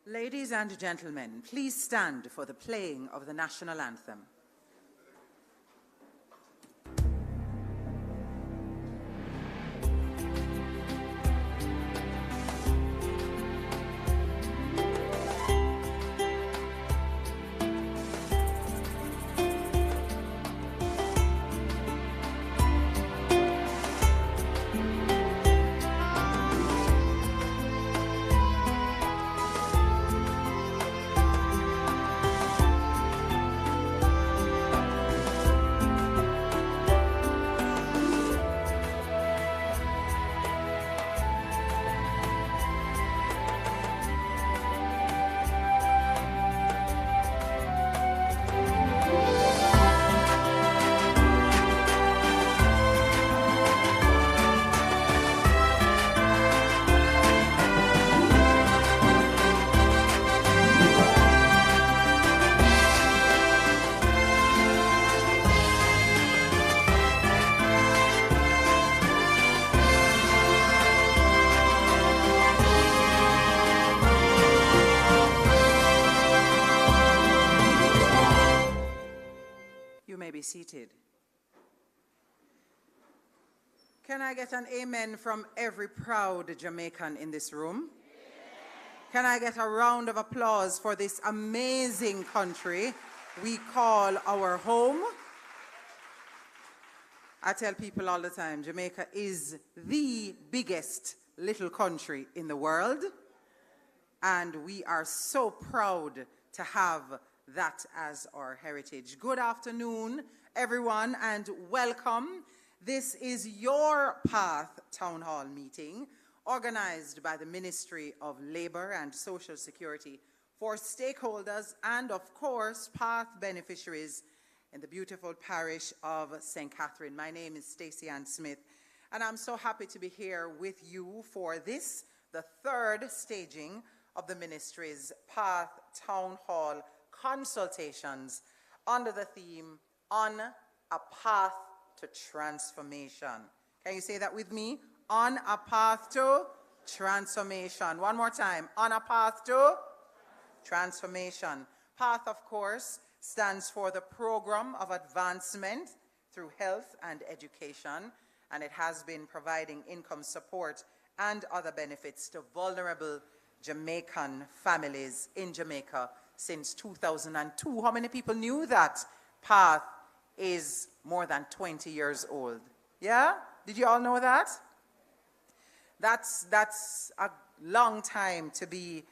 Ladies and gentlemen, please stand for the playing of the national anthem. Seated. Can I get an amen from every proud Jamaican in this room? Can I get a round of applause for this amazing country we call our home? I tell people all the time, Jamaica is the biggest little country in the world, and we are so proud to have that as our heritage. Good afternoon, everyone, and welcome. This is your Path Town Hall meeting, organized by the Ministry of Labor and Social Security for stakeholders and, of course, Path beneficiaries in the beautiful parish of St. Catherine. My name is Stacey Ann Smith, and I'm so happy to be here with you for this, the third staging of the Ministry's Path Town Hall consultations under the theme On a Path to Transformation. Can you say that with me? On a Path to Transformation. One more time. On a Path to Transformation. PATH, of course, stands for the Program of Advancement through Health and Education, and it has been providing income support and other benefits to vulnerable Jamaican families in Jamaica since 2002. How many people knew that PATH is more than 20 years old? Yeah? Did you all know that? That's a long time to be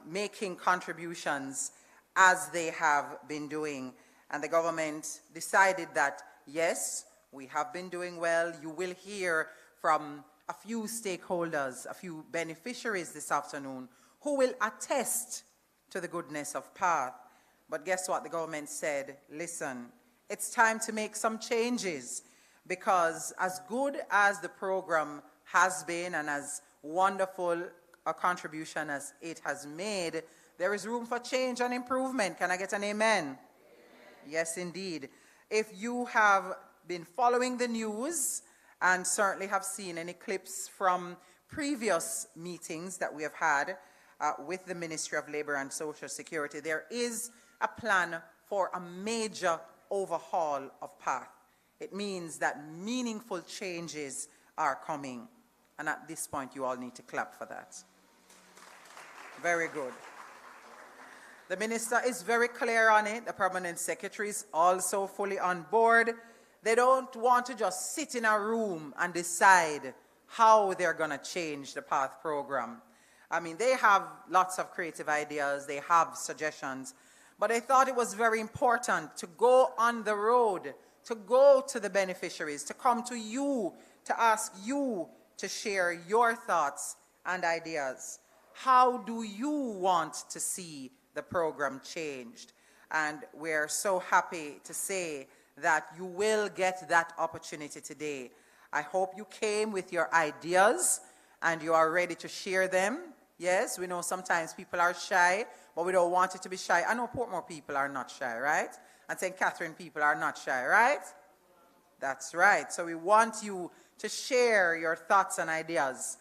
making contributions as they have been doing. And the government decided that, yes, we have been doing well. You will hear from a few stakeholders, a few beneficiaries this afternoon who will attest to the goodness of PATH. But guess what? The government said, listen, it's time to make some changes, because as good as the program has been and as wonderful a contribution as it has made, there is room for change and improvement. Can I get an amen? Amen. Yes, indeed. If you have been following the news and certainly have seen any clips from previous meetings that we have had with the Ministry of Labor and Social Security, there is a plan for a major overhaul of PATH. It means that meaningful changes are coming. And at this point, you all need to clap for that. Very good. The minister is very clear on it. The permanent secretary is also fully on board. They don't want to just sit in a room and decide how they're going to change the PATH program. I mean, they have lots of creative ideas. They have suggestions. But I thought it was very important to go on the road, to go to the beneficiaries, to come to you, to ask you to share your thoughts and ideas. How do you want to see the program changed? And we're so happy to say that you will get that opportunity today. I hope you came with your ideas and you are ready to share them. Yes, we know sometimes people are shy, but we don't want it to be shy. I know Portmore people are not shy, right? And St. Catherine people are not shy, right? That's right. So we want you to share your thoughts and ideas.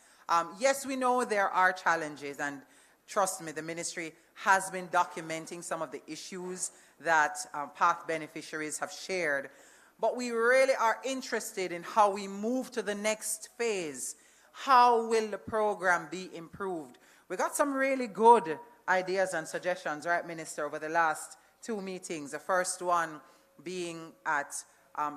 Yes, we know there are challenges, and Trust me, the ministry has been documenting some of the issues that path beneficiaries have shared. But we really are interested in how we move to the next phase. How will the program be improved? We got some really good ideas and suggestions, right, Minister, over the last 2 meetings. The first one being at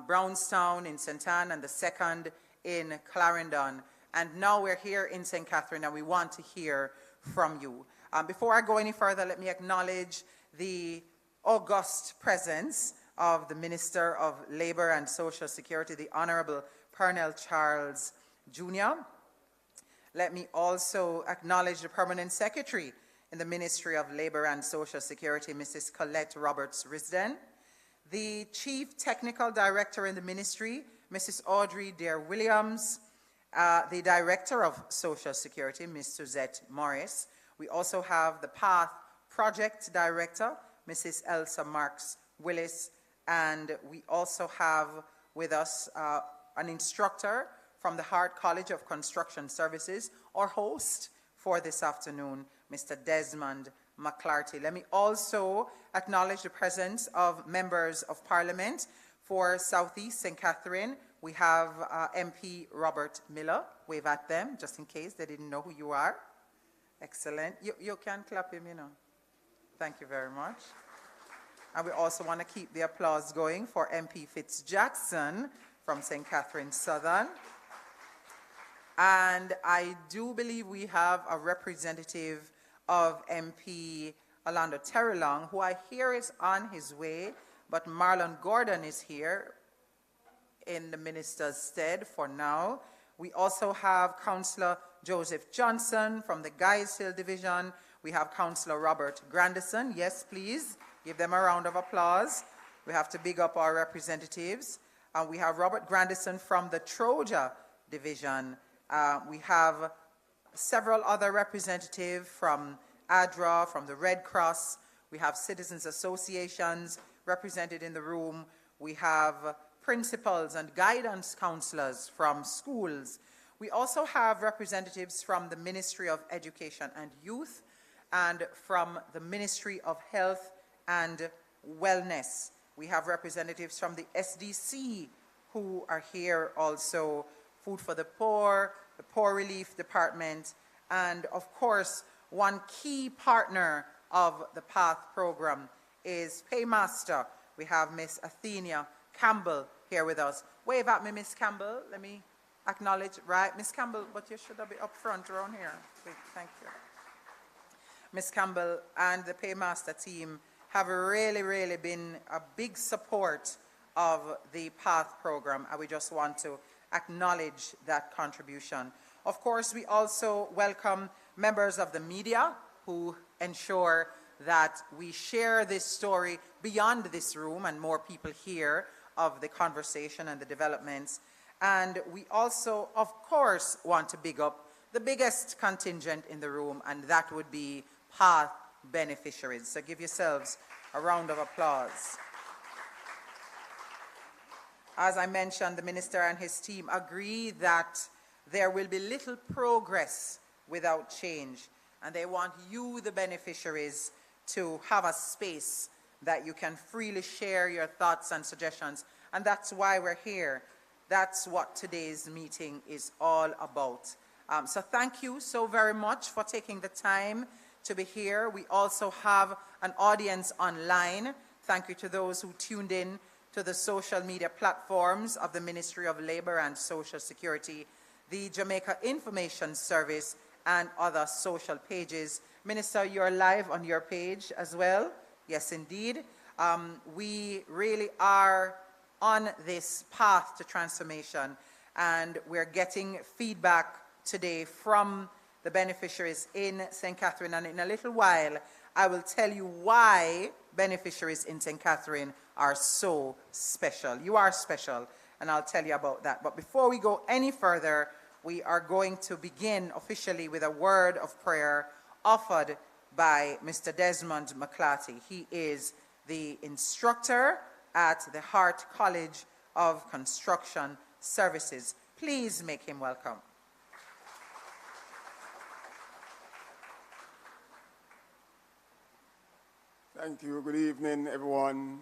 Brownstown in St. Anne and the second in Clarendon. And now we're here in St. Catherine and we want to hear from you. Before I go any further, let me acknowledge the august presence of the Minister of Labor and Social Security, the Honorable Pernell Charles Jr. Let me also acknowledge the Permanent Secretary in the Ministry of Labor and Social Security, Mrs. Colette Roberts-Risden, the Chief Technical Director in the Ministry, Mrs. Audrey Dare-Williams, the Director of Social Security, Ms. Suzette Morris. We also have the PATH Project Director, Mrs. Elsa Marks-Willis, and we also have with us an instructor from the Hart College of Construction Services, our host for this afternoon, Mr. Desmond McClarty. Let me also acknowledge the presence of members of Parliament for Southeast St. Catherine. We have MP Robert Miller. Wave at them, just in case they didn't know who you are. Excellent. You can clap him, you know. Thank you very much. And we also want to keep the applause going for MP Fitz-Jackson from St. Catherine Southern. And I do believe we have a representative of MP Orlando Terrelong, who I hear is on his way, but Marlon Gordon is here in the minister's stead for now. We also have Councillor Joseph Johnson from the Guys Hill Division. We have Councillor Robert Grandison. Yes, please, give them a round of applause. We have to big up our representatives. We have Robert Grandison from the Troja Division. We have several other representatives from ADRA, from the Red Cross. We have citizens associations represented in the room. We have principals and guidance counselors from schools. We also have representatives from the Ministry of Education and Youth and from the Ministry of Health and Wellness. We have representatives from the SDC who are here also, Food for the Poor Relief Department, and of course, one key partner of the PATH program is Paymaster. We have Miss Athenia Campbell here with us. Wave at me, Miss Campbell. Let me acknowledge, right? Miss Campbell, but you should be up front around here. Wait, thank you. Miss Campbell and the Paymaster team have really been a big support of the PATH program, and we just want to acknowledge that contribution. Of course, we also welcome members of the media who ensure that we share this story beyond this room and more people hear of the conversation and the developments. And we also, of course, want to big up the biggest contingent in the room, and that would be PATH beneficiaries. So give yourselves a round of applause. As I mentioned, the minister and his team agree that there will be little progress without change, and they want you, the beneficiaries, to have a space that you can freely share your thoughts and suggestions, and that's why we're here. That's what today's meeting is all about. So thank you so very much for taking the time to be here. We also have an audience online. Thank you to those who tuned in to the social media platforms of the Ministry of Labor and Social Security, the Jamaica Information Service, and other social pages. Minister, you're live on your page as well. Yes, indeed. We really are on this path to transformation, and we're getting feedback today from the beneficiaries in St. Catherine, and in a little while I will tell you why beneficiaries in St. Catherine are so special. You are special, and I'll tell you about that. But before we go any further, we are going to begin officially with a word of prayer offered by Mr. Desmond McClarty. He is the instructor at the Hart College of Construction Services. Please make him welcome. Thank you. Good evening, everyone.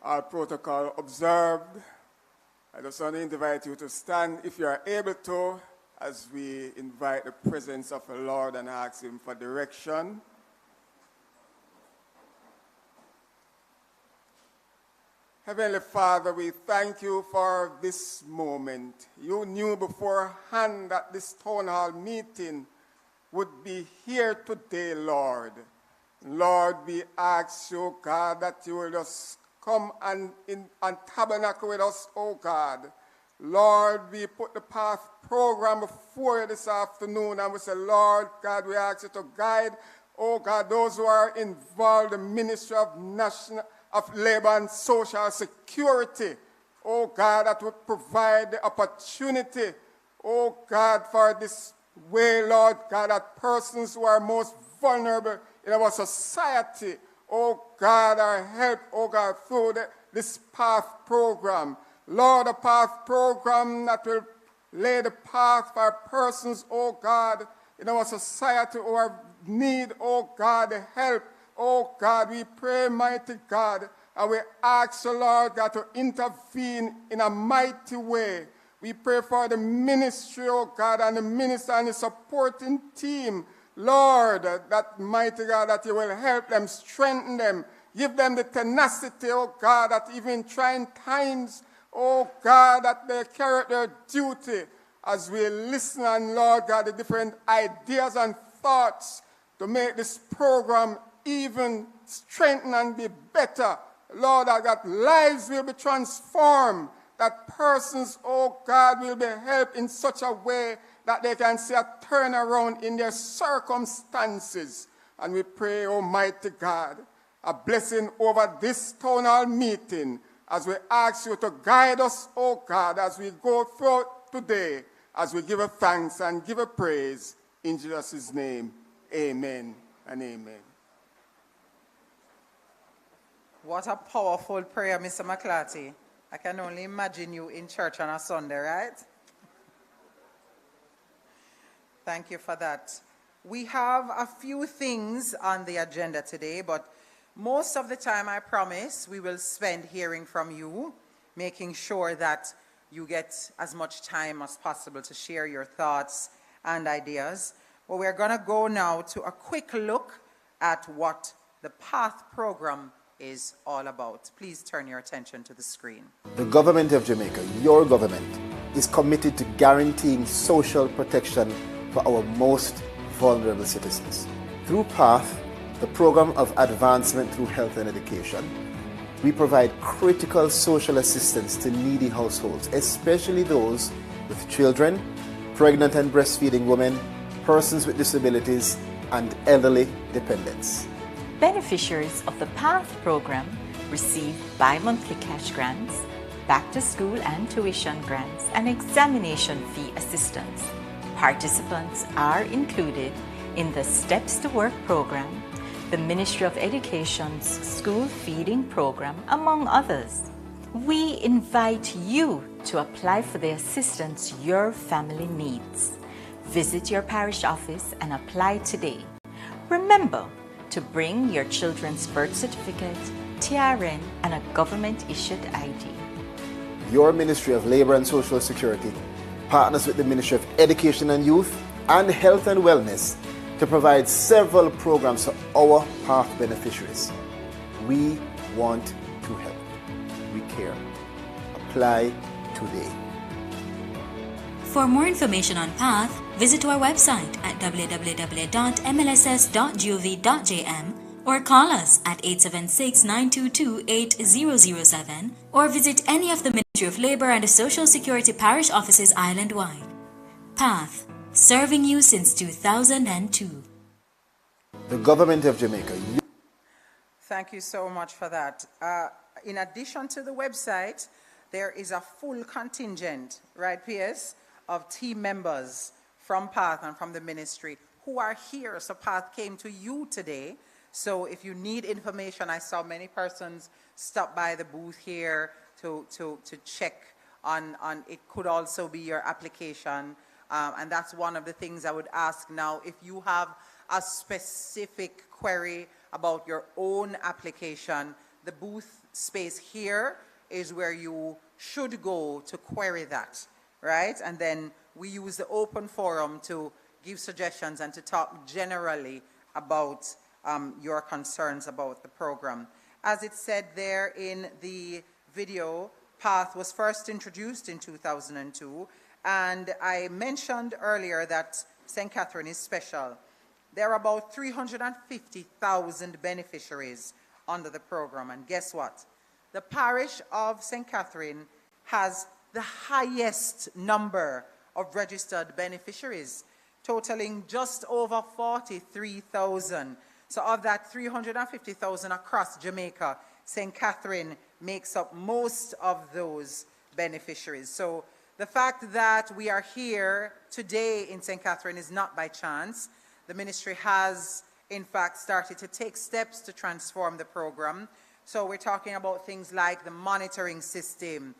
Our protocol observed. I just want to invite you to stand, if you are able to, as we invite the presence of the Lord and ask Him for direction. Heavenly Father, we thank you for this moment. You knew beforehand that this town hall meeting would be here today, Lord. Lord, we ask you, God, that you will just come and tabernacle with us, oh God. Lord, we put the PATH program before you this afternoon, and we say, Lord, God, we ask you to guide, oh God, those who are involved in the Ministry of Labor and Social Security, oh God, that would provide the opportunity, oh God, for this way, Lord God, that persons who are most vulnerable in our society, oh God, are helped, oh God, through this PATH program. Lord, a PATH program that will lay the path for persons, oh God, in our society who have need, oh God, the help. Oh God, we pray, mighty God, and we ask the Lord God to intervene in a mighty way. We pray for the ministry, oh God, and the minister and the supporting team. Lord, that mighty God, that you will help them, strengthen them, give them the tenacity, oh God, that even in trying times, oh God, that they carry out their duty as we listen and, Lord God, the different ideas and thoughts to make this program even strengthen and be better. Lord, that lives will be transformed, that persons, oh God, will be helped in such a way that they can see a turnaround in their circumstances. And we pray, Almighty God, a blessing over this town hall meeting as we ask you to guide us, oh God, as we go through today, as we give a thanks and give a praise. In Jesus' name, amen and amen. What a powerful prayer, Mr. McClarty. I can only imagine you in church on a Sunday, right? Thank you for that. We have a few things on the agenda today, but most of the time, I promise, we will spend hearing from you, making sure that you get as much time as possible to share your thoughts and ideas. But we're going to go now to a quick look at what the PATH program is all about. Please turn your attention to the screen. The government of Jamaica, your government, is committed to guaranteeing social protection for our most vulnerable citizens. Through PATH, the Program of Advancement through Health and Education, we provide critical social assistance to needy households, especially those with children, pregnant and breastfeeding women, persons with disabilities, and elderly dependents. Beneficiaries of the PATH program receive bi-monthly cash grants, back-to-school and tuition grants, and examination fee assistance. Participants are included in the Steps to Work program, the Ministry of Education's school feeding program, among others. We invite you to apply for the assistance your family needs. Visit your parish office and apply today. Remember to bring your children's birth certificate, TRN, and a government-issued ID. Your Ministry of Labor and Social Security partners with the Ministry of Education and Youth and Health and Wellness to provide several programs for our PATH beneficiaries. We want to help. We care. Apply today. For more information on PATH, visit our website at www.mlss.gov.jm or call us at 876-922-8007 or visit any of the Ministry of Labour and Social Security parish offices island-wide. PATH, serving you since 2002. The government of Jamaica. Thank you so much for that. In addition to the website, there is a full contingent, right, PS, of team members from PATH and from the ministry who are here. So PATH came to you today. So if you need information, I saw many persons stop by the booth here to check on it could also be your application. And that's one of the things I would ask now. If you have a specific query about your own application, the booth space here is where you should go to query that, right? And then we use the open forum to give suggestions and to talk generally about your concerns about the program. As it said there in the video, PATH was first introduced in 2002, and I mentioned earlier that St. Catherine is special. There are about 350,000 beneficiaries under the program, and guess what? The parish of St. Catherine has the highest number of registered beneficiaries, totaling just over 43,000. So of that 350,000 across Jamaica, St. Catherine makes up most of those beneficiaries. So the fact that we are here today in St. Catherine is not by chance. The ministry has, in fact, started to take steps to transform the program. So we're talking about things like the monitoring system,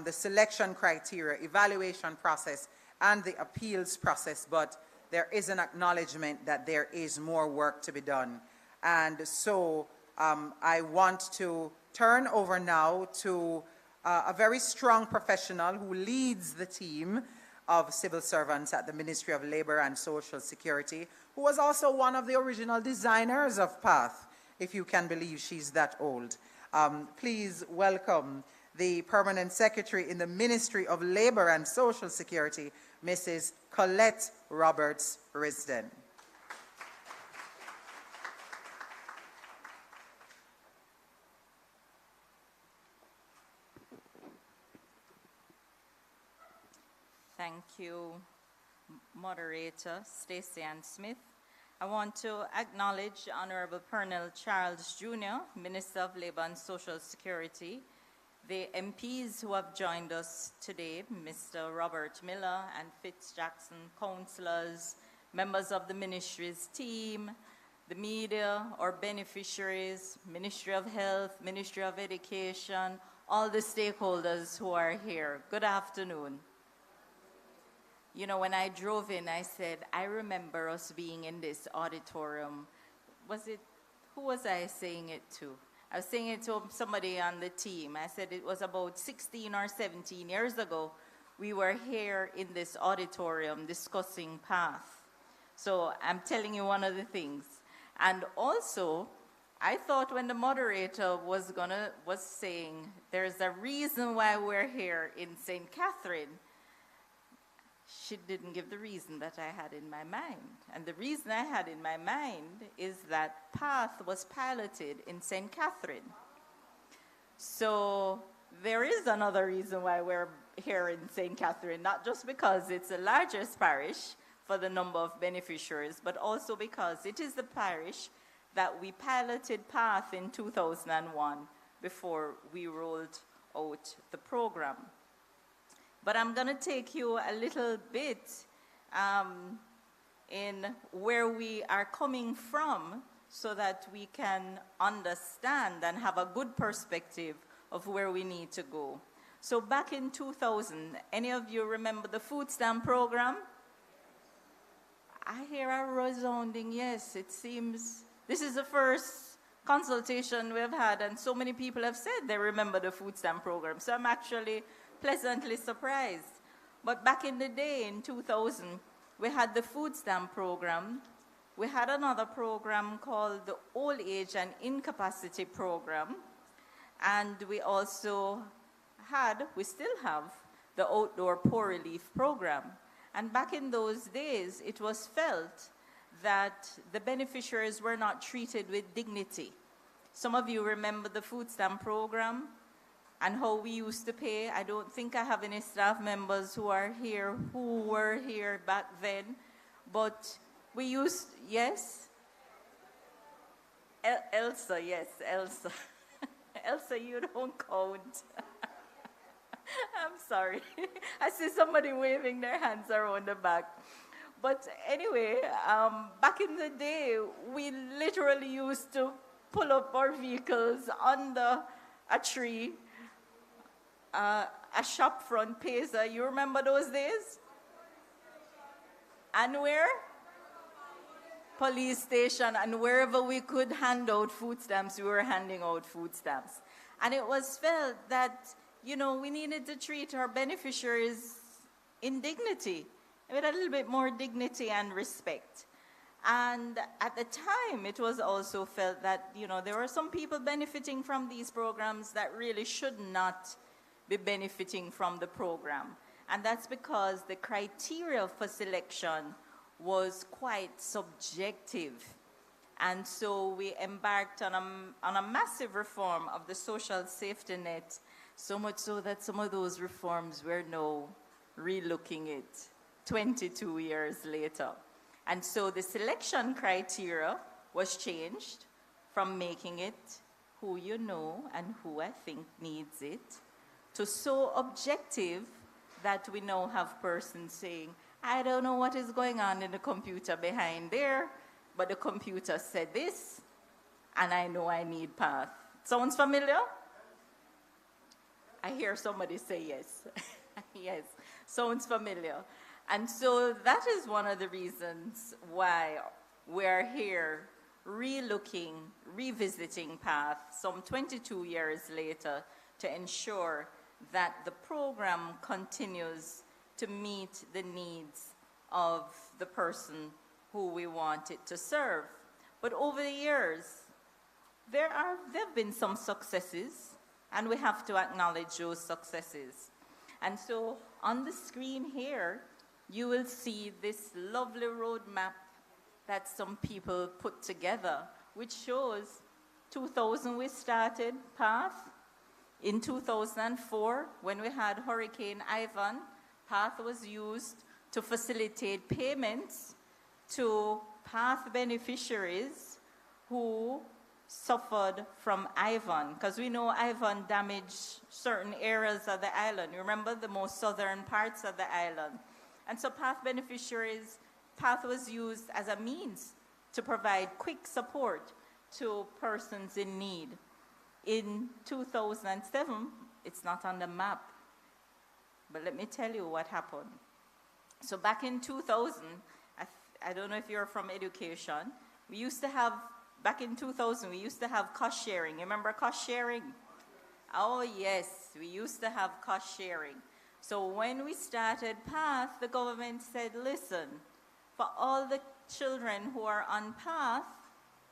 the selection criteria, evaluation process, and the appeals process, but there is an acknowledgement that there is more work to be done. And so I want to turn over now to a very strong professional who leads the team of civil servants at the Ministry of Labor and Social Security, who was also one of the original designers of PATH, if you can believe she's that old. Please welcome the Permanent Secretary in the Ministry of Labor and Social Security, Mrs. Colette Roberts-Risden. Thank you, Moderator Stacey Ann Smith. I want to acknowledge Honorable Pernell Charles Jr., Minister of Labor and Social Security, the MPs who have joined us today, Mr. Robert Miller and Fitz Jackson, councillors, members of the ministry's team, the media, our beneficiaries, Ministry of Health, Ministry of Education, all the stakeholders who are here. Good afternoon. You know, when I drove in, I said, I remember us being in this auditorium. Who was I saying it to? I was saying it to somebody on the team. I said it was about 16 or 17 years ago. We were here in this auditorium discussing PATH. So I'm telling you one of the things. And also, I thought when the moderator was saying there's a reason why we're here in St. Catherine, she didn't give the reason that I had in my mind. And the reason I had in my mind is that PATH was piloted in St. Catherine. So there is another reason why we're here in St. Catherine, not just because it's the largest parish for the number of beneficiaries, but also because it is the parish that we piloted PATH in 2001 before we rolled out the program. But I'm going to take you a little bit in where we are coming from so that we can understand and have a good perspective of where we need to go. So back in 2000, any of you remember the food stamp program? I hear a resounding yes. It seems this is the first consultation we've had, and so many people have said they remember the food stamp program. So I'm actually pleasantly surprised. But back in the day, in 2000, we had the food stamp program. We had another program called the Old Age and Incapacity Program. And we also we still have, the Outdoor Poor Relief Program. And back in those days, it was felt that the beneficiaries were not treated with dignity. Some of you remember the food stamp program and how we used to pay. I don't think I have any staff members who are here who were here back then, but we used, yes? Elsa, yes, Elsa. Elsa, you don't count. I'm sorry. I see somebody waving their hands around the back. But anyway, back in the day, we literally used to pull up our vehicles under a tree, a shop front pesa. You remember those days? And where? police station, and wherever we could hand out food stamps, we were handing out food stamps. And it was felt that, you know, we needed to treat our beneficiaries in dignity, with a little bit more dignity and respect. And at the time, it was also felt that, you know, there were some people benefiting from these programs that really should not be benefiting from the program. And that's because the criteria for selection was quite subjective. And so we embarked on a massive reform of the social safety net, so much so that some of those reforms we're now relooking it 22 years later. And so the selection criteria was changed from making it who you know and who I think needs it, to so objective that we now have persons saying, I don't know what is going on in the computer behind there, but the computer said this, and I know I need PATH. Sounds familiar? I hear somebody say yes. Yes, sounds familiar. And so that is one of the reasons why we're here relooking, revisiting PATH some 22 years later to ensure that the program continues to meet the needs of the person who we want it to serve. But over the years, there have been some successes, and we have to acknowledge those successes. And so on the screen here, you will see this lovely roadmap that some people put together, which shows 2000 we started PATH. In 2004, when we had Hurricane Ivan, PATH was used to facilitate payments to PATH beneficiaries who suffered from Ivan, because we know Ivan damaged certain areas of the island. Remember, the most southern parts of the island. And so PATH beneficiaries, PATH was used as a means to provide quick support to persons in need. In 2007, it's not on the map, but let me tell you what happened. So back in 2000, I don't know if you're from education, we used to have, back in 2000, we used to have cost sharing. You remember cost sharing? Oh yes, we used to have cost sharing. So when we started PATH, the government said, listen, for all the children who are on PATH,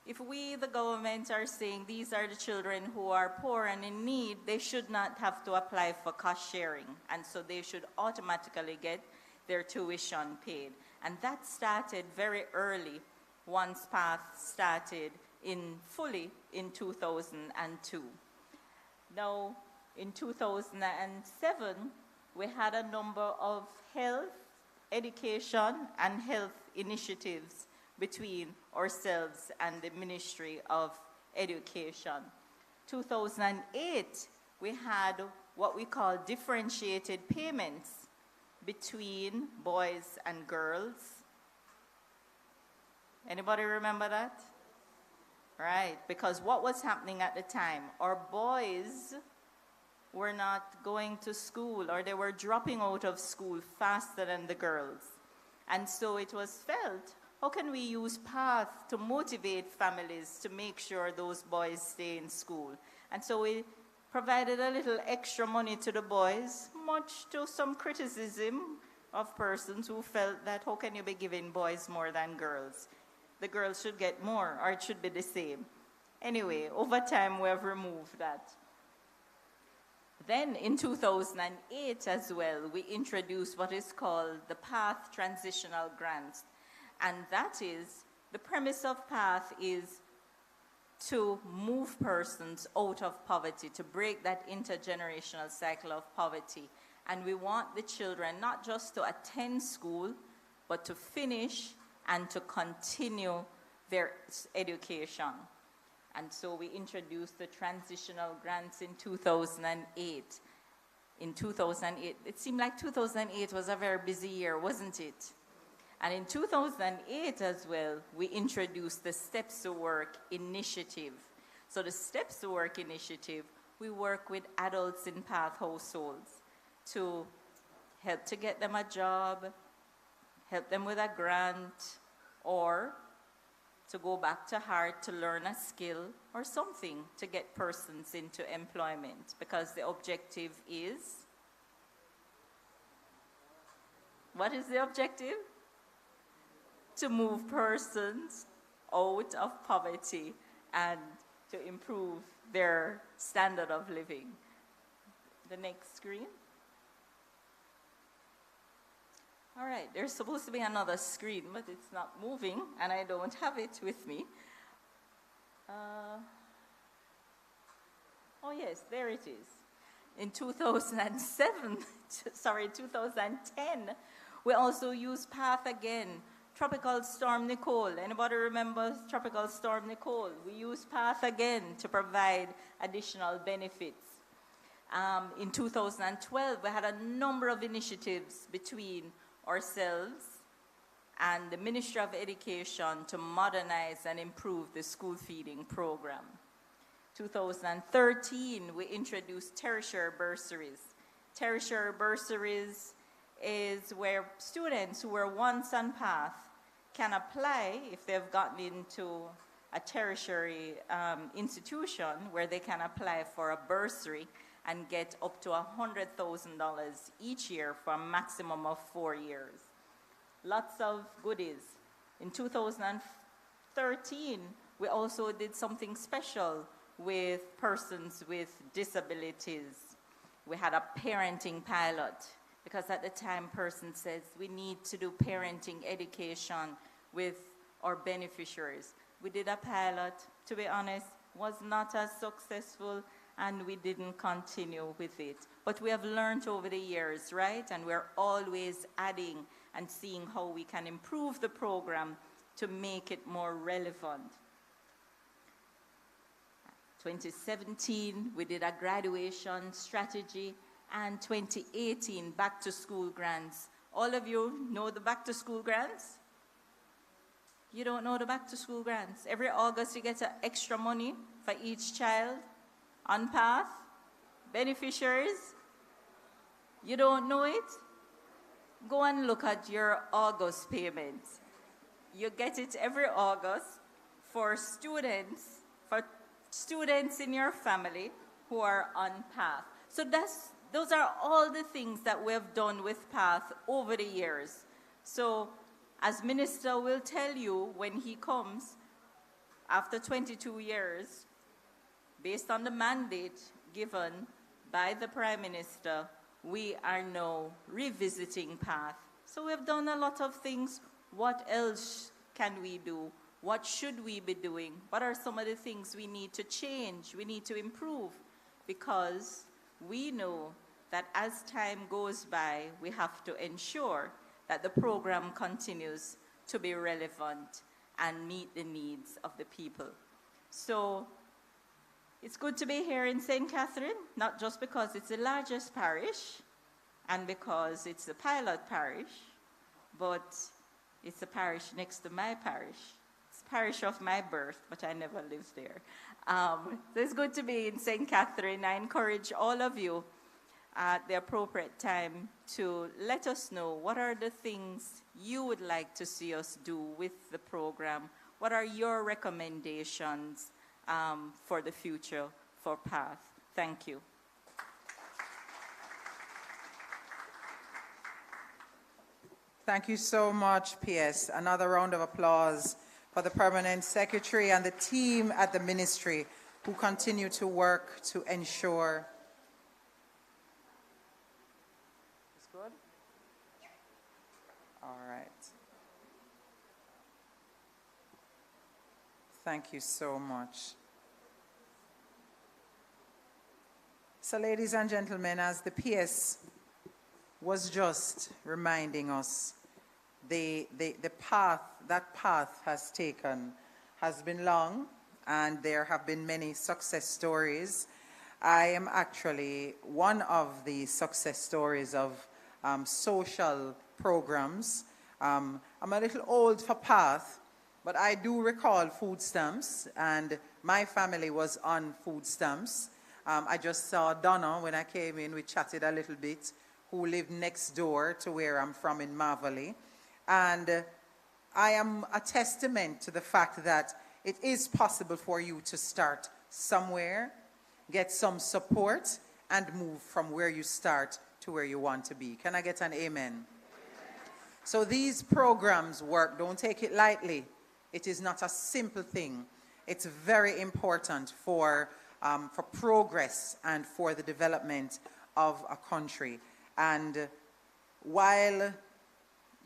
if we, the government, are saying these are the children who are poor and in need, they should not have to apply for cost sharing. And so they should automatically get their tuition paid. And that started very early, once PATH started fully in 2002. Now, in 2007, we had a number of health, education, and health initiatives between ourselves and the Ministry of Education. 2008, we had what we call differentiated payments between boys and girls. Anybody remember that? Right, because what was happening at the time, our boys were not going to school, or they were dropping out of school faster than the girls. And so it was felt, how can we use PATH to motivate families to make sure those boys stay in school? And so we provided a little extra money to the boys, much to some criticism of persons who felt that how can you be giving boys more than girls? The girls should get more, or it should be the same. Anyway, over time we have removed that. Then in 2008 as well, we introduced what is called the PATH Transitional Grants. And that is, the premise of PATH is to move persons out of poverty, to break that intergenerational cycle of poverty. And we want the children not just to attend school, but to finish and to continue their education. And so we introduced the transitional grants in 2008. In 2008, it seemed like 2008 was a very busy year, wasn't it? And in 2008 as well, we introduced the Steps to Work initiative. So the Steps to Work initiative, we work with adults in PATH households to help to get them a job, help them with a grant, or to go back to heart to learn a skill or something to get persons into employment, because the objective is, what is the objective? To move persons out of poverty and to improve their standard of living. The next screen. All right, there's supposed to be another screen, but it's not moving, and I don't have it with me. Oh yes, there it is. In 2007, 2010, we also used PATH again. Tropical Storm Nicole. Anybody remember Tropical Storm Nicole? We used PATH again to provide additional benefits. In 2012, we had a number of initiatives between ourselves and the Ministry of Education to modernize and improve the school feeding program. 2013, we introduced tertiary bursaries. Tertiary bursaries is where students who were once on PATH can apply if they've gotten into a tertiary institution where they can apply for a bursary and get up to $100,000 each year for a maximum of 4 years. Lots of goodies. In 2013, we also did something special with persons with disabilities. We had a parenting pilot, because at the time, person says we need to do parenting education with our beneficiaries. We did a pilot, to be honest, was not as successful, and we didn't continue with it. But we have learned over the years, right? And we're always adding and seeing how we can improve the program to make it more relevant. 2017, we did a graduation strategy, and 2018, back to school grants. All of you know the back to school grants? You don't know the back to school grants. Every August you get extra money for each child on PATH, beneficiaries. You don't know it? Go and look at your August payment. You get it every August for students in your family who are on PATH. So those are all the things that we have done with PATH over the years. So as Minister will tell you when he comes, after 22 years, based on the mandate given by the Prime Minister, we are now revisiting PATH. So we have done a lot of things. What else can we do? What should we be doing? What are some of the things we need to change, we need to improve? Because we know that as time goes by, we have to ensure that the program continues to be relevant and meet the needs of the people. So it's good to be here in St. Catherine, not just because it's the largest parish and because it's the pilot parish, but it's the parish next to my parish. It's the parish of my birth, but I never lived there. So it's good to be in St. Catherine. I encourage all of you at the appropriate time to let us know what are the things you would like to see us do with the program. What are your recommendations for the future for PATH? Thank you. Thank you so much, PS. Another round of applause for the Permanent Secretary and the team at the Ministry who continue to work to ensure. It's good? All right. Thank you so much. So, ladies and gentlemen, as the PS was just reminding us, the path that PATH has taken has been long, and there have been many success stories. I am actually one of the success stories of social programs. I'm a little old for PATH, but I do recall food stamps, and my family was on food stamps. I just saw Donna when I came in. We chatted a little bit, who lived next door to where I'm from in Marvally. And I am a testament to the fact that it is possible for you to start somewhere, get some support, and move from where you start to where you want to be. Can I get an amen? So these programs work. Don't take it lightly. It is not a simple thing. It's very important for progress and for the development of a country. And while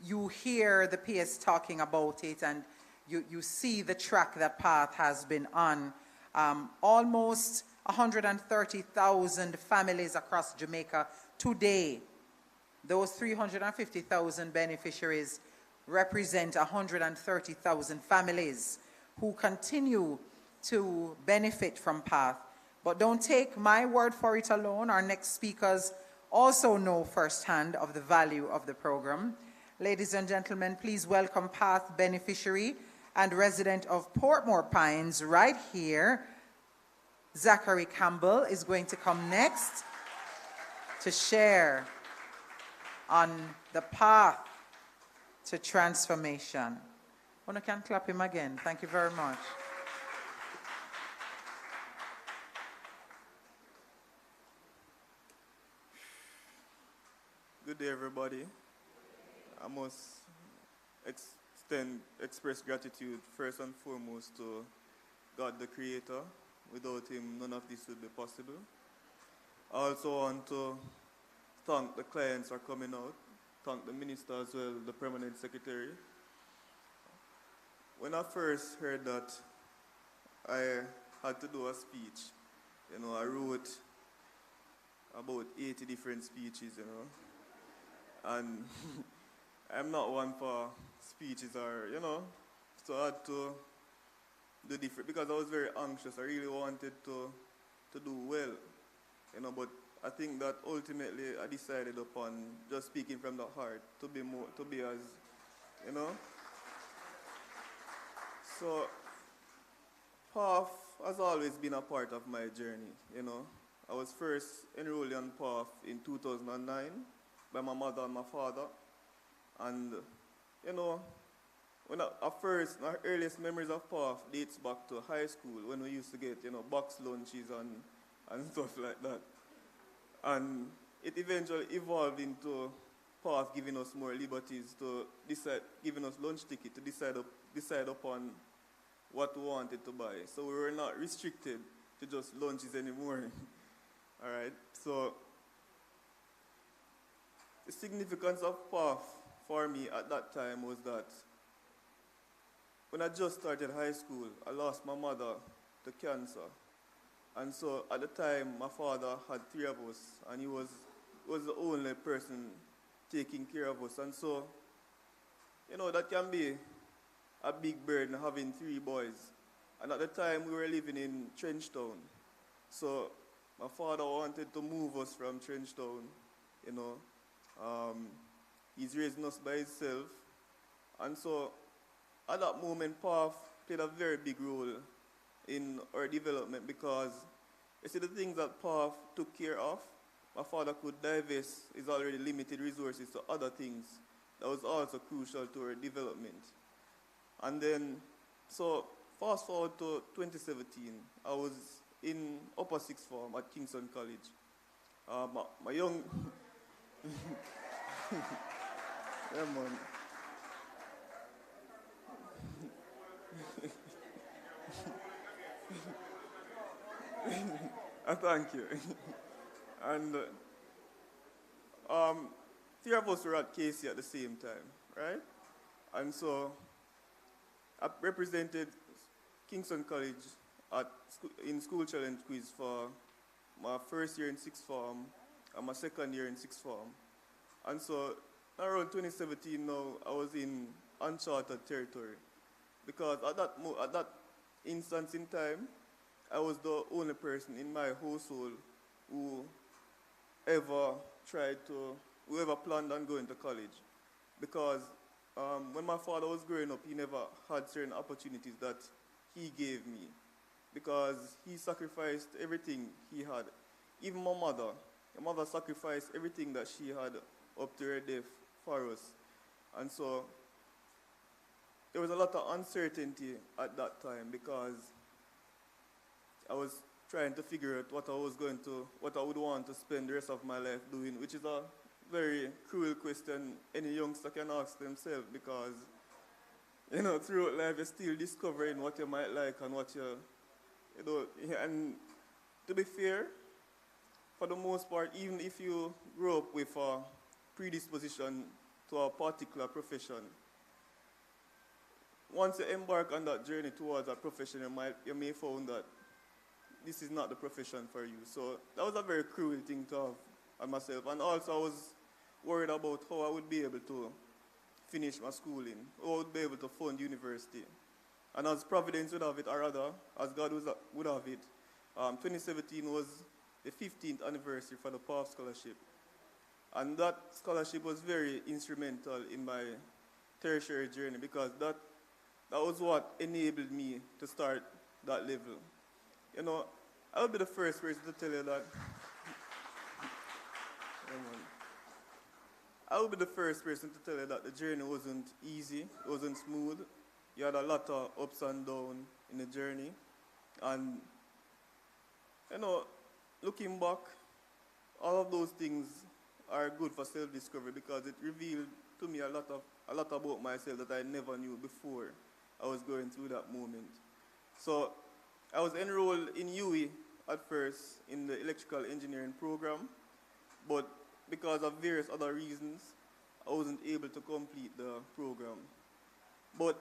you hear the PS talking about it and you see the track that Path has been on, almost 130,000 families across Jamaica today. Those 350,000 beneficiaries represent 130,000 families who continue to benefit from Path. But don't take my word for it alone. Our next speakers also know firsthand of the value of the program. Ladies and gentlemen, please welcome Path beneficiary and resident of Portmore Pines right here. Zachary Campbell is going to come next to share on the path to transformation. I can clap him again. Thank you very much. Good day, everybody. I must express gratitude first and foremost to God the Creator. Without Him, none of this would be possible. I also want to thank the clients for coming out, thank the minister as well, the permanent secretary. When I first heard that I had to do a speech, I wrote about 80 different speeches, and I'm not one for speeches or, so I had to do different, because I was very anxious. I really wanted to do well, but I think that ultimately I decided upon just speaking from the heart, to be as, So, PAF has always been a part of my journey, I was first enrolled in PAF in 2009 by my mother and my father. And, my earliest memories of PAF dates back to high school when we used to get, box lunches and stuff like that. And it eventually evolved into PAF giving us more liberties to decide, giving us lunch ticket to decide upon what we wanted to buy. So we were not restricted to just lunches anymore. All right. So the significance of PAF for me at that time was that when I just started high school, I lost my mother to cancer. And so at the time, my father had 3 of us, and he was the only person taking care of us. And so, that can be a big burden, having 3 boys. And at the time, we were living in Trenchtown. So my father wanted to move us from Trenchtown, He's raising us by himself. And so at that moment, PAF played a very big role in our development, because you see the things that PAF took care of, my father could divest his already limited resources to other things that was also crucial to our development. And then, so fast forward to 2017, I was in upper sixth form at Kingston College. My young... Yeah, man. Thank you. And 3 of us were at KC at the same time, right? And so I represented Kingston College in School Challenge Quiz for my first year in sixth form and my second year in sixth form. And so around 2017 now, I was in uncharted territory, because at that instance in time, I was the only person in my household who ever planned on going to college. Because when my father was growing up, he never had certain opportunities that he gave me, because he sacrificed everything he had. Even my mother sacrificed everything that she had up to her death for us. And so there was a lot of uncertainty at that time because I was trying to figure out what I would want to spend the rest of my life doing, which is a very cruel question any youngster can ask themselves because, throughout life you're still discovering what you might like and what and to be fair, for the most part, even if you grow up with a predisposition to a particular profession, once you embark on that journey towards a profession, you may find that this is not the profession for you. So that was a very cruel thing to have on myself. And also I was worried about how I would be able to finish my schooling, how I would be able to fund university. And as Providence would have it, or rather, as God would have it, 2017 was the 15th anniversary for the PATH Scholarship. And that scholarship was very instrumental in my tertiary journey because that was what enabled me to start that level. I would be the first person to tell you that. I would be the first person to tell you that the journey wasn't easy, it wasn't smooth. You had a lot of ups and downs in the journey. And, looking back, all of those things are good for self-discovery because it revealed to me a lot about myself that I never knew before I was going through that moment. So I was enrolled in UWI at first in the electrical engineering program, but because of various other reasons, I wasn't able to complete the program. But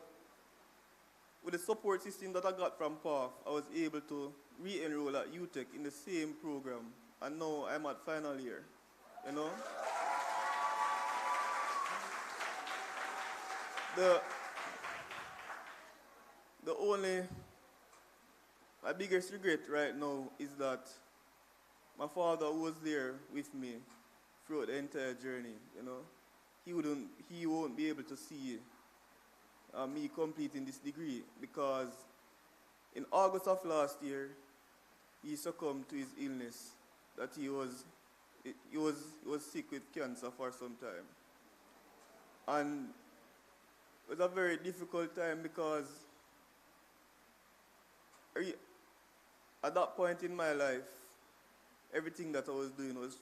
with the support system that I got from PATH, I was able to re-enroll at UTech in the same program, and now I'm at final year, My biggest regret right now is that my father was there with me throughout the entire journey, He won't be able to see me completing this degree because in August of last year, he succumbed to his illness, that he was sick with cancer for some time. And it was a very difficult time because at that point in my life, everything that I was doing was,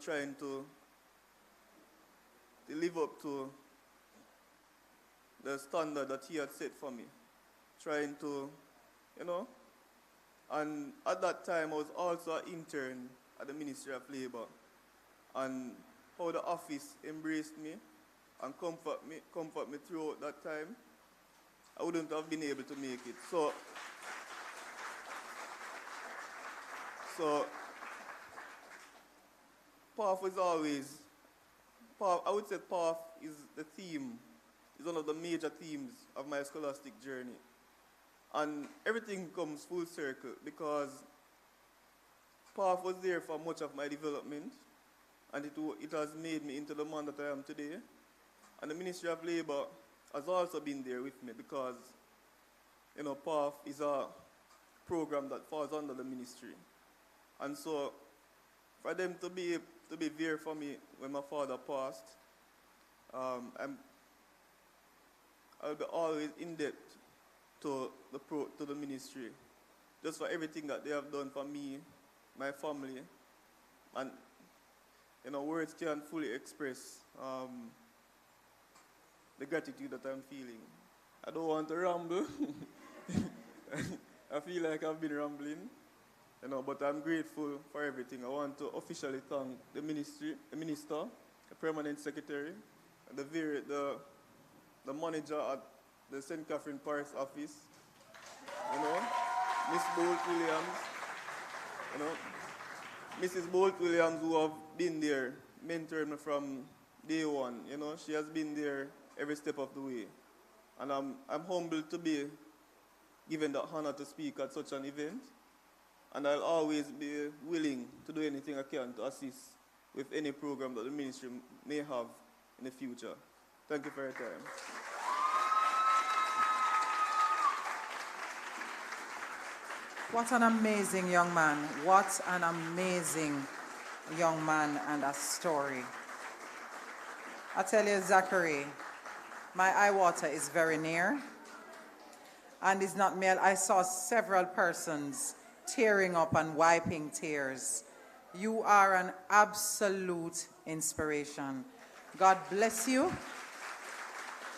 trying to live up to the standard that he had set for me. Trying to, and at that time I was also an intern at the Ministry of Labor. And how the office embraced me and comfort me throughout that time, I wouldn't have been able to make it. So PATH was always, I would say PATH is the theme, is one of the major themes of my scholastic journey. And everything comes full circle because PATH was there for much of my development, and it has made me into the man that I am today. And the Ministry of Labor has also been there with me because, PATH is a program that falls under the ministry. And so, for them to be there for me when my father passed, I'll be always in debt to the ministry, just for everything that they have done for me, my family, and words can't fully express the gratitude that I'm feeling. I don't want to ramble. I feel like I've been rambling. But I'm grateful for everything. I want to officially thank the ministry, the minister, the permanent secretary, and the manager at the St. Catherine Parish office, Miss Bolt Williams, Mrs. Bolt Williams, who have been there, mentoring me from day one. She has been there every step of the way. And I'm humbled to be given the honor to speak at such an event. And I'll always be willing to do anything I can to assist with any program that the ministry may have in the future. Thank you for your time. What an amazing young man. What an amazing young man and a story. I tell you, Zachary, My eye water is very near. And it's not male. I saw several persons tearing up and wiping tears. You are an absolute inspiration. God bless you.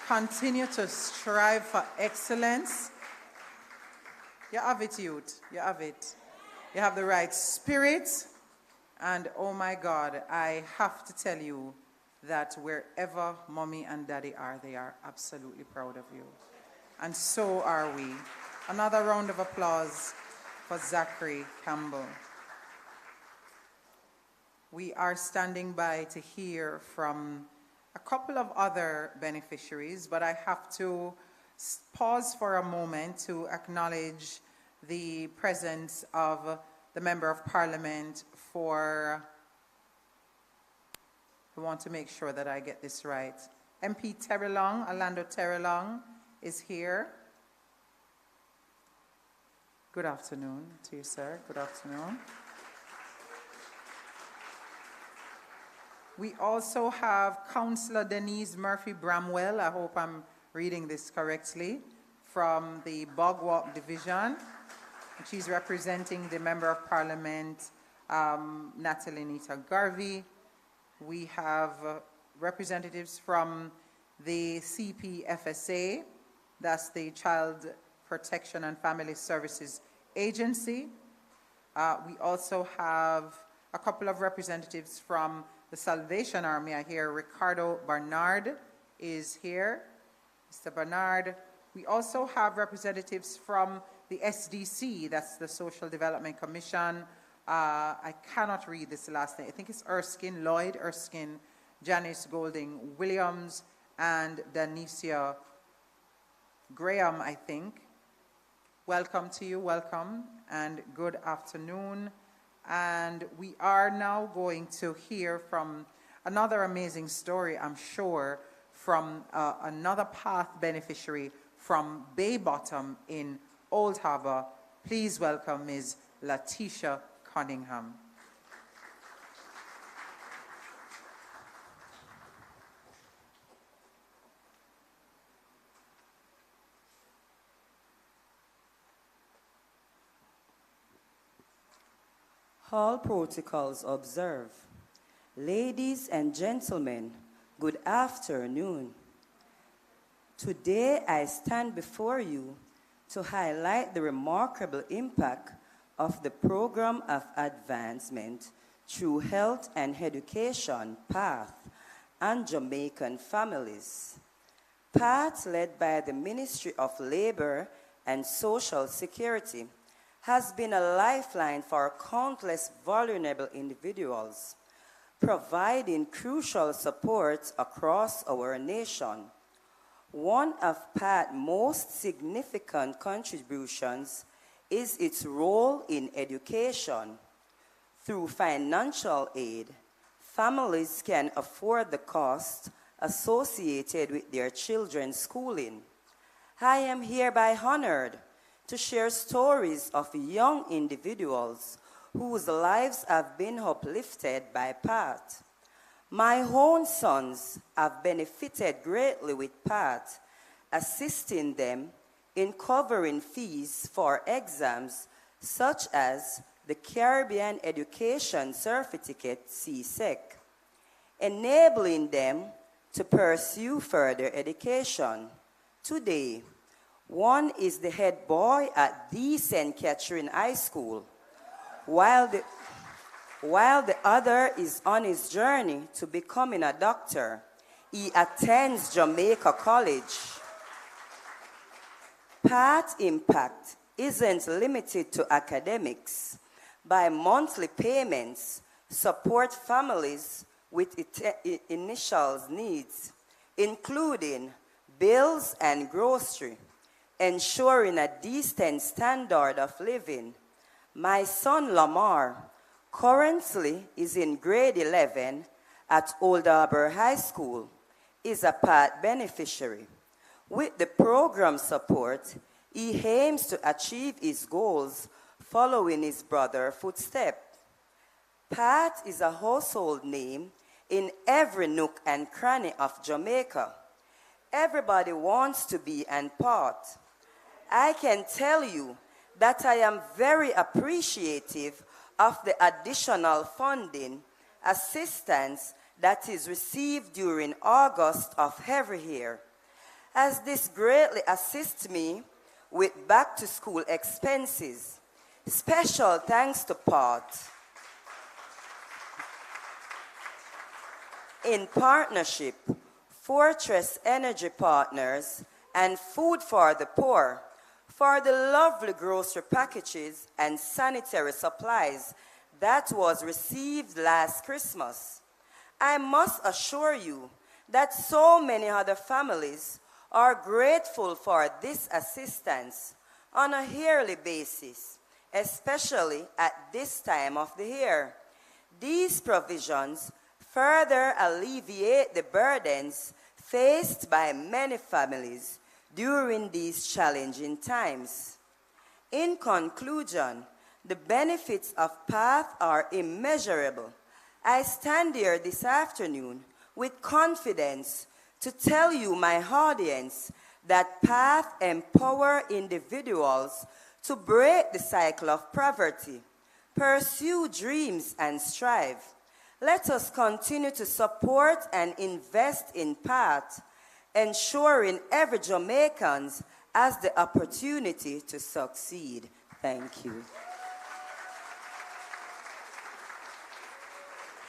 Continue to strive for excellence. You have it, youth. You have it. You have the right spirit. And oh my God, I have to tell you that wherever mommy and daddy are, they are absolutely proud of you. And so are we. Another round of applause for Zachary Campbell. We are standing by to hear from a couple of other beneficiaries, but I have to pause for a moment to acknowledge the presence of the Member of Parliament for, I want to make sure that I get this right, MP Terrelong, Orlando Terrelong is here. Good afternoon to you, sir. Good afternoon. We also have Councillor Denise Murphy Bramwell, I hope I'm reading this correctly, from the Bogwalk Division. She's representing the Member of Parliament, Natalie Nita Garvey. We have representatives from the CPFSA, that's the Child Protection and Family Services Agency. We also have a couple of representatives from the Salvation Army. I hear Ricardo Bernard is here. Mr. Bernard. We also have representatives from the SDC, that's the Social Development Commission. I cannot read this last name. I think it's Erskine, Lloyd Erskine, Janice Golding Williams, and Danicia Graham, I think. Welcome to you, welcome, and good afternoon. And we are now going to hear from another amazing story, I'm sure, from another PATH beneficiary from Bay Bottom in Old Harbour. Please welcome Ms. Latisha Cunningham. All protocols observed. Ladies and gentlemen, good afternoon. Today I stand before you to highlight the remarkable impact of the Program of Advancement through Health and Education, PATH, on Jamaican families. PATH, led by the Ministry of Labor and Social Security, has been a lifeline for countless vulnerable individuals, providing crucial support across our nation. One of PATH's most significant contributions is its role in education. Through financial aid, families can afford the cost associated with their children's schooling. I am hereby honored to share stories of young individuals whose lives have been uplifted by PATH. My own sons have benefited greatly with PATH, assisting them in covering fees for exams such as the Caribbean Education Certificate, CSEC, enabling them to pursue further education. Today, one is the head boy at the St. Catherine High School, while the other is on his journey to becoming a doctor. He attends Jamaica College. PATH impact isn't limited to academics. By monthly payments, support families with initial needs, including bills and grocery, ensuring a decent standard of living. My son Lamar currently is in grade 11 at Old Harbour High School, is a PATH beneficiary. With the program support, he aims to achieve his goals following his brother's footsteps. PATH is a household name in every nook and cranny of Jamaica. Everybody wants to be a part. I can tell you that I am very appreciative of the additional funding assistance that is received during August of every year, as this greatly assists me with back-to-school expenses. Special thanks to PART. In partnership, Fortress Energy Partners and Food for the Poor for the lovely grocery packages and sanitary supplies that was received last Christmas. I must assure you that so many other families are grateful for this assistance on a yearly basis, especially at this time of the year. These provisions further alleviate the burdens faced by many families during these challenging times. In conclusion, the benefits of PATH are immeasurable. I stand here this afternoon with confidence to tell you, my audience, that PATH empower individuals to break the cycle of poverty, pursue dreams, and strive. Let us continue to support and invest in PATH, ensuring every Jamaican has the opportunity to succeed. Thank you.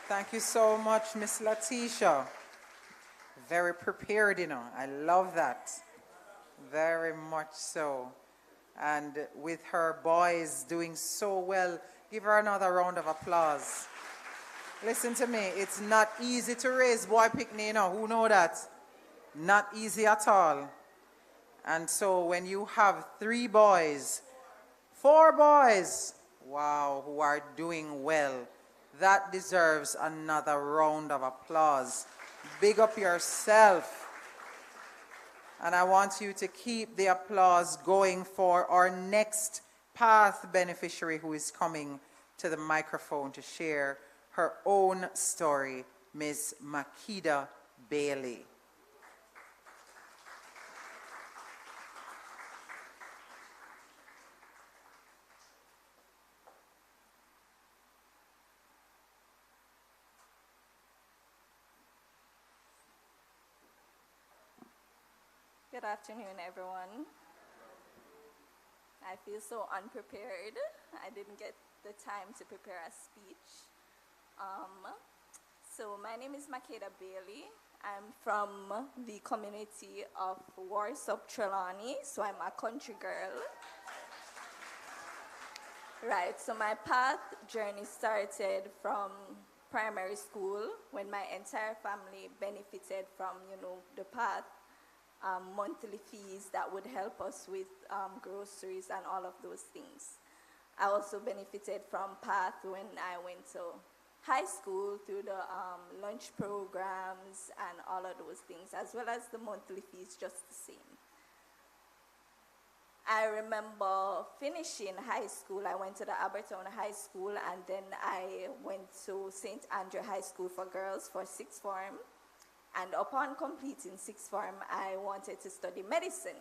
Thank you so much, Miss Letitia. Very prepared, you know. I love that. Very much so. And with her boys doing so well, give her another round of applause. Listen to me, it's not easy to raise boy picnic, you know. Who know that? Not easy at all. And so when you have 3 boys, 4 boys, wow, who are doing well, that deserves another round of applause. Big up yourself. And I want you to keep the applause going for our next PATH beneficiary who is coming to the microphone to share her own story, Ms. Makeda Bailey. Good afternoon, everyone. I feel so unprepared. I didn't get the time to prepare a speech. So my name is Makeda Bailey. I'm from the community of Warsaw Trelawney, so I'm a country girl. Right, so my path journey started from primary school when my entire family benefited from, the path monthly fees that would help us with groceries and all of those things. I also benefited from PATH when I went to high school through the lunch programs and all of those things, as well as the monthly fees just the same. I remember finishing high school. I went to the Alberton High School, and then I went to St. Andrew High School for girls for 6th form. And upon completing 6th form, I wanted to study medicine.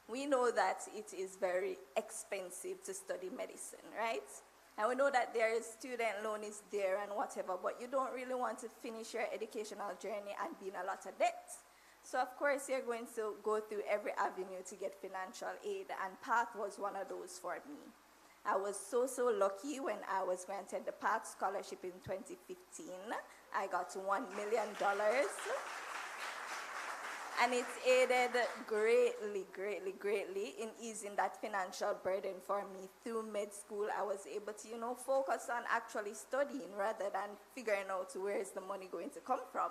We know that it is very expensive to study medicine, right? And we know that there is student loan is there and whatever, but you don't really want to finish your educational journey and be in a lot of debt. So of course, you're going to go through every avenue to get financial aid, and PATH was one of those for me. I was so lucky when I was granted the PATH scholarship in 2015. I got $1 million. And it aided greatly in easing that financial burden for me. Through med school, I was able to, focus on actually studying rather than figuring out where is the money going to come from.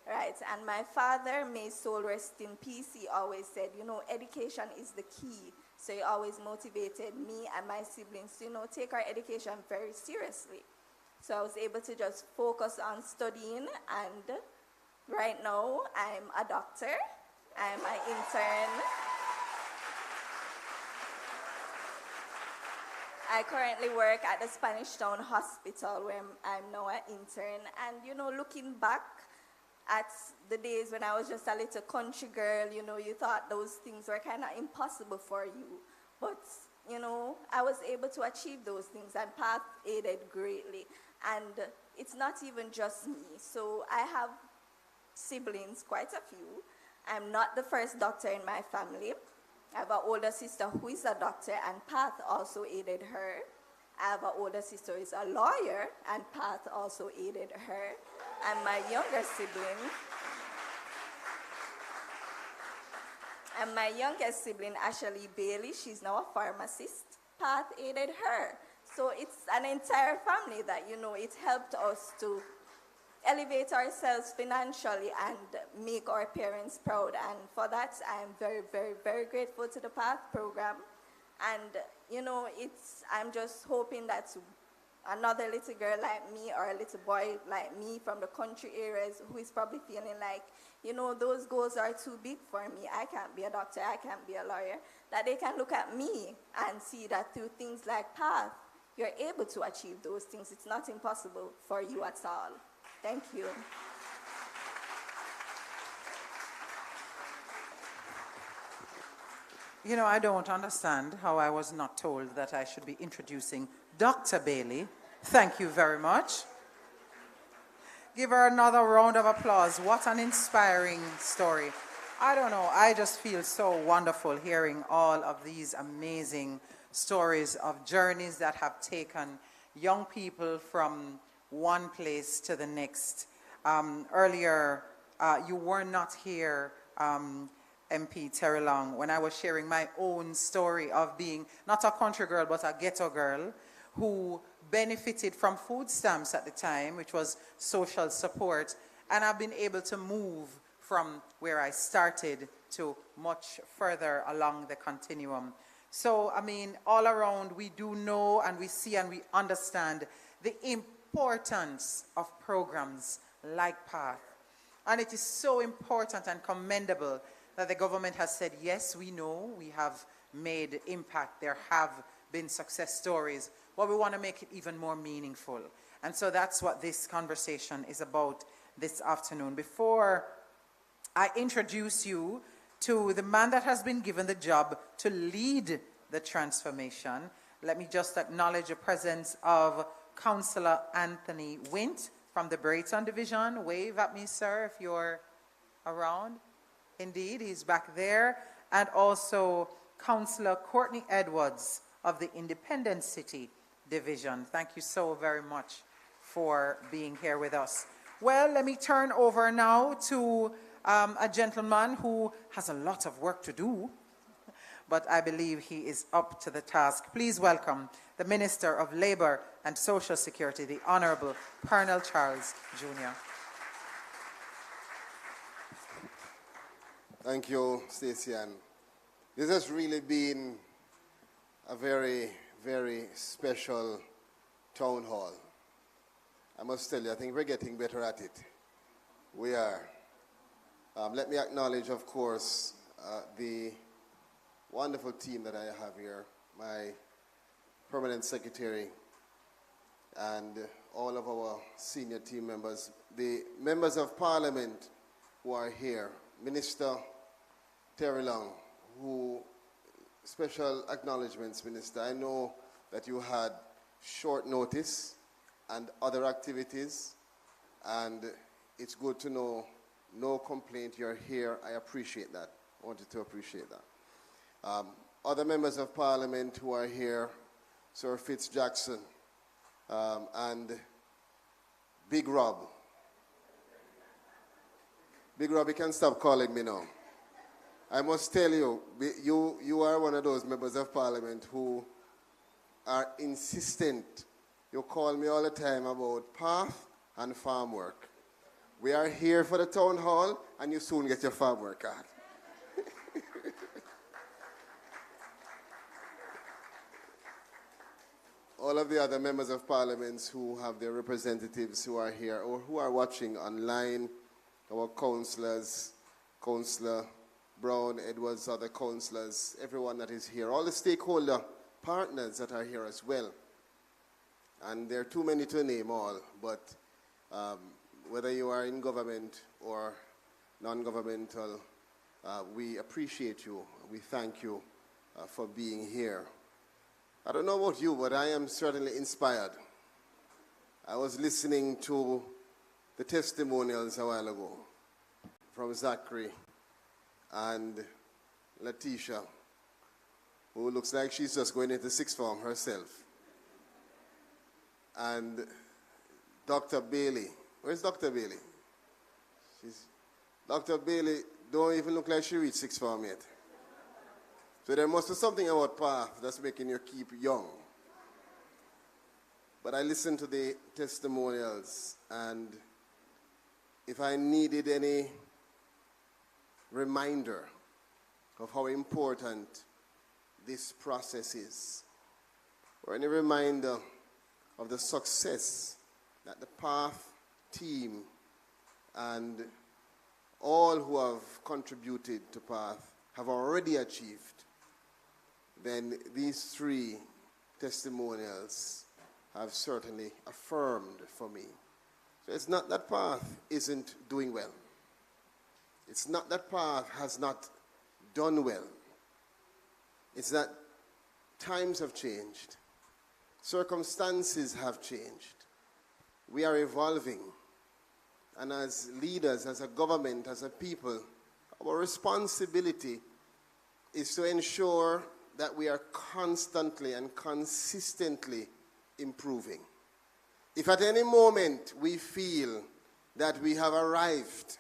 Right, and my father, may his soul rest in peace, he always said, education is the key. So he always motivated me and my siblings to, take our education very seriously. So I was able to just focus on studying, and right now I'm a doctor, I'm an intern. I currently work at the Spanish Town Hospital where I'm now an intern, and looking back, at the days when I was just a little country girl, you know, you thought those things were kind of impossible for you. But, you know, I was able to achieve those things, and PATH aided greatly. And it's not even just me. So I have siblings, quite a few. I'm not the first doctor in my family. I have an older sister who is a doctor, and PATH also aided her. I have an older sister who is a lawyer, and PATH also aided her. And my younger sibling, Ashley Bailey, she's now a pharmacist. PATH aided her. So it's an entire family that, you know, it helped us to elevate ourselves financially and make our parents proud. And for that, I am very, very, very grateful to the PATH program. And, you know, I'm just hoping that another little girl like me or a little boy like me from the country areas who is probably feeling like, you know, those goals are too big for me. I can't be a doctor, I can't be a lawyer. That they can look at me and see that through things like PATH, you're able to achieve those things. It's not impossible for you at all. Thank you. You know, I don't understand how I was not told that I should be introducing Dr. Bailey. Thank you very much. Give her another round of applause. What an inspiring story. I don't know, I just feel so wonderful hearing all of these amazing stories of journeys that have taken young people from one place to the next. Earlier, you were not here, MP Terry Long, when I was sharing my own story of being not a country girl, but a ghetto girl who benefited from food stamps at the time, which was social support, and I've been able to move from where I started to much further along the continuum. So, I mean, all around, we do know and we see and we understand the importance of programs like PATH. And it is so important and commendable that the government has said, yes, we know we have made impact. There have been success stories, but we want to make it even more meaningful. And so that's what this conversation is about this afternoon. Before I introduce you to the man that has been given the job to lead the transformation, let me just acknowledge the presence of Councillor Anthony Wint from the Brayton Division. Wave at me, sir, if you're around. Indeed, he's back there. And also Councillor Courtney Edwards of the Independent City Division. Thank you so very much for being here with us. Well, let me turn over now to a gentleman who has a lot of work to do, but I believe he is up to the task. Please welcome the Minister of Labour and Social Security, the Honourable Pernell Charles Jr. Thank you, Stacey Ann. This has really been a very, very special town hall. I must tell you, I think we're getting better at it. We are. Let me acknowledge, of course, the wonderful team that I have here, my permanent secretary, and all of our senior team members, the members of parliament who are here, Minister Terry Long, who, special acknowledgements, Minister. I know that you had short notice and other activities, and it's good to know, no complaint, you're here. I appreciate that. I wanted to appreciate that. Other members of parliament who are here, Sir Fitz Jackson, and Big Rob. Big Rob, you can stop calling me now. I must tell you, you are one of those members of parliament who are insistent. You call me all the time about PATH and farm work. We are here for the town hall, and you soon get your farm work card. All of the other members of parliament who have their representatives who are here or who are watching online, our councillors, Councillor Brown, Edwards, other councillors, everyone that is here, all the stakeholder partners that are here as well. And there are too many to name all, but whether you are in government or non-governmental, we appreciate you. We thank you for being here. I don't know about you, but I am certainly inspired. I was listening to the testimonials a while ago from Zachary and Letitia, who looks like she's just going into sixth form herself. And Dr. Bailey. Where's Dr. Bailey? Dr. Bailey don't even look like she reached sixth form yet. So there must be something about path that's making you keep young. But I listened to the testimonials, and if I needed any reminder of how important this process is, or any reminder of the success that the PATH team and all who have contributed to PATH have already achieved, then these three testimonials have certainly affirmed for me. So it's not that PATH isn't doing well. It's not that PATH has not done well. It's that times have changed. Circumstances have changed. We are evolving. And as leaders, as a government, as a people, our responsibility is to ensure that we are constantly and consistently improving. If at any moment we feel that we have arrived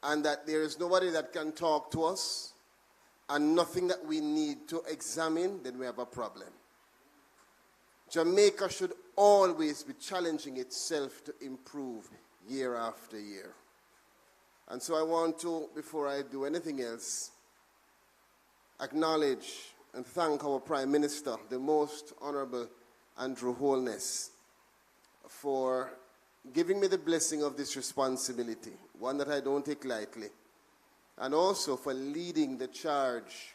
and that there is nobody that can talk to us and nothing that we need to examine, then we have a problem. Jamaica should always be challenging itself to improve year after year. And so I want to, before I do anything else, acknowledge and thank our Prime Minister, the Most Honorable Andrew Holness, for giving me the blessing of this responsibility, one that I don't take lightly, and also for leading the charge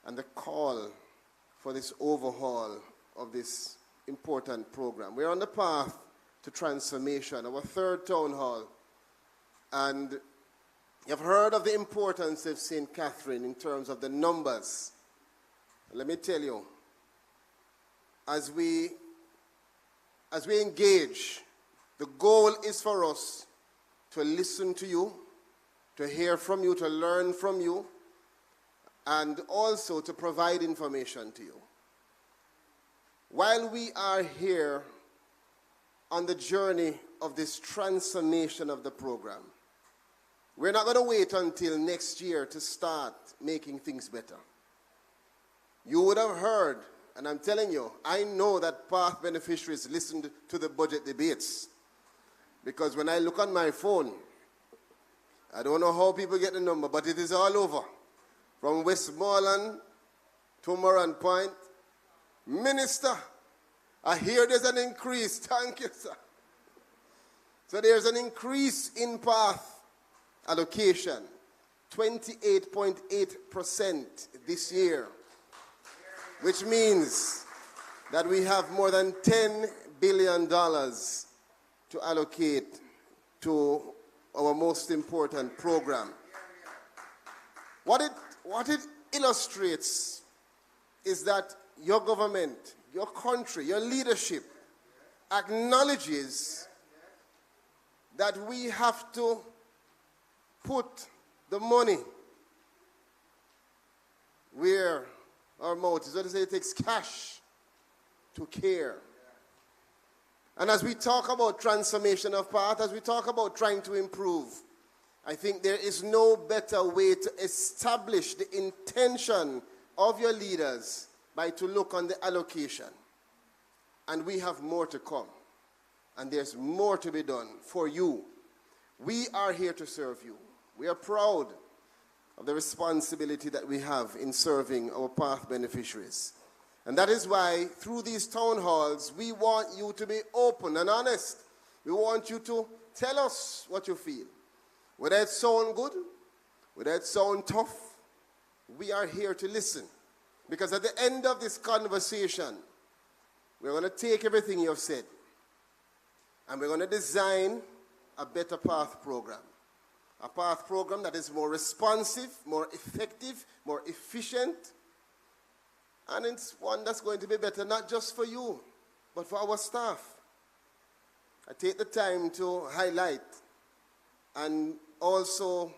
and the call for this overhaul of this important program. We're on the path to transformation, our third town hall, and you've heard of the importance of St. Catherine in terms of the numbers. Let me tell you, as we engage, the goal is for us to listen to you, to hear from you, to learn from you, and also to provide information to you. While we are here on the journey of this transformation of the program, we're not going to wait until next year to start making things better. You would have heard, and I'm telling you, I know that PATH beneficiaries listened to the budget debates. Because when I look on my phone, I don't know how people get the number, but it is all over. From Westmoreland to Moran Point. Minister, I hear there's an increase. Thank you, sir. So there's an increase in PATH allocation, 28.8% this year, which means that we have more than $10 billion to allocate to our most important program. What it illustrates is that your government, your country, your leadership acknowledges that we have to put the money where our mouth is. What they say, it takes cash to care. And as we talk about transformation of PATH, as we talk about trying to improve, I think there is no better way to establish the intention of your leaders by to look on the allocation. And we have more to come. And there's more to be done for you. We are here to serve you. We are proud of the responsibility that we have in serving our PATH beneficiaries. And that is why, through these town halls, we want you to be open and honest. We want you to tell us what you feel. Whether it sounds good, whether it sounds tough, we are here to listen. Because at the end of this conversation, we're going to take everything you have said, and we're going to design a better PATH program. A PATH program that is more responsive, more effective, more efficient, and it's one that's going to be better not just for you, but for our staff. I take the time to highlight and also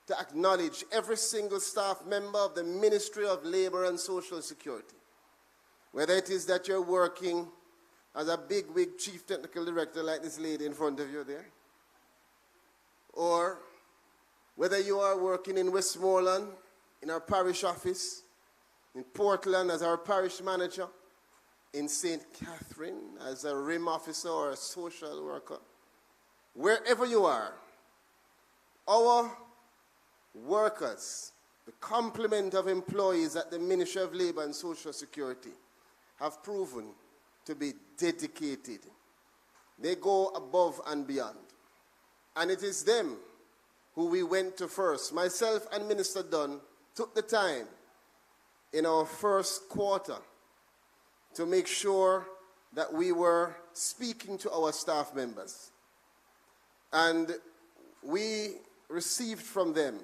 to acknowledge every single staff member of the Ministry of Labor and Social Security. Whether it is that you're working as a big-wig chief technical director like this lady in front of you there, or whether you are working in Westmoreland, in our parish office, in Portland as our parish manager, in St. Catherine as a RIM officer or a social worker, wherever you are, our workers, the complement of employees at the Ministry of Labor and Social Security, have proven to be dedicated. They go above and beyond. And it is them who we went to first. Myself and Minister Dunn took the time in our first quarter to make sure that we were speaking to our staff members. And we received from them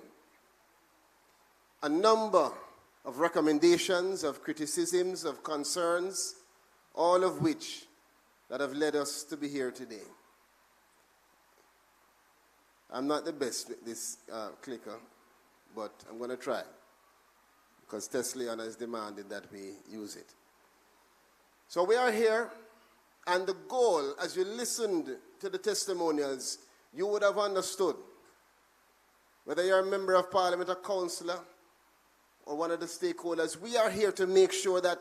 a number of recommendations, of criticisms, of concerns, all of which that have led us to be here today. I'm not the best with this clicker, but I'm going to try, because Tesliana is demanding that we use it. So we are here, and the goal, as you listened to the testimonials, you would have understood, whether you're a member of parliament, a councillor, or one of the stakeholders, we are here to make sure that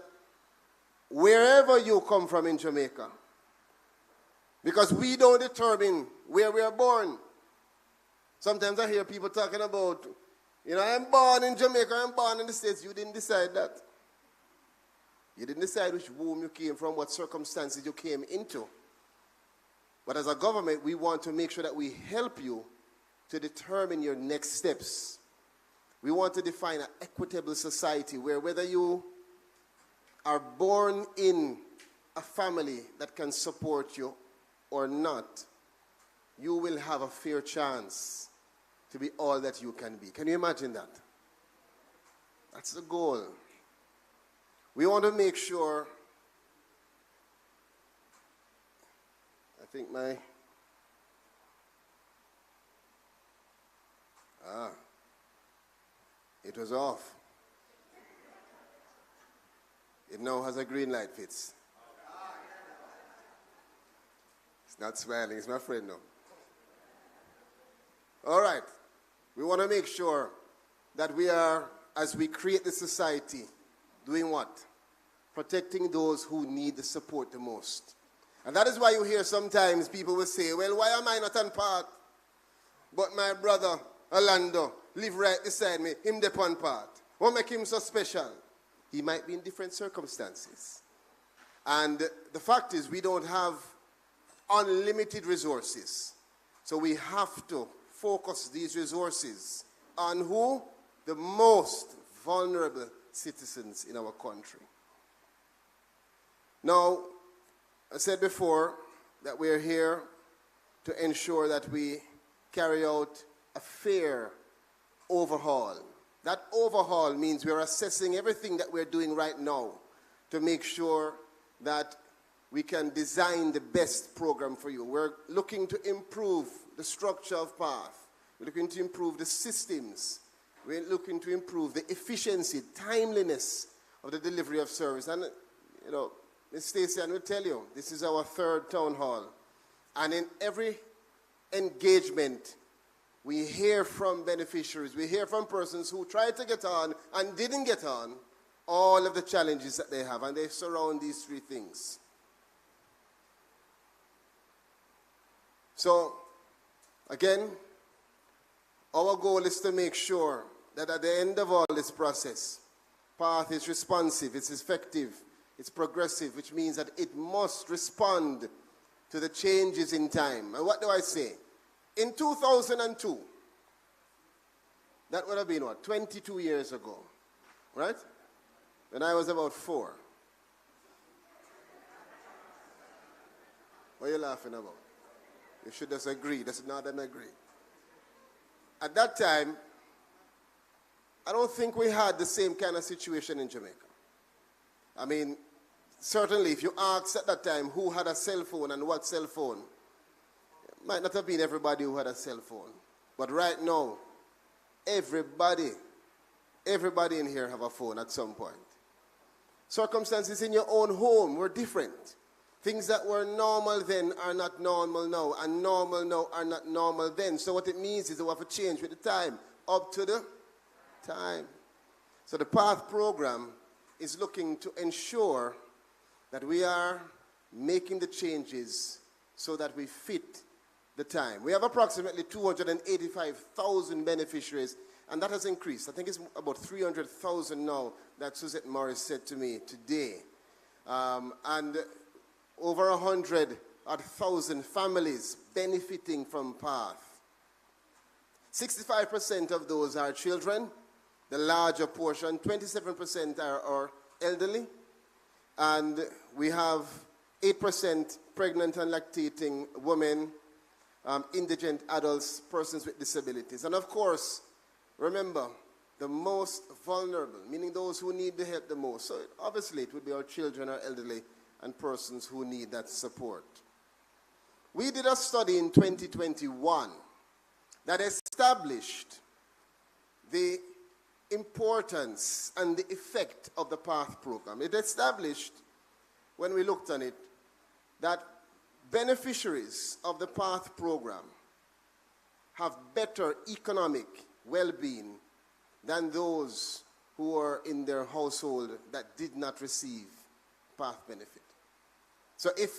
wherever you come from in Jamaica, because we don't determine where we are born. Sometimes I hear people talking about, I'm born in Jamaica, I'm born in the States. You didn't decide that. You didn't decide which womb you came from, what circumstances you came into. But as a government, we want to make sure that we help you to determine your next steps. We want to define an equitable society where whether you are born in a family that can support you or not, you will have a fair chance to be all that you can be. Can you imagine that? That's the goal. We want to make sure, I think it was off. It now has a green light, Fitz. It's not smiling, it's my friend now. All right. We want to make sure that we are, as we create the society, doing what? Protecting those who need the support the most. And that is why you hear sometimes people will say, well, why am I not on part? But my brother, Orlando, live right beside me, him the on part. What make him so special? He might be in different circumstances. And the fact is, we don't have unlimited resources. So we have to focus these resources on who? The most vulnerable citizens in our country. Now, I said before that we're here to ensure that we carry out a fair overhaul. That overhaul means we're assessing everything that we're doing right now to make sure that we can design the best program for you. We're looking to improve the structure of PATH. We're looking to improve the systems. We're looking to improve the efficiency, timeliness of the delivery of service. And, Ms. Stacey, I will tell you, this is our third town hall. And in every engagement, we hear from beneficiaries, we hear from persons who tried to get on and didn't get on, all of the challenges that they have, and they surround these three things. So, again, our goal is to make sure that at the end of all this process, PATH is responsive, it's effective, it's progressive, which means that it must respond to the changes in time. And what do I say? In 2002, that would have been what, 22 years ago, right? When I was about 4. What are you laughing about? You should just agree. That's not an agree. At that time, I don't think we had the same kind of situation in Jamaica. I mean, certainly if you asked at that time who had a cell phone and what cell phone, it might not have been everybody who had a cell phone. But right now, everybody in here have a phone at some point. Circumstances in your own home were different. Things that were normal then are not normal now, and normal now are not normal then. So what it means is that we have to change with the time, up to the time. So the PATH program is looking to ensure that we are making the changes so that we fit the time. We have approximately 285,000 beneficiaries, and that has increased. I think it's about 300,000 now that Suzette Morris said to me today. And over 100,000 families benefiting from PATH. 65% of those are children, the larger portion, 27% are elderly, and we have 8% pregnant and lactating women, indigent adults, persons with disabilities. And of course, remember, the most vulnerable, meaning those who need the help the most. So obviously it would be our children, our elderly, and persons who need that support. We did a study in 2021 that established the importance and the effect of the PATH program. It established, when we looked on it, that beneficiaries of the PATH program have better economic well-being than those who are in their household that did not receive PATH benefit. So if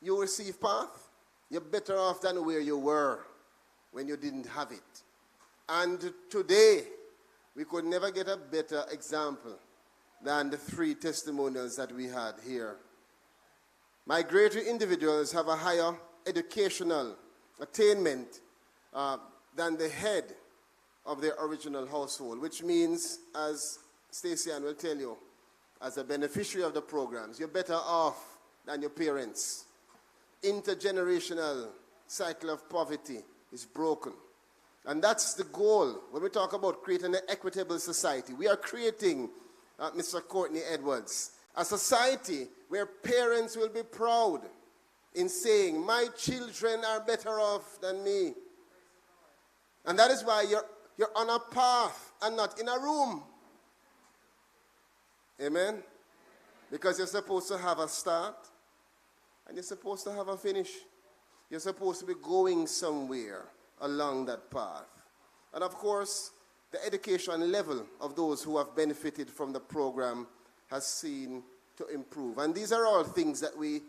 you receive PATH, you're better off than where you were when you didn't have it. And today, we could never get a better example than the 3 testimonials that we had here. Migratory individuals have a higher educational attainment than the head of their original household, which means, as Stacey Ann will tell you, as a beneficiary of the programs, you're better off than your parents. Intergenerational cycle of poverty is broken. And that's the goal when we talk about creating an equitable society. We are creating, Mr. Courtney Edwards, a society where parents will be proud in saying, my children are better off than me. And that is why you're on a path and not in a room. Amen? Because you're supposed to have a start and you're supposed to have a finish. You're supposed to be going somewhere along that path. And of course, the education level of those who have benefited from the program has seen to improve. And these are all things that we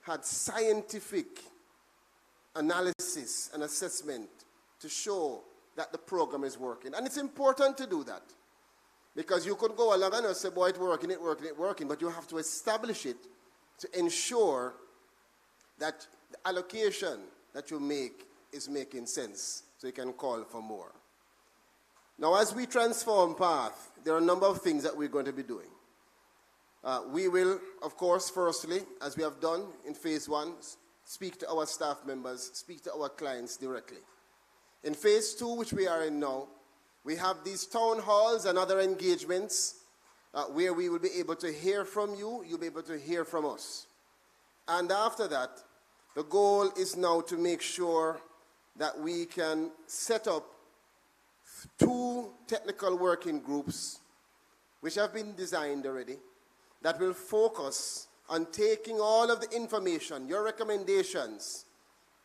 had scientific analysis and assessment to show that the program is working. And it's important to do that. Because you could go along and say, boy, it's working, but you have to establish it to ensure that the allocation that you make is making sense, so you can call for more. Now, as we transform PATH, there are a number of things that we're going to be doing. We will, of course, firstly, as we have done in phase 1, speak to our staff members, speak to our clients directly. In phase 2, which we are in now, we have these town halls and other engagements where we will be able to hear from you, you'll be able to hear from us. And after that, the goal is now to make sure that we can set up 2 technical working groups, which have been designed already, that will focus on taking all of the information, your recommendations,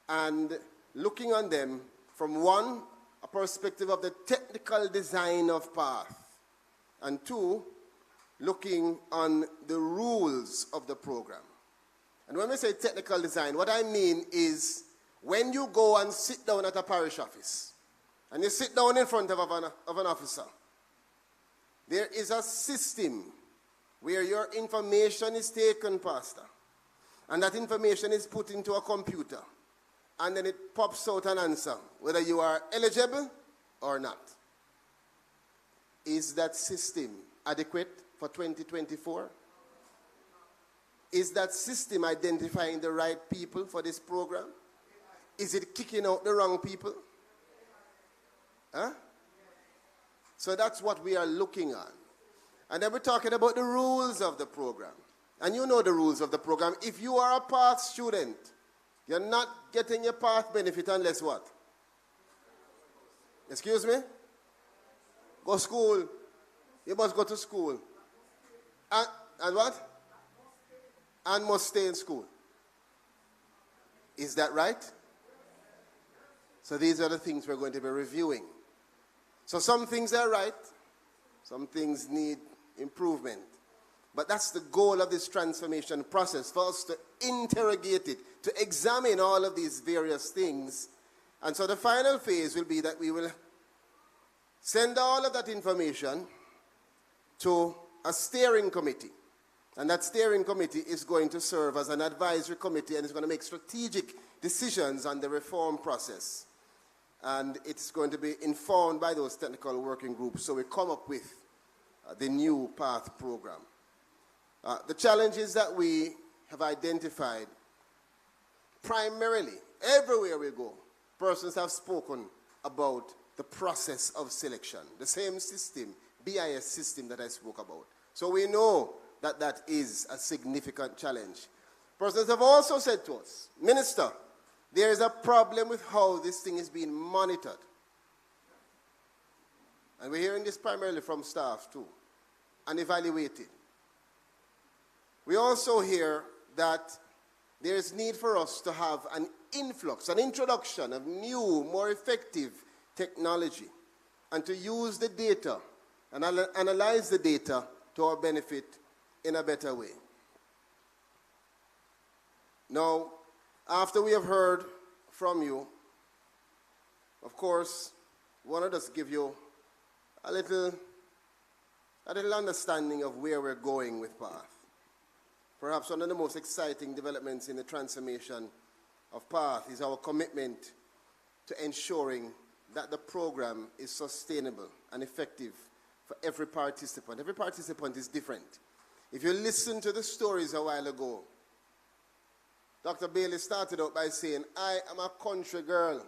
and looking on them from 1, a perspective of the technical design of PATH, and 2, looking on the rules of the program. And when we say technical design, what I mean is when you go and sit down at a parish office, and you sit down in front of an officer, there is a system where your information is taken, Pastor, and that information is put into a computer, and then it pops out an answer, whether you are eligible or not. Is that system adequate for 2024? Is that system identifying the right people for this program? Is it kicking out the wrong people? Huh? So that's what we are looking at. And then we're talking about the rules of the program. And you know the rules of the program. If you are a PATH student, you're not getting your PATH benefit unless what? Excuse me? Go school. You must go to school. And what? And must stay in school. Is that right? So these are the things we're going to be reviewing. So some things are right. Some things need improvement. But that's the goal of this transformation process, for us to interrogate it, to examine all of these various things. And so the final phase will be that we will send all of that information to a steering committee. And that steering committee is going to serve as an advisory committee and is going to make strategic decisions on the reform process. And it's going to be informed by those technical working groups. So we come up with the new PATH program. The challenges that we have identified, primarily, everywhere we go, persons have spoken about the process of selection, the same system, BIS system that I spoke about. So we know that that is a significant challenge. Persons have also said to us, Minister, there is a problem with how this thing is being monitored. And we're hearing this primarily from staff too, and evaluated. We also hear that there is need for us to have an influx, an introduction of new, more effective technology, and to use the data and analyze the data to our benefit in a better way. Now, after we have heard from you, of course, we want to just give you a little understanding of where we're going with PATH. Perhaps one of the most exciting developments in the transformation of PATH is our commitment to ensuring that the program is sustainable and effective for every participant. Every participant is different. If you listen to the stories a while ago, Dr. Bailey started out by saying, I am a country girl.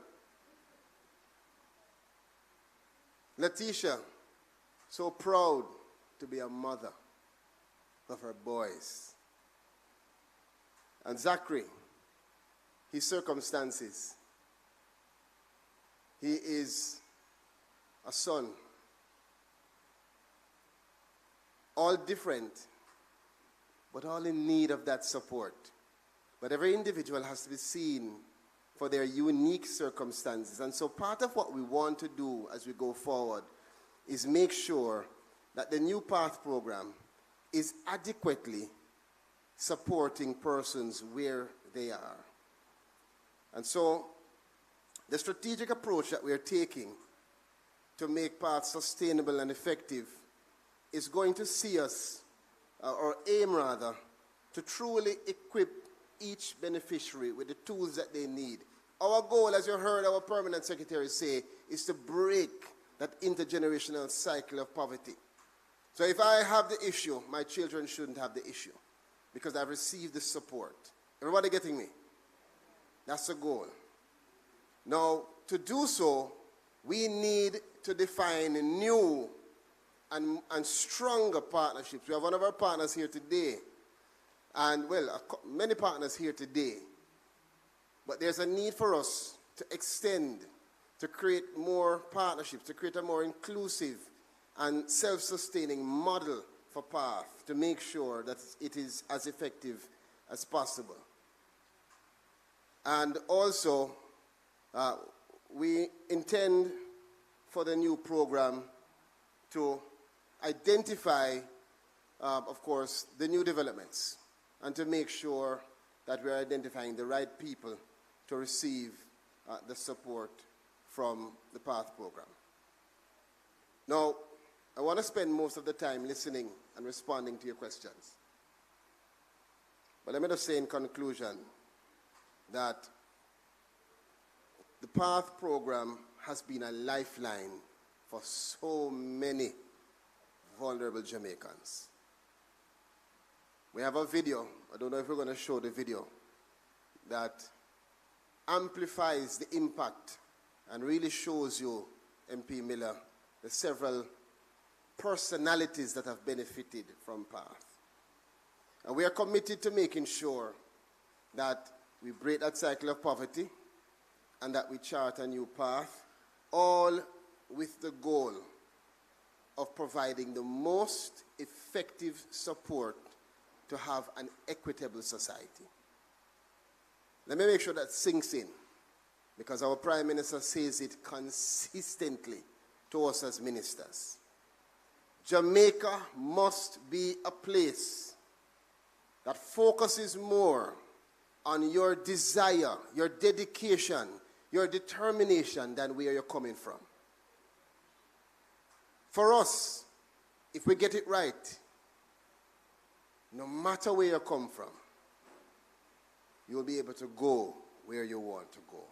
Letitia, so proud to be a mother of her boys. And Zachary, his circumstances. He is a son. All different, but all in need of that support. But every individual has to be seen for their unique circumstances. And so part of what we want to do as we go forward is make sure that the new PATH program is adequately supporting persons where they are. And so the strategic approach that we are taking to make PATH sustainable and effective is going to see us, or aim rather, to truly equip each beneficiary with the tools that they need. Our goal, as you heard our permanent secretary say, is to break that intergenerational cycle of poverty. So if I have the issue, my children shouldn't have the issue, because I've received the support. Everybody getting me? That's the goal. Now, to do so, we need to define new and stronger partnerships. We have one of our partners here today, and well, many partners here today. But there's a need for us to extend, to create more partnerships, to create a more inclusive and self-sustaining model for PATH to make sure that it is as effective as possible. And also, we intend for the new program to identify, of course, the new developments and to make sure that we're identifying the right people to receive the support from the PATH program. Now, I want to spend most of the time listening and responding to your questions. But let me just say in conclusion that the PATH program has been a lifeline for so many vulnerable Jamaicans. We have a video, I don't know if we're going to show the video, that amplifies the impact and really shows you, MP Miller, the several personalities that have benefited from PATH. And we are committed to making sure that we break that cycle of poverty and that we chart a new path, all with the goal of providing the most effective support to have an equitable society. Let me make sure that sinks in, because our Prime Minister says it consistently to us as ministers. Jamaica must be a place that focuses more on your desire, your dedication, your determination than where you're coming from. For us, if we get it right, no matter where you come from, you'll be able to go where you want to go.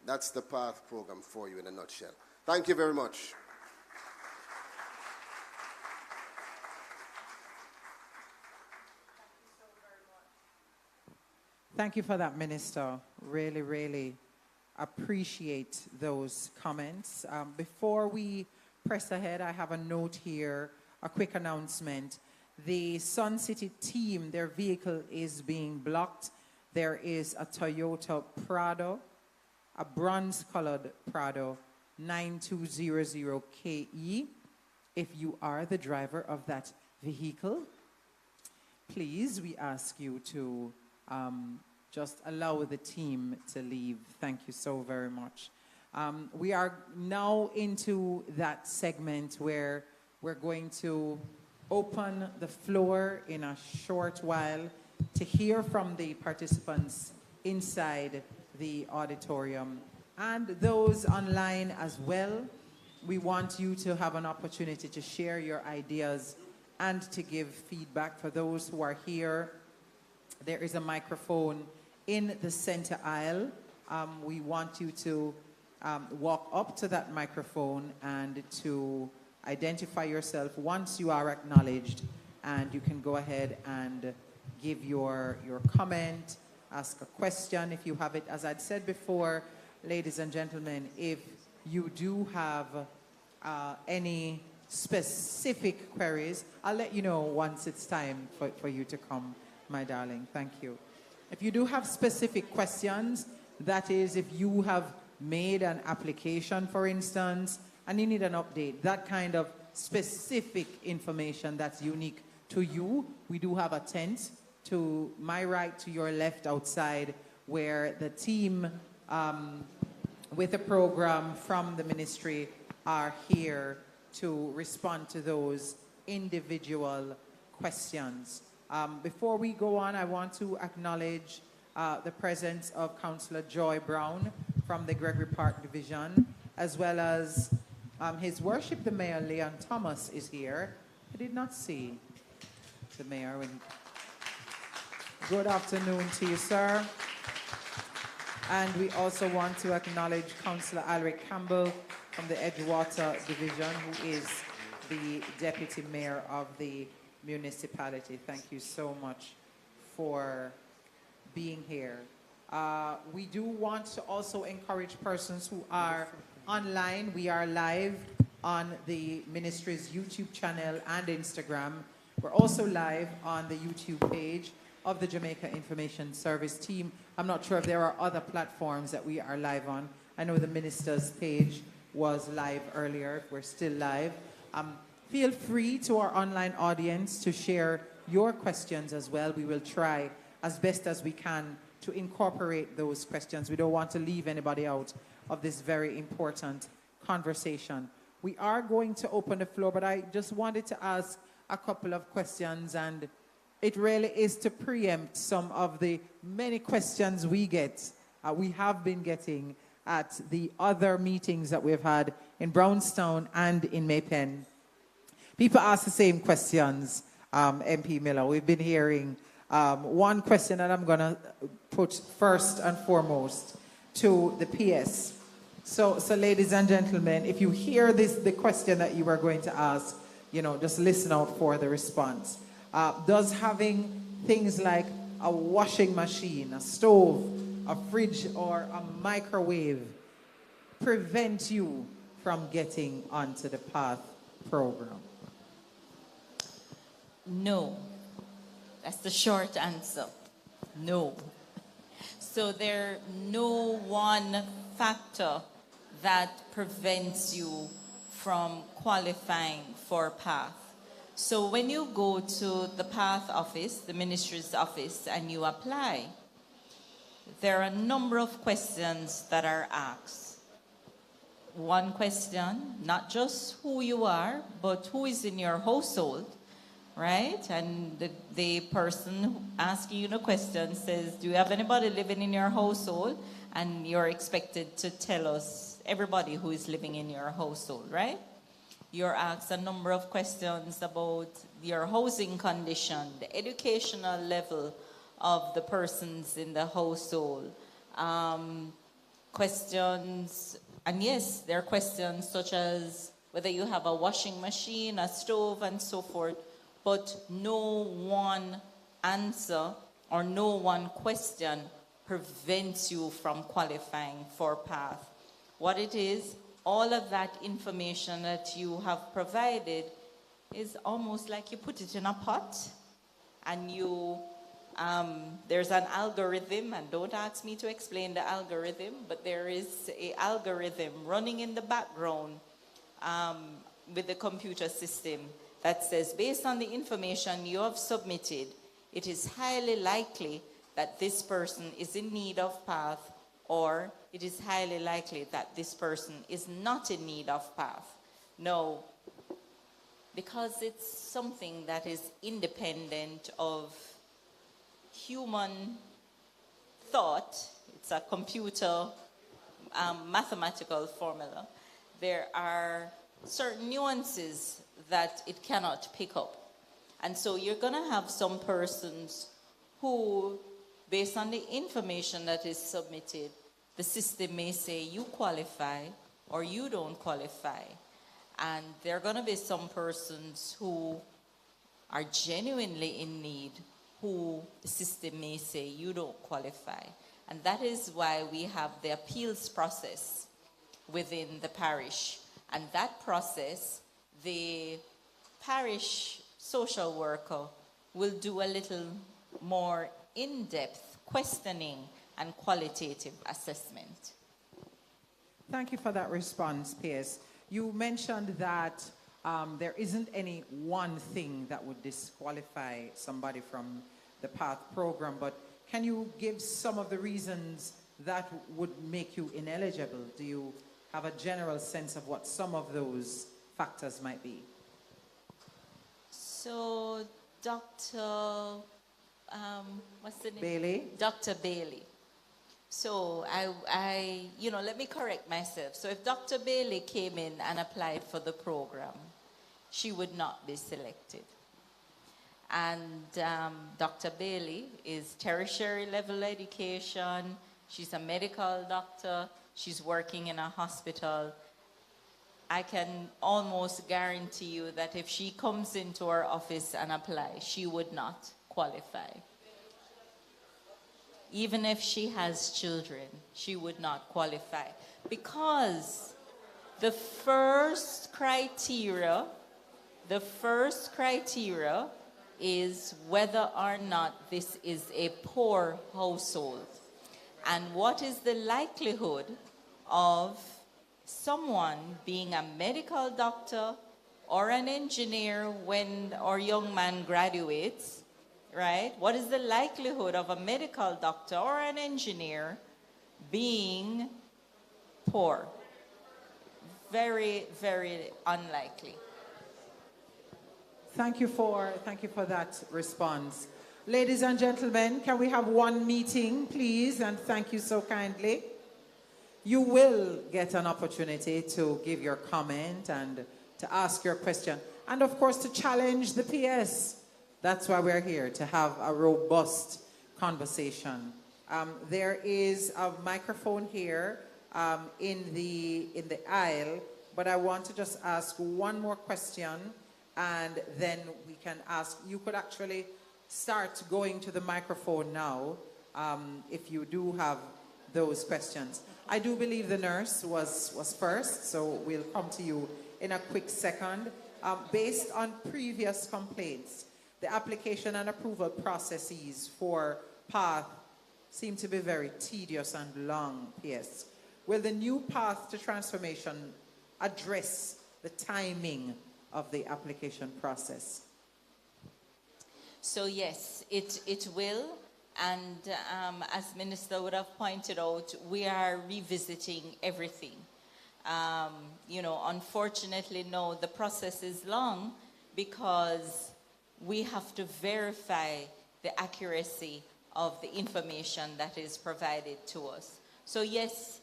That's the PATH program for you in a nutshell. Thank you very much. Thank you for that, Minister. Really, really appreciate those comments. Before we press ahead, I have a note here, a quick announcement. The Sun City team, their vehicle is being blocked. There is a Toyota Prado, a bronze-colored Prado 9200KE. If you are the driver of that vehicle, please, we ask you to just allow the team to leave. Thank you so very much. We are now into that segment where we're going to open the floor in a short while to hear from the participants inside the auditorium and those online as well. We want you to have an opportunity to share your ideas and to give feedback. For those who are here, there is a microphone in the center aisle. We want you to walk up to that microphone and to identify yourself once you are acknowledged, and you can go ahead and give your comment, ask a question if you have it. As I'd said before, ladies and gentlemen, if you do have any specific queries, I'll let you know once it's time for you to come, my darling. Thank you. If you do have specific questions, that is, if you have made an application, for instance, and you need an update, that kind of specific information that's unique to you, we do have a tent to my right, to your left outside, where the team with a program from the ministry are here to respond to those individual questions. Before we go on, I want to acknowledge the presence of Councillor Joy Brown from the Gregory Park Division, as well as His Worship the Mayor, Leon Thomas, is here. I did not see the Mayor. Good afternoon to you, sir. And we also want to acknowledge Councillor Alric Campbell from the Edgewater Division, who is the Deputy Mayor of the municipality. Thank you so much for being here. We do want to also encourage persons who are online. We are live on the ministry's YouTube channel and Instagram. We're also live on the YouTube page of the Jamaica Information Service team. I'm not sure if there are other platforms that we are live on. I know the minister's page was live earlier. We're still live. Feel free to our online audience to share your questions as well. We will try as best as we can to incorporate those questions. We don't want to leave anybody out of this very important conversation. We are going to open the floor, but I just wanted to ask a couple of questions, and it really is to preempt some of the many questions we have been getting at the other meetings that we've had in Brownstown and in Maypen. People ask the same questions, MP Miller. We've been hearing one question that I'm going to put first and foremost to the PS. So ladies and gentlemen, if you hear the question that you are going to ask, just listen out for the response. Does having things like a washing machine, a stove, a fridge or a microwave prevent you from getting onto the PATH program? No. That's the short answer. No. So there's no one factor that prevents you from qualifying for PATH. So when you go to the PATH office, the ministry's office, and you apply, there are a number of questions that are asked. One question, not just who you are, but who is in your household, right? And the person asking you the question says, do you have anybody living in your household? And you're expected to tell us everybody who is living in your household, right? You're asked a number of questions about your housing condition, the educational level of the persons in the household. Questions, and yes, there are questions such as whether you have a washing machine, a stove, and so forth, but no one answer or no one question prevents you from qualifying for PATH. What it is, all of that information that you have provided is almost like you put it in a pot and you, there's an algorithm, and don't ask me to explain the algorithm, but there is an algorithm running in the background with the computer system that says, based on the information you have submitted, it is highly likely that this person is in need of PATH, or it is highly likely that this person is not in need of PATH. No, because it's something that is independent of human thought. It's a computer mathematical formula. There are certain nuances that it cannot pick up. And so you're going to have some persons who, based on the information that is submitted, the system may say you qualify or you don't qualify. And there are going to be some persons who are genuinely in need, who the system may say you don't qualify. And that is why we have the appeals process within the parish. And that process, the parish social worker will do a little more in-depth questioning and qualitative assessment. Thank you for that response, Pierce. You mentioned that there isn't any one thing that would disqualify somebody from the PATH program, but can you give some of the reasons that would make you ineligible? Do you have a general sense of what some of those factors might be? So, Dr. What's the name? Bailey. Dr. Bailey. So let me correct myself. So if Dr. Bailey came in and applied for the program, she would not be selected. And Dr. Bailey is tertiary level education. She's a medical doctor. She's working in a hospital. I can almost guarantee you that if she comes into our office and applies, she would not qualify. Even if she has children, she would not qualify. Because the first criteria is whether or not this is a poor household. And what is the likelihood of someone being a medical doctor or an engineer when our young man graduates, right? What is the likelihood of a medical doctor or an engineer being poor? Very, very unlikely. Thank you for that response. Ladies and gentlemen, can we have one meeting, please? And thank you so kindly. You will get an opportunity to give your comment and to ask your question. And of course, to challenge the PS. That's why we're here, to have a robust conversation. There is a microphone here in the aisle, but I want to just ask one more question, and then we can ask. You could actually start going to the microphone now if you do have those questions. I do believe the nurse was first, so we'll come to you in a quick second. Based on previous complaints, the application and approval processes for PATH seem to be very tedious and long. Yes. Will the new path to transformation address the timing of the application process? So yes, it will. And as Minister would have pointed out, we are revisiting everything. You know, unfortunately, no, the process is long because we have to verify the accuracy of the information that is provided to us. So yes,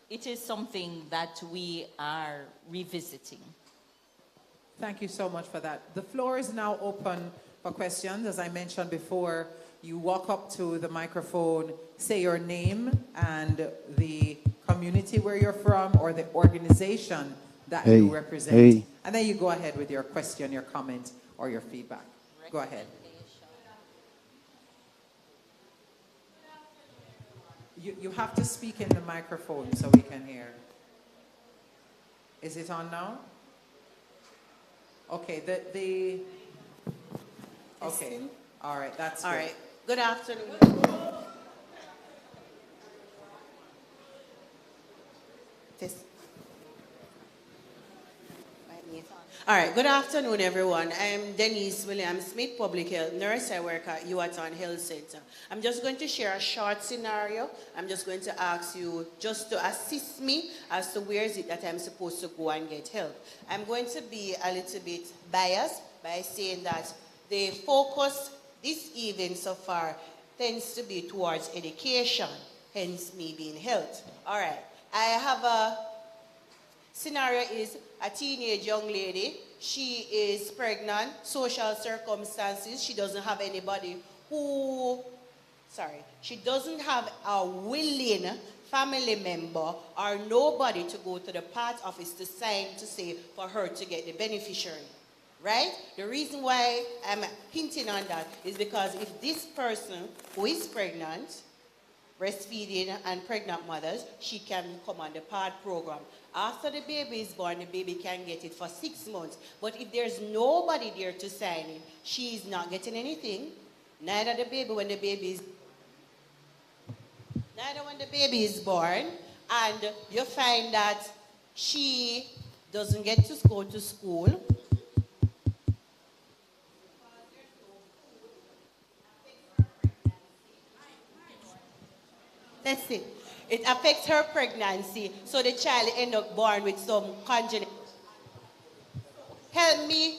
it is something that we are revisiting. Thank you so much for that. The floor is now open for questions. As I mentioned before, you walk up to the microphone, say your name and the community where you're from or the organization that you represent. And then you go ahead with your question, your comment, or your feedback. Go ahead. You have to speak in the microphone so we can hear. Is it on now? Okay, okay, all right, that's all good. right. Good afternoon. All right, good afternoon, everyone. I'm Denise Williams-Smith, public health nurse. I work at Yuaton Health Center. I'm just going to share a short scenario. I'm just going to ask you just to assist me as to where is it that I'm supposed to go and get help. I'm going to be a little bit biased by saying that the focus this evening so far tends to be towards education, hence me being health. All right, I have a scenario is a teenage young lady. She is pregnant, social circumstances. She doesn't have anybody she doesn't have a willing family member or nobody to go to the PATH office to sign to say for her to get the beneficiary. Right? The reason why I'm hinting on that is because if this person who is pregnant, breastfeeding and pregnant mothers, she can come on the PAD program. After the baby is born, the baby can get it for 6 months. But if there's nobody there to sign it, she is not getting anything. Neither the baby when the baby is born, and you find that she doesn't get to go to school. That's it. It affects her pregnancy, so the child ends up born with some congenital. Help me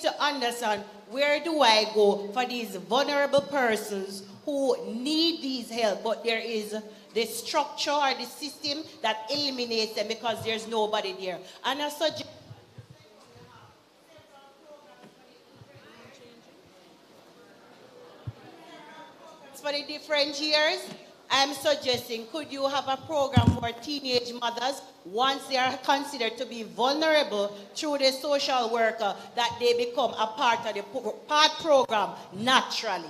to understand, where do I go for these vulnerable persons who need these help, but there is the structure or the system that eliminates them because there's nobody there. And I suggest for the different years, I'm suggesting, could you have a program for teenage mothers once they are considered to be vulnerable through the social worker, that they become a part of the PAD program naturally?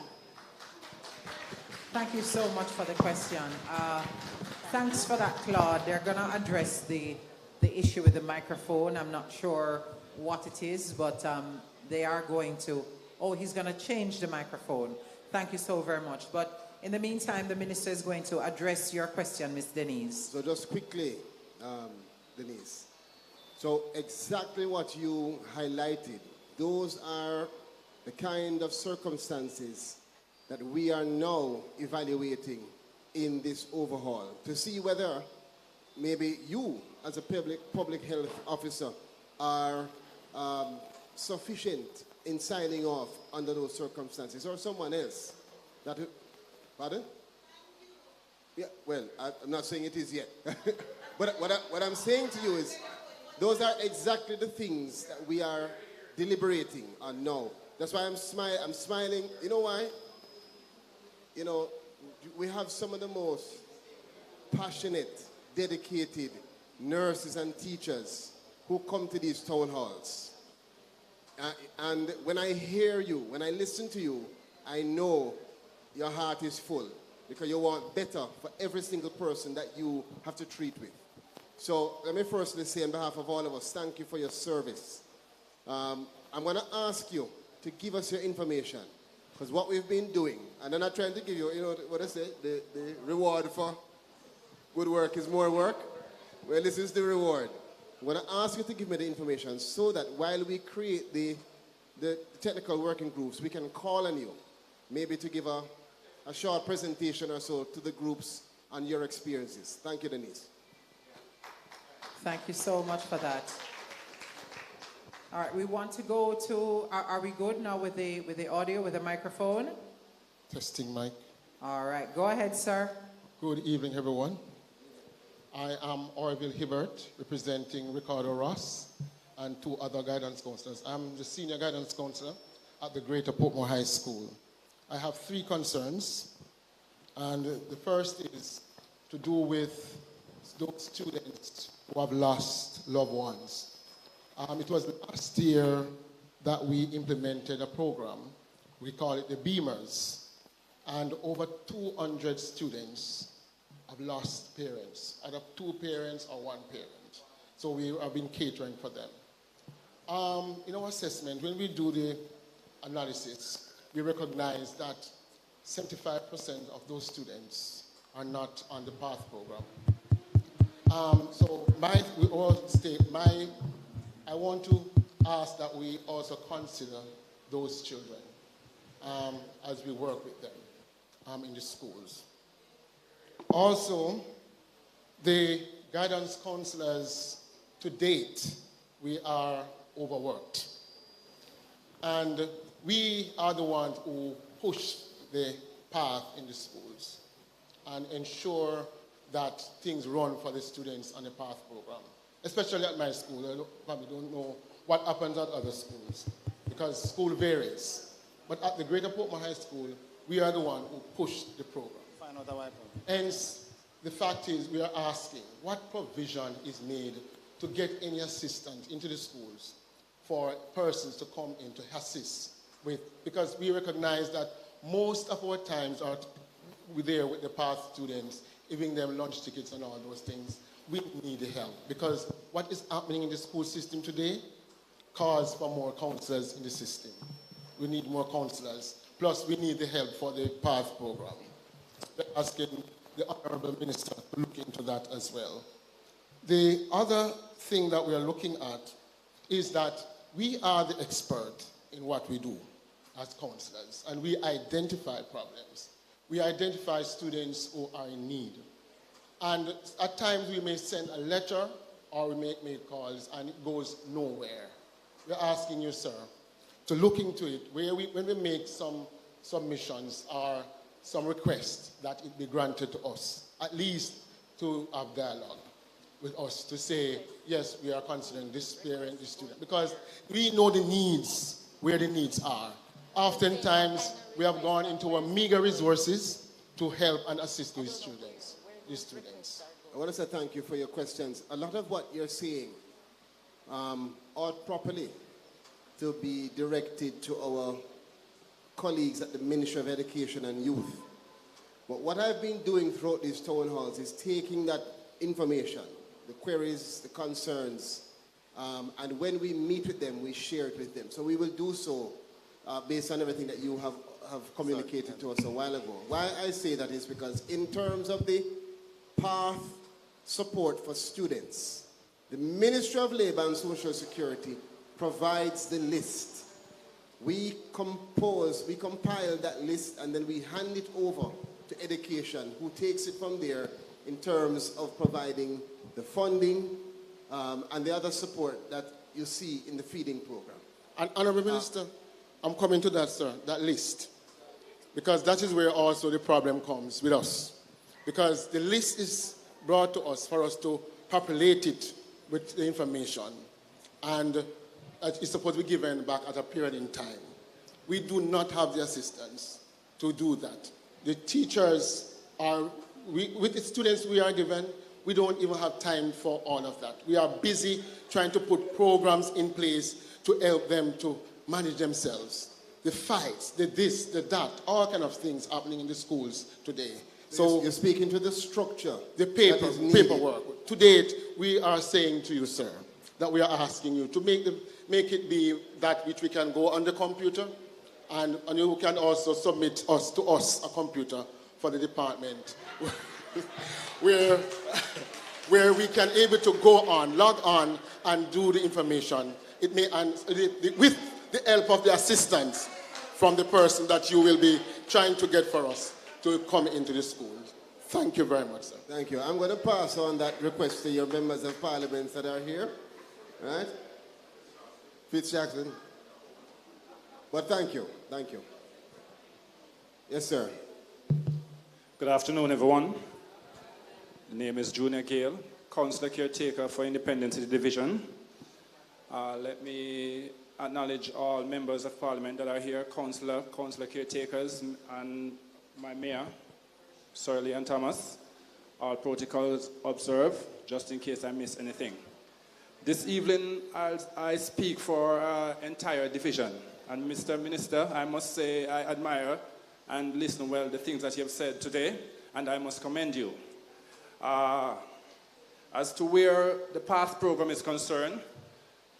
Thank you so much for the question. Thanks for that, Claude. They're going to address the issue with the microphone. I'm not sure what it is, but they are going to. Oh, he's going to change the microphone. Thank you so very much. But in the meantime, the minister is going to address your question, Ms. Denise. So just quickly, Denise. So exactly what you highlighted, those are the kind of circumstances that we are now evaluating in this overhaul to see whether maybe you, as a public health officer, are sufficient in signing off under those circumstances, or someone else. Pardon? Yeah, well, I'm not saying it is yet. But what I'm saying to you is, those are exactly the things that we are deliberating on now. That's why I'm smiling. You know why? You know, we have some of the most passionate, dedicated nurses and teachers who come to these town halls. And when I hear you, when I listen to you, I know your heart is full. because you want better for every single person that you have to treat with. So let me firstly say on behalf of all of us, thank you for your service. I'm going to ask you to give us your information, because what we've been doing, and I'm not trying to give you, you know what I say, the reward for good work is more work. Well, this is the reward. I'm going to ask you to give me the information so that while we create the technical working groups, we can call on you, maybe to give a short presentation or so to the groups on your experiences. Thank you, Denise. Thank you so much for that. All right, we want to go to, are we good now with the audio, with the microphone? Testing mic. All right, go ahead, sir. Good evening, everyone. I am Orville Hibbert, representing Ricardo Ross and 2 other guidance counselors. I'm the senior guidance counselor at the Greater Portmore High School. I have 3 concerns, and the first is to do with those students who have lost loved ones. It was last year that we implemented a program. We call it the Beamers, and over 200 students have lost parents, either 2 parents or 1 parent. So we have been catering for them. In our assessment, when we do the analysis, we recognize that 75% of those students are not on the PATH program. I want to ask that we also consider those children as we work with them in the schools. Also, the guidance counselors, to date, we are overworked. And we are the ones who push the path in the schools and ensure that things run for the students on the PATH program. Especially at my school. I probably don't know what happens at other schools, because school varies. But at the Greater Portmore High School, we are the one who push the program. Hence, the fact is, we are asking, what provision is made to get any assistance into the schools for persons to come in to assist with, because we recognize that most of our times are there with the PATH students, giving them lunch tickets and all those things. We need the help, because what is happening in the school system today calls for more counselors in the system. We need more counselors. Plus, we need the help for the PATH program. We're asking the Honorable Minister to look into that as well. The other thing that we are looking at is that we are the expert in what we do as counselors, and we identify problems. We identify students who are in need. And at times we may send a letter or we may make calls and it goes nowhere. We're asking you, sir, to look into it when we make some submissions or some requests that it be granted to us, at least to have dialogue with us to say, yes, we are considering this parent, this student, because we know the needs, where the needs are. Oftentimes, we have gone into our meager resources to help and assist these students. I want to say thank you for your questions. A lot of what you're saying ought properly to be directed to our colleagues at the Ministry of Education and Youth. But what I've been doing throughout these town halls is taking that information, the queries, the concerns, and when we meet with them, we share it with them. So we will do so based on everything that you have communicated to us a while ago. Why I say that is because in terms of the PATH support for students, the Ministry of Labour and Social Security provides the list. We compile that list and then we hand it over to education, who takes it from there in terms of providing the funding and the other support that you see in the feeding program. And Honourable Minister, I'm coming to that, sir, that list, because that is where also the problem comes with us. Because the list is brought to us for us to populate it with the information, and it's supposed to be given back at a period in time. We do not have the assistance to do that. The teachers are, with the students we are given, we don't even have time for all of that. We are busy trying to put programs in place to help them to manage themselves. The fights, the this, the that, all kind of things happening in the schools today. So you're speaking to the structure. The paperwork. To date, we are saying to you, sir, that we are asking you to make it be that which we can go on the computer, and you can also submit to us a computer for the department where we can able to log on and do the information. It may, with the help of the assistance from the person that you will be trying to get for us to come into the school. Thank you very much, sir. Thank you. I'm going to pass on that request to your members of parliament that are here. Right? Fitz Jackson. But thank you. Thank you. Yes, sir. Good afternoon, everyone. The name is Junior Gale, Councillor Caretaker for Independent City Division. Let me acknowledge all members of Parliament that are here, Councillor Caretakers, and my Mayor, Sir Leon Thomas. All protocols observed, just in case I miss anything. This evening, I speak for our entire division. And Mr. Minister, I must say I admire and listen well the things that you have said today, and I must commend you. As to where the PATH program is concerned,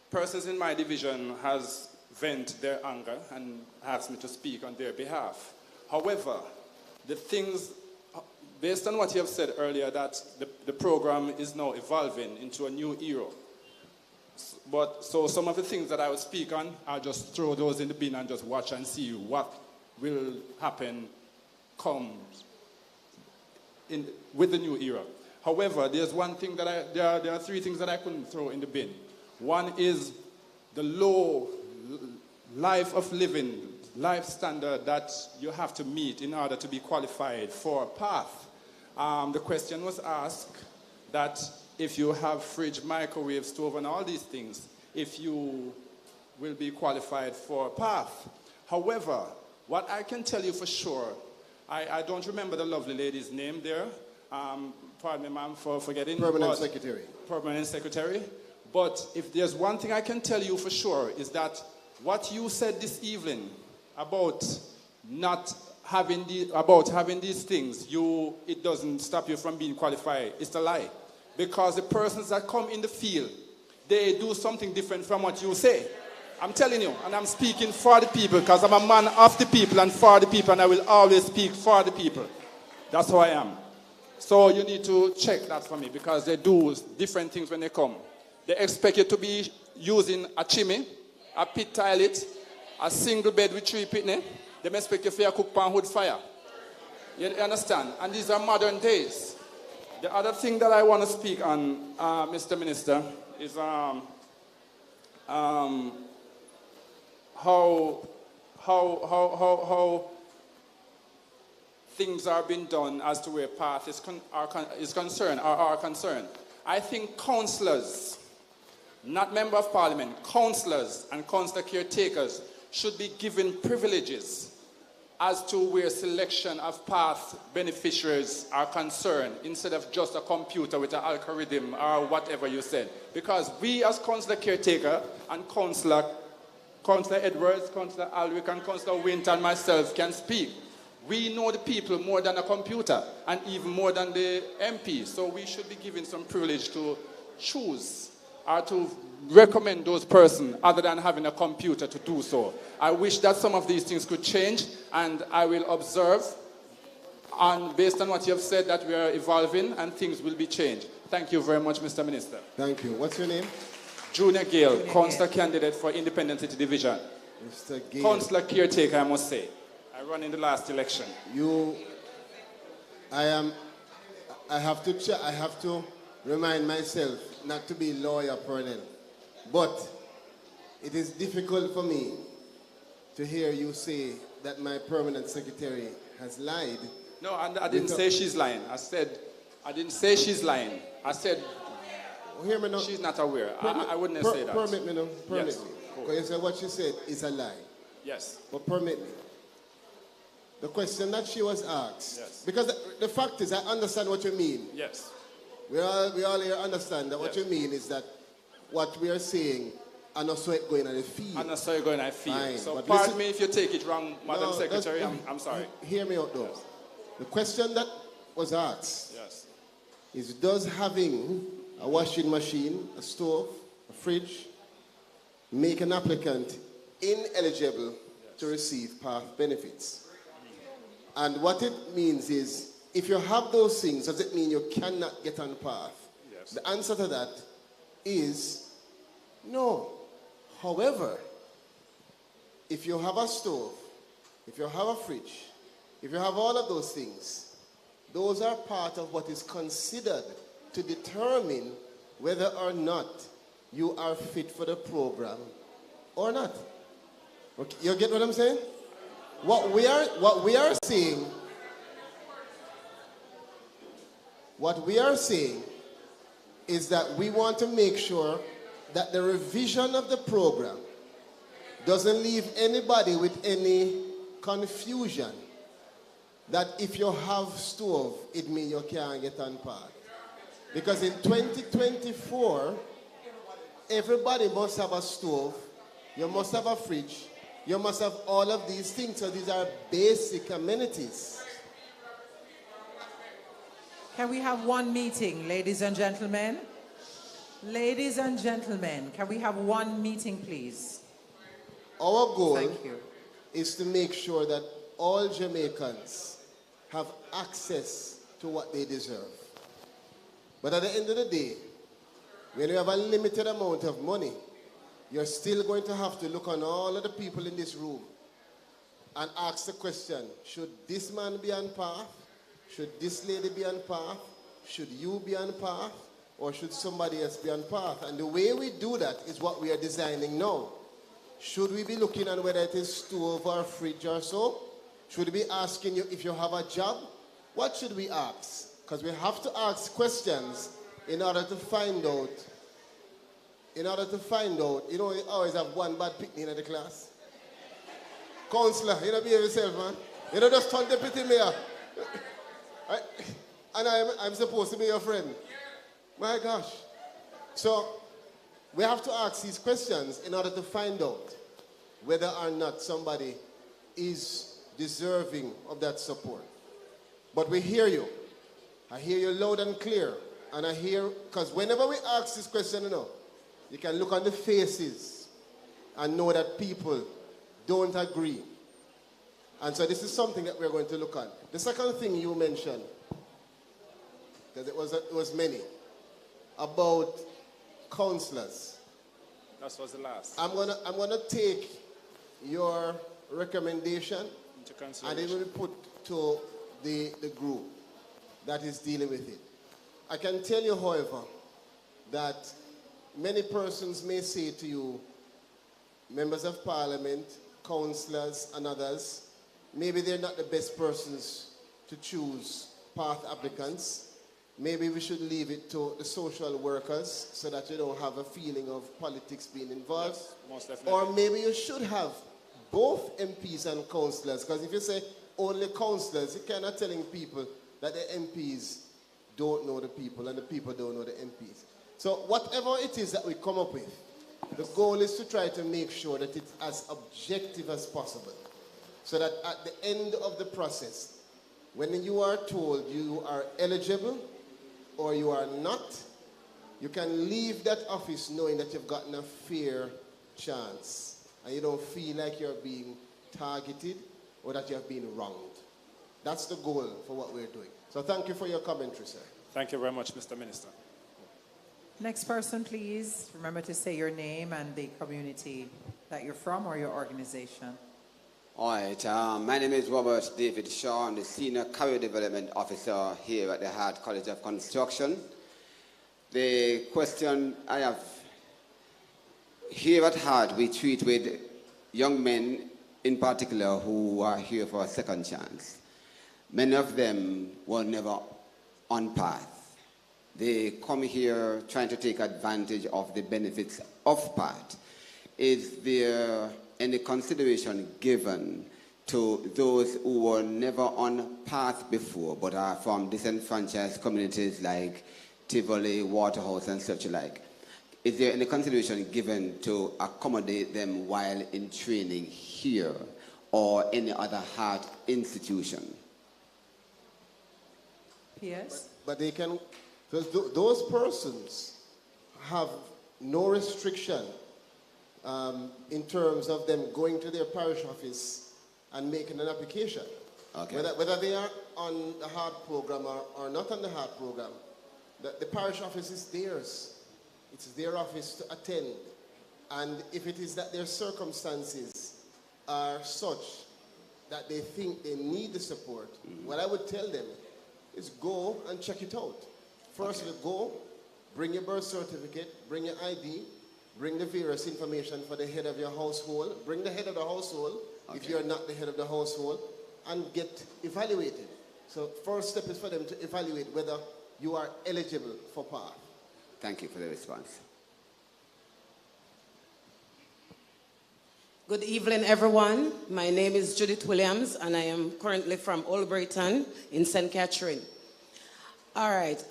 persons in my division has vented their anger and asked me to speak on their behalf. However, the things, based on what you have said earlier, that the program is now evolving into a new era. So some of the things that I will speak on, I'll just throw those in the bin and just watch and see what will happen with the new era. However, there's one thing that there are three things that I couldn't throw in the bin. One is the low life standard that you have to meet in order to be qualified for PATH. The question was asked that if you have fridge, microwave, stove, and all these things, if you will be qualified for PATH. However, what I can tell you for sure, I don't remember the lovely lady's name there. Pardon me, ma'am, for forgetting. Permanent Secretary. Permanent Secretary. But if there's one thing I can tell you for sure is that what you said this evening about having these things, it doesn't stop you from being qualified. It's a lie. Because the persons that come in the field, they do something different from what you say. I'm telling you, and I'm speaking for the people because I'm a man of the people and for the people, and I will always speak for the people. That's who I am. So you need to check that for me because they do different things when they come. They expect you to be using a chimney, a pit toilet, a single bed with 3 pitney. They expect you to cook pan wood fire. You understand? And these are modern days. The other thing that I want to speak on, Mr. Minister, is how things are being done as to where PATH is concerned, or are concerned. I think councillors, not member of parliament, councillors and councillor caretakers should be given privileges as to where selection of PATH beneficiaries are concerned, instead of just a computer with an algorithm or whatever you said. Because we as councillor caretaker and councillor Edwards, councillor Alwick and councillor Winter and myself can speak. We know the people more than a computer and even more than the MP. So we should be given some privilege to choose or to recommend those persons other than having a computer to do so. I wish that some of these things could change, and I will observe, and based on what you have said, that we are evolving and things will be changed. Thank you very much, Mr. Minister. Thank you. What's your name? Junior Gale, councillor candidate for Independent City Division. Mr. Gale. Councillor caretaker, I must say. I ran in the last election. I have to remind myself not to be lawyer Pernell, but it is difficult for me to hear you say that my permanent secretary has lied. No, I didn't say she's lying. I didn't say she's lying. I said hear me now. She's not aware. I wouldn't say that. Permit me now. Permit me. Because you said what she said is a lie. Yes. But permit me. The question that she was asked. Yes. Because the fact is, I understand what you mean. Yes. We all here understand that what you mean is that what we are saying, and also it going on the field. And also it going on the field. Fine. So but pardon me if you take it wrong, Madam Secretary. I'm sorry. Hear me out though. Yes. The question that was asked Yes. is, does having a washing machine, a stove, a fridge, make an applicant ineligible to receive PATH benefits? And what it means is, if you have those things, does it mean you cannot get on PATH? Yes. The answer to that is no. However, if you have a stove, if you have a fridge, if you have all of those things, those are part of what is considered to determine whether or not you are fit for the program or not. Okay, you get what I'm saying? What we are saying is that we want to make sure that the revision of the program doesn't leave anybody with any confusion that if you have stove, it means you can't get on PATH. Because in 2024, everybody must have a stove, you must have a fridge, you must have all of these things. So these are basic amenities. Can we have one meeting, ladies and gentlemen? Ladies and gentlemen, can we have one meeting, please? Our goal Thank you. is to make sure that all Jamaicans have access to what they deserve. But at the end of the day, when you have a limited amount of money, you're still going to have to look on all of the people in this room and ask the question, should this man be on PATH? Should this lady be on PATH? Should you be on PATH? Or should somebody else be on PATH? And the way we do that is what we are designing now. Should we be looking at whether it is stove or fridge or so? Should we be asking you if you have a job? What should we ask? Because we have to ask questions in order to find out. You know, you always have one bad picnic in the class. Counselor, you know, behave yourself, man. You know, just turn deputy mayor. And I'm supposed to be your friend. My gosh. So, we have to ask these questions in order to find out whether or not somebody is deserving of that support. But we hear you. I hear you loud and clear. And I hear, because whenever we ask this question, you know, you can look on the faces and know that people don't agree. And so this is something that we're going to look at. The second thing you mentioned, because it was many, about counselors. That was the last. I'm gonna take your recommendation Into and consideration. it will be put to the group that is dealing with it. I can tell you, however, that many persons may say to you, members of parliament, councillors and others, maybe they're not the best persons to choose PATH applicants. Maybe we should leave it to the social workers so that you don't have a feeling of politics being involved. Yes, most definitely. Or maybe you should have both MPs and councillors, because if you say only councillors, you're kind of telling people that the MPs don't know the people and the people don't know the MPs. So whatever it is that we come up with, the goal is to try to make sure that it's as objective as possible, so that at the end of the process, when you are told you are eligible or you are not, you can leave that office knowing that you've gotten a fair chance and you don't feel like you're being targeted or that you have been wronged. That's the goal for what we're doing. So thank you for your commentary, sir. Thank you very much, Mr. Minister. Next person, please. Remember to say your name and the community that you're from or your organization. All right, my name is Robert David Shaw. I'm the Senior Career Development Officer here at the Hart College of Construction. The question I have, here at Hart, we treat with young men in particular who are here for a second chance. Many of them were never on PATH. They come here trying to take advantage of the benefits of PATH. Is there any consideration given to those who were never on PATH before but are from disenfranchised communities like Tivoli, Waterhouse, and such like? Is there any consideration given to accommodate them while in training here or any other Hart institution? Yes. But they can, because those persons have no restriction in terms of them going to their parish office and making an application. Okay. Whether they are on the HART program or not on the HART program, the parish office is theirs. It's their office to attend. And if it is that their circumstances are such that they think they need the support, what I would tell them is go and check it out. Firstly, go, bring your birth certificate, bring your ID, bring the various information for the head of your household, bring the head of the household, if you're not the head of the household, and get evaluated. So first step is for them to evaluate whether you are eligible for PATH. Thank you for the response. Good evening, everyone. My name is Judith Williams, and I am currently from Old Brayton in St. Catherine. All right.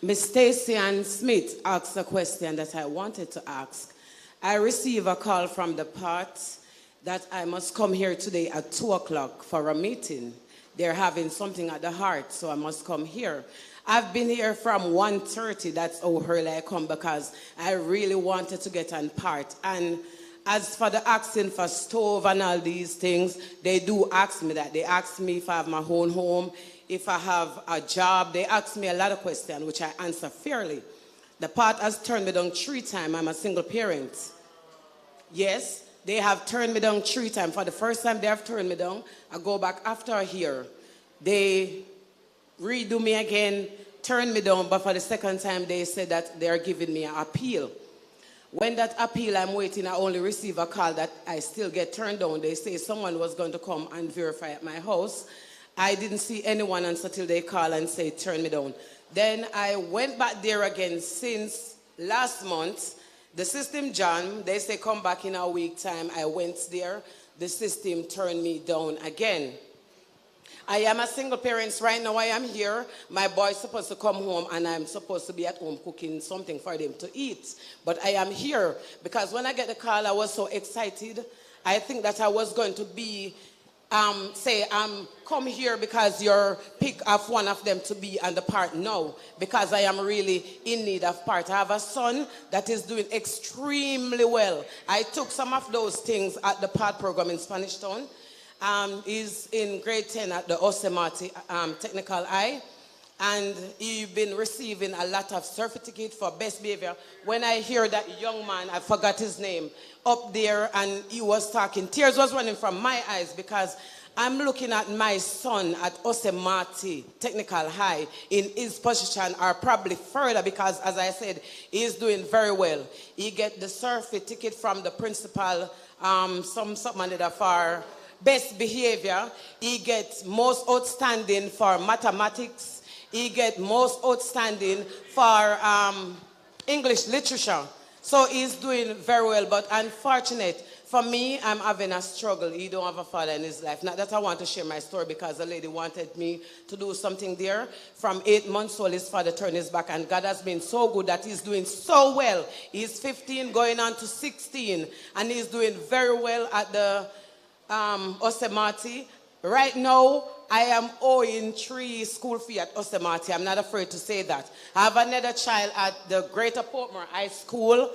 Ms. Stacy Ann Smith asked a question that I wanted to ask. I received a call from the PATH that I must come here today at 2 o'clock for a meeting. They're having something at the heart, so I must come here. I've been here from 1:30. That's how early I come because I really wanted to get on part. And as for the asking for stove and all these things, they do ask me that. They ask me if I have my own home, if I have a job. They ask me a lot of questions, which I answer fairly. The PATH has turned me down 3 times. I'm a single parent. Yes, they have turned me down 3 times. For the first time they have turned me down, I go back after a year. They redo me again, turn me down, but for the second time they said that they're giving me an appeal. When that appeal I'm waiting, I only receive a call that I still get turned down. They say someone was going to come and verify at my house. I didn't see anyone until they call and say turn me down. Then I went back there again since last month. The system jammed. They say come back in a week time. I went there. The system turned me down again. I am a single parent right now. I am here. My boy's supposed to come home and I'm supposed to be at home cooking something for them to eat. But I am here because when I get the call, I was so excited. I think that I was going to be, come here because you're pick up one of them to be on the part. No, because I am really in need of part. I have a son that is doing extremely well. I took some of those things at the PATH program in Spanish Town. He's in grade 10 at the Osemati Technical High, and he's been receiving a lot of certificates for best behavior. When I hear that young man, I forgot his name, up there and he was talking, tears was running from my eyes because I'm looking at my son at Osemati Technical High in his position or probably further because, as I said, he's doing very well. He get the certificate from the principal, something that for best behavior. He gets most outstanding for mathematics. He gets most outstanding for English literature. So he's doing very well, but unfortunate for me, I'm having a struggle. He don't have a father in his life. Not that I want to share my story because the lady wanted me to do something there. From 8 months old, his father turned his back, and God has been so good that he's doing so well. He's 15 going on to 16, and he's doing very well at the Osemati. Right now, I am owing 3 school fee at Osemati. I'm not afraid to say that. I have another child at the Greater Portmore High School,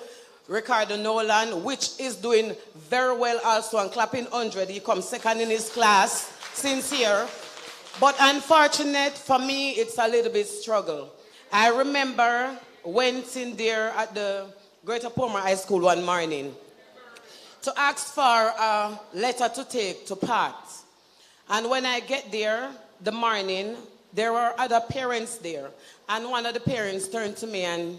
Ricardo Nolan, which is doing very well also and clapping 100. He comes second in his class, sincere. But unfortunate for me, it's a little bit struggle. I remember went in there at the Greater Portmore High School one morning to ask for a letter to take to PATH. And when I get there, the morning, there were other parents there. And one of the parents turned to me and,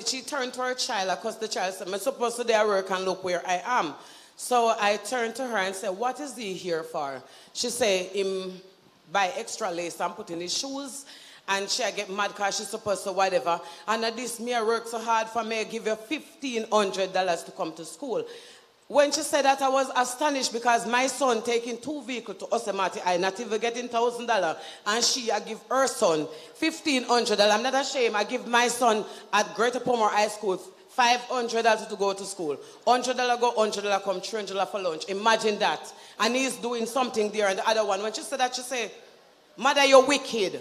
she turned to her child because the child said, I'm supposed to do work and look where I am. So I turned to her and said, what is he here for? She said, him buy extra lace and put in his shoes. And she get mad because she's supposed to whatever. And this me work so hard for me, I give you $1,500 to come to school. When she said that, I was astonished because my son taking 2 vehicles to Osemati, I not even getting $1,000, and I give her son $1,500. I'm not ashamed. I give my son at Greater Portmore High School $500 to go to school. $100 go, $100 come, $300 for lunch. Imagine that. And he's doing something there, and the other one. When she said that, she said, Mother, you're wicked.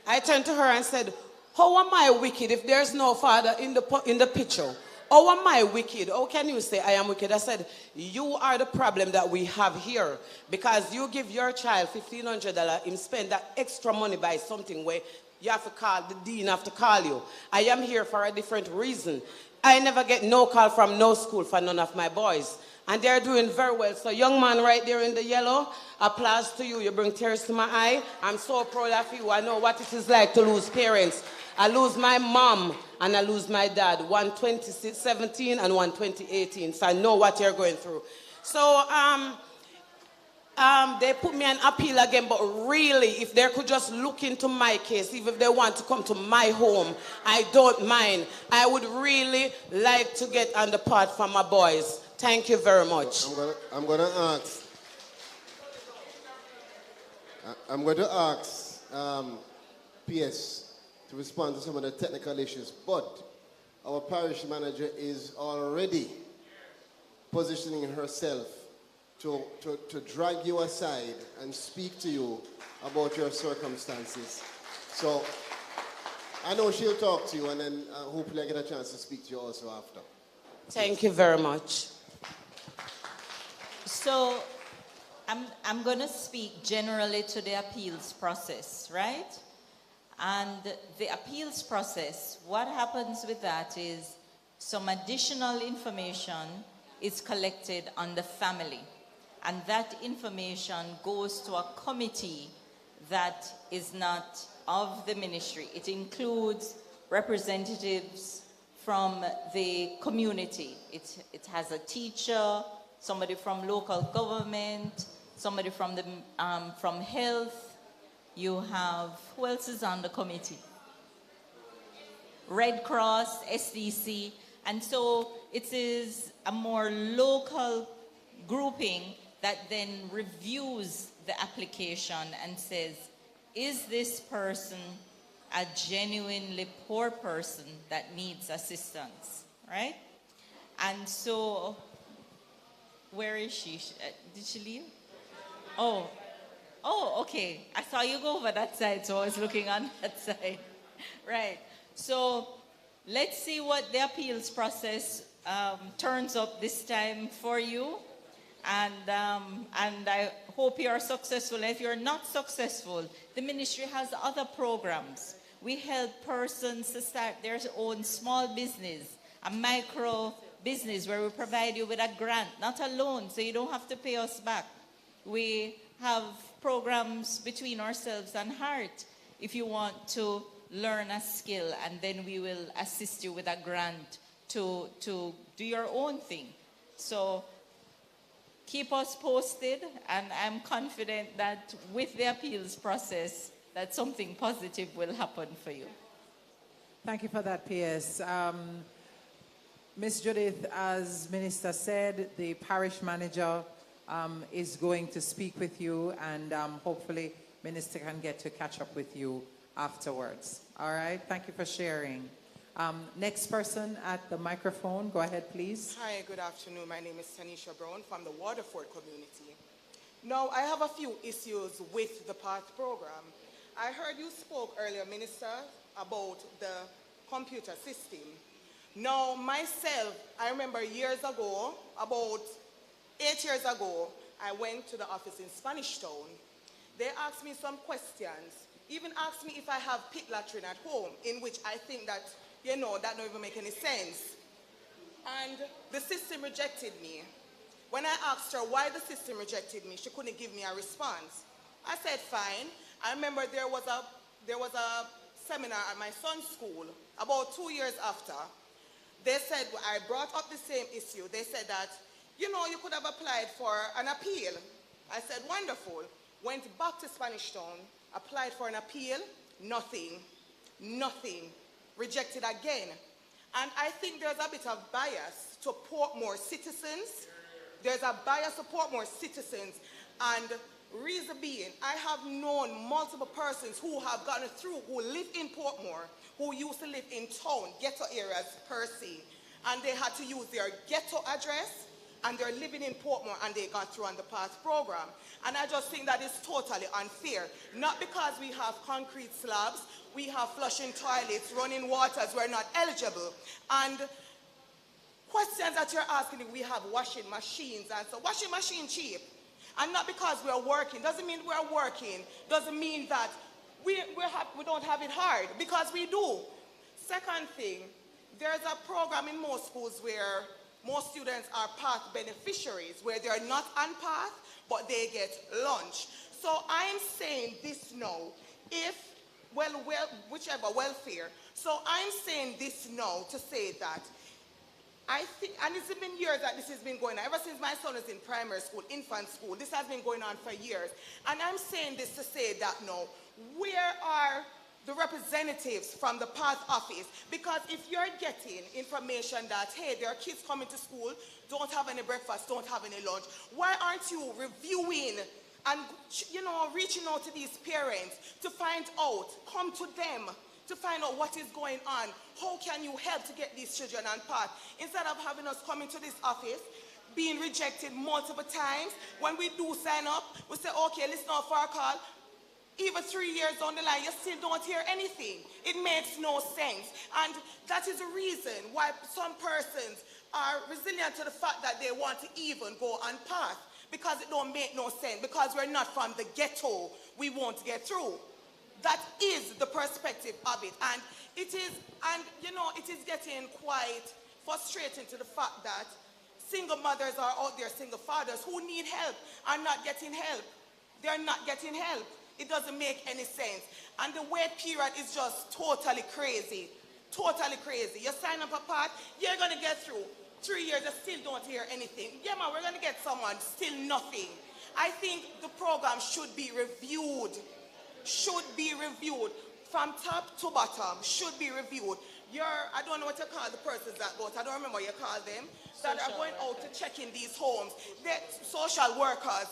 I turned to her and said, how am I wicked if there's no father in the picture? How am I wicked? How can you say I am wicked? I said, you are the problem that we have here, because you give your child $1,500 and spend that extra money by something where you have to call, the dean have to call you. I am here for a different reason. I never get no call from no school for none of my boys. And they're doing very well. So young man right there in the yellow, applause to you. You bring tears to my eye. I'm so proud of you. I know what it is like to lose parents. I lose my mom and I lose my dad, one 2017 and one 2018. So I know what you're going through. So they put me on appeal again, but really, if they could just look into my case, even if they want to come to my home, I don't mind. I would really like to get on the part for my boys. Thank you very much. I'm going to ask PS to respond to some of the technical issues, but our parish manager is already positioning herself to drag you aside and speak to you about your circumstances. So I know she'll talk to you, and then hopefully I get a chance to speak to you also after. Thank you very much. So I'm going to speak generally to the appeals process, right? And the appeals process, what happens with that is some additional information is collected on the family. And that information goes to a committee that is not of the ministry. It includes representatives from the community. It has a teacher, somebody from local government, somebody from the from health. You have, who else is on the committee? Red Cross, SDC. And so it is a more local grouping that then reviews the application and says, is this person a genuinely poor person that needs assistance, right? And so, where is she? Did she leave? Oh, okay. I saw you go over that side, so I was looking on that side. Right. So let's see what the appeals process turns up this time for you. And I hope you are successful. If you're not successful, the ministry has other programs. We help persons to start their own small business, a micro business where we provide you with a grant, not a loan, so you don't have to pay us back. We have programs between ourselves and Heart if you want to learn a skill, and then we will assist you with a grant to do your own thing. So keep us posted, and I'm confident that with the appeals process that something positive will happen for you. Thank you for that, PS. Ms. Judith, as Minister said, the parish manager is going to speak with you, and hopefully Minister can get to catch up with you afterwards. All right, thank you for sharing. Next person at the microphone, go ahead, please. Hi, good afternoon. My name is Tanisha Brown from the Waterford community. Now, I have a few issues with the PATH program. I heard you spoke earlier, Minister, about the computer system. Now, myself, I remember years ago, about 8 years ago, I went to the office in Spanish Town. They asked me some questions, even asked me if I have pit latrine at home, in which I think that, you know, that don't even make any sense. And the system rejected me. When I asked her why the system rejected me, she couldn't give me a response. I said, fine. I remember there was a seminar at my son's school about 2 years after. They said, I brought up the same issue. They said that, you know, you could have applied for an appeal. I said, wonderful. Went back to Spanish Town, applied for an appeal, nothing. Rejected again. And I think there's a bit of bias to port more citizens. There's a bias to port more citizens. And reason being, I have known multiple persons who have gotten through, who live in Portmore, who used to live in town, ghetto areas per se. And they had to use their ghetto address and they're living in Portmore and they got through on the PATH program. And I just think that is totally unfair. Not because we have concrete slabs, we have flushing toilets, running waters, we're not eligible. And questions that you're asking, we have washing machines, and so washing machine cheap. And not because we're working, doesn't mean we're working, doesn't mean that we don't have it hard, because we do. Second thing, there's a program in most schools where most students are PATH beneficiaries, where they're not on PATH, but they get lunch. So I'm saying this now, whichever welfare. So I'm saying this now to say that I think, and it's been years that this has been going on, ever since my son was in primary school, infant school, this has been going on for years. And I'm saying this to say that now, where are the representatives from the PATH office? Because if you're getting information that, hey, there are kids coming to school, don't have any breakfast, don't have any lunch, why aren't you reviewing and, you know, reaching out to these parents to find out, come to them to find out what is going on? How can you help to get these children on PATH? Instead of having us coming to this office, being rejected multiple times, when we do sign up, we say, okay, listen out for our call. Even 3 years down the line, you still don't hear anything. It makes no sense. And that is the reason why some persons are resilient to the fact that they want to even go on PATH, because it don't make no sense, because we're not from the ghetto, we won't get through. That is the perspective of it. And it is, and you know, it is getting quite frustrating to the fact that single mothers are out there, single fathers who need help are not getting help. They're not getting help. It doesn't make any sense. And the wait period is just totally crazy. Totally crazy. You sign up a PATH, you're going to get through. 3 years, you still don't hear anything. Yeah, man, we're going to get someone, still nothing. I think the program should be reviewed. Should be reviewed. From top to bottom, should be reviewed. I don't know what you call the persons that go, I don't remember what you call them, that are going out to check in these homes. They're social workers.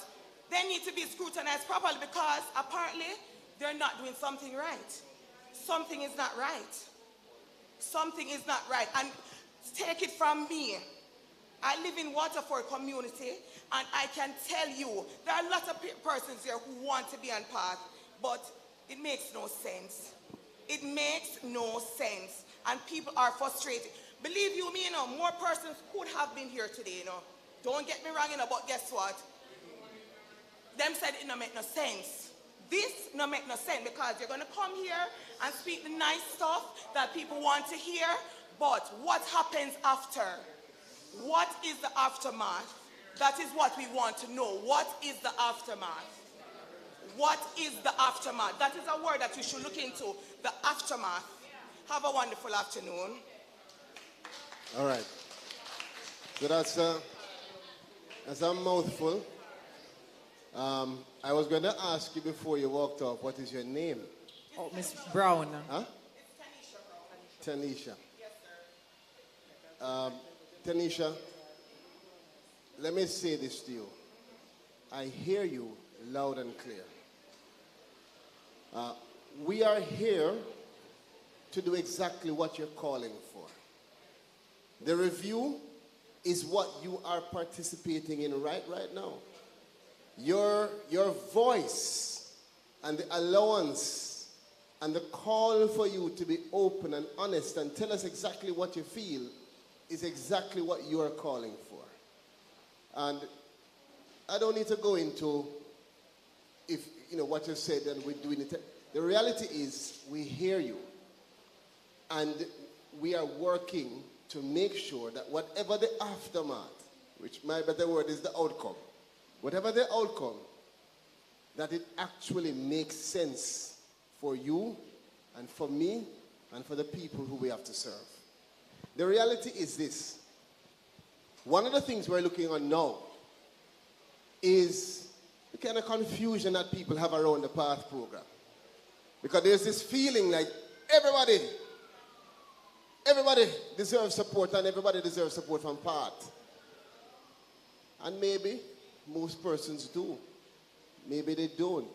They need to be scrutinized properly, because apparently they're not doing something right. Something is not right. Something is not right. And take it from me. I live in Waterford community, and I can tell you there are a lot of persons here who want to be on PATH, but it makes no sense. It makes no sense. And people are frustrated. Believe you me, you know, more persons could have been here today, you know. Don't get me wrong, you know, but guess what? Them said it don't make no sense. This don't make no sense, because you're going to come here and speak the nice stuff that people want to hear, but what happens after? What is the aftermath? That is what we want to know. What is the aftermath? What is the aftermath? That is a word that you should look into, the aftermath. Have a wonderful afternoon. All right. So that's a mouthful. I was going to ask you before you walked off, what is your name? Oh, Miss Brown. Huh? Tanisha. Yes, sir. Tanisha, let me say this to you. I hear you loud and clear. We are here to do exactly what you're calling for. The review is what you are participating in right now. Your voice and the allowance and the call for you to be open and honest and tell us exactly what you feel is exactly what you are calling for. And I don't need to go into if you know what you said and we're doing it. The reality is we hear you, and we are working to make sure that whatever the aftermath, which my better word is the outcome, whatever the outcome, that it actually makes sense for you and for me and for the people who we have to serve. The reality is this. One of the things we're looking on now is the kind of confusion that people have around the PATH program. Because there's this feeling like everybody deserves support, and everybody deserves support from PATH. And maybe most persons do. Maybe they don't.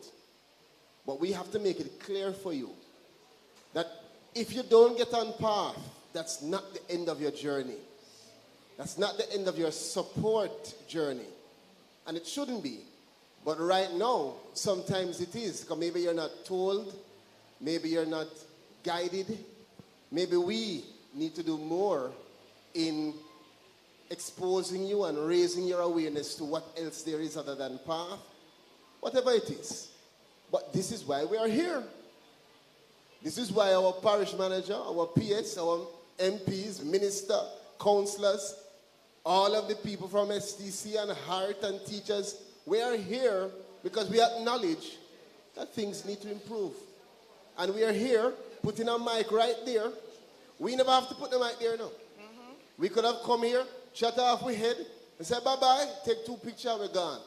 But we have to make it clear for you that if you don't get on PATH, that's not the end of your journey. That's not the end of your support journey. And it shouldn't be. But right now, sometimes it is. Because maybe you're not told. Maybe you're not guided. Maybe we need to do more in exposing you and raising your awareness to what else there is other than path. Whatever it is. But this is why we are here. This is why our parish manager, our PS, our MPs, minister, councillors, all of the people from STC and Heart and teachers, we are here because we acknowledge that things need to improve. And we are here putting a mic right there. We never have to put the mic there now. We could have come here, shut off we head, and say bye-bye, take 2 pictures, we're gone.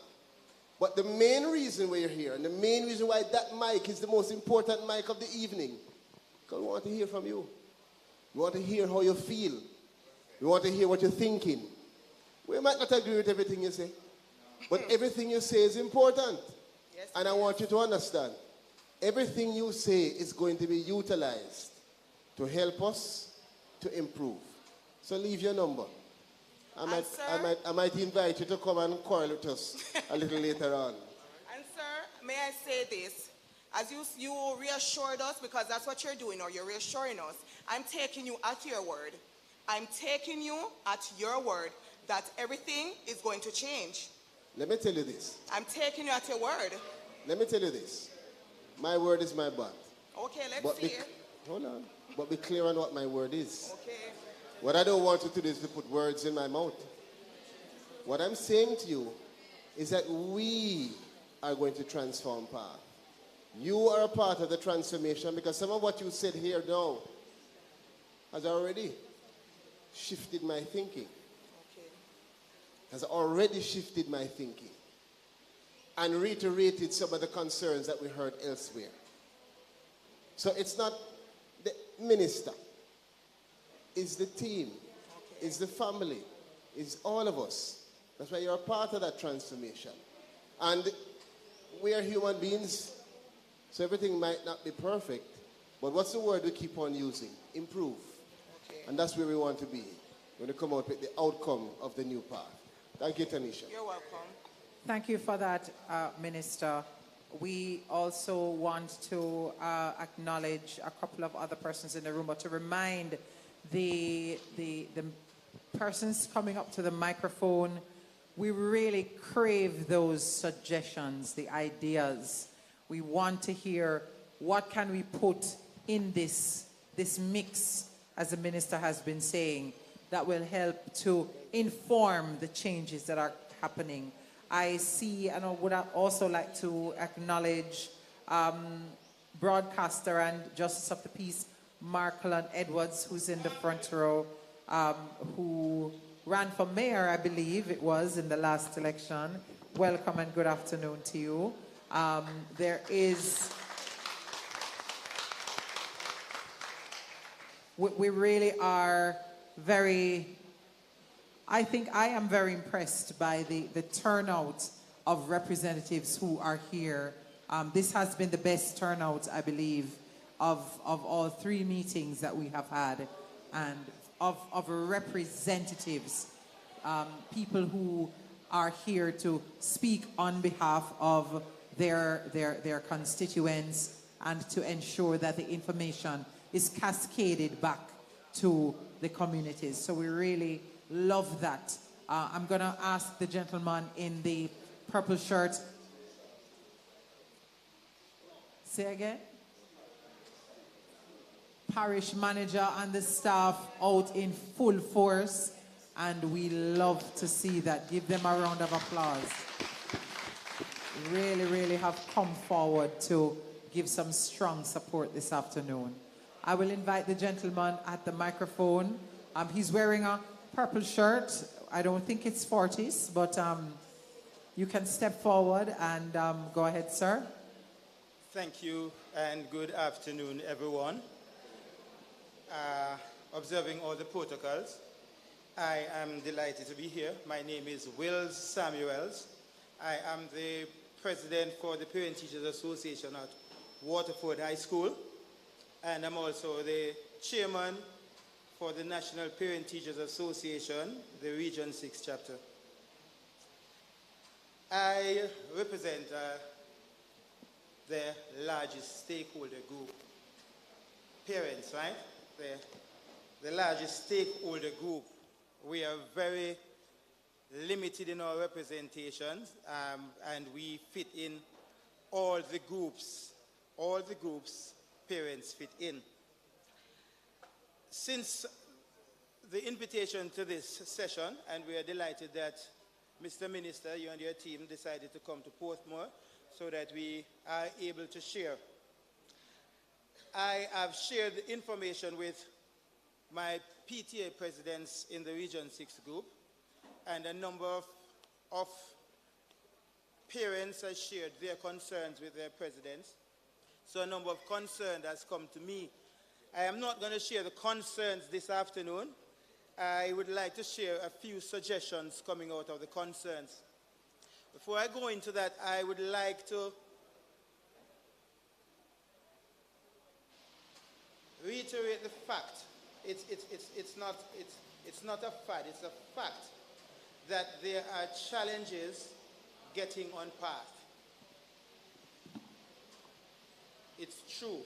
But the main reason we're here, and the main reason why that mic is the most important mic of the evening, because we want to hear from you. We want to hear how you feel. We want to hear what you're thinking. We might not agree with everything you say, but everything you say is important. Yes, and I want you to understand, everything you say is going to be utilized to help us to improve. So leave your number. I might invite you to come and quarrel with us a little later on. And sir, may I say this? As you reassured us, because that's what you're doing, or you're reassuring us, I'm taking you at your word. I'm taking you at your word that everything is going to change. Let me tell you this. I'm taking you at your word. Let me tell you this. My word is my bond. Okay, let's see it. Hold on. But be clear on what my word is. Okay. What I don't want you to do is to put words in my mouth. What I'm saying to you is that we are going to transform path. You are a part of the transformation because some of what you said here now has already shifted my thinking. Okay. Has already shifted my thinking and reiterated some of the concerns that we heard elsewhere. So it's not the minister, it's the team, it's the family, it's all of us. That's why you're a part of that transformation. And we are human beings, so everything might not be perfect, but what's the word we keep on using? Improve. Okay. And that's where we want to be when we come out with the outcome of the new path. Thank you, Tanisha. You're welcome. Thank you for that, Minister. We also want to acknowledge a couple of other persons in the room, but to remind the persons coming up to the microphone, we really crave those suggestions, the ideas. We want to hear what can we put in this mix, as the minister has been saying, that will help to inform the changes that are happening. I see, and I would also like to acknowledge broadcaster and Justice of the Peace, Markland Edwards, who's in the front row, who ran for mayor, I believe it was, in the last election. Welcome and good afternoon to you. We really are I think I am very impressed by the turnout of representatives who are here. This has been the best turnout, I believe, of all 3 meetings that we have had, and of representatives, people who are here to speak on behalf of their constituents and to ensure that the information is cascaded back to the communities. So we really love that. I'm going to ask the gentleman in the purple shirt. Say again? Parish manager and the staff out in full force, and we love to see that. Give them a round of applause. Really, really have come forward to give some strong support this afternoon. I will invite the gentleman at the microphone. He's wearing a purple shirt. I don't think it's 40s, but you can step forward and go ahead, sir. Thank you and good afternoon, everyone. Observing all the protocols, I am delighted to be here. My name is Will Samuels. I am the president for the Parent Teachers Association at Waterford High School, and I'm also the chairman for the National Parent Teachers Association, the Region 6 chapter. I represent the largest stakeholder group, parents, right? The largest stakeholder group. We are very limited in our representations, and we fit in all the groups parents fit in. Since the invitation to this session, and we are delighted that Mr. Minister, you and your team decided to come to Portmore so that we are able to share. I have shared information with my PTA presidents in the Region 6 group, and a number of parents have shared their concerns with their presidents. So a number of concerns has come to me. I am not going to share the concerns this afternoon. I would like to share a few suggestions coming out of the concerns. Before I go into that, I would like to reiterate the fact. It's not a fad, it's a fact that there are challenges getting on path. It's true.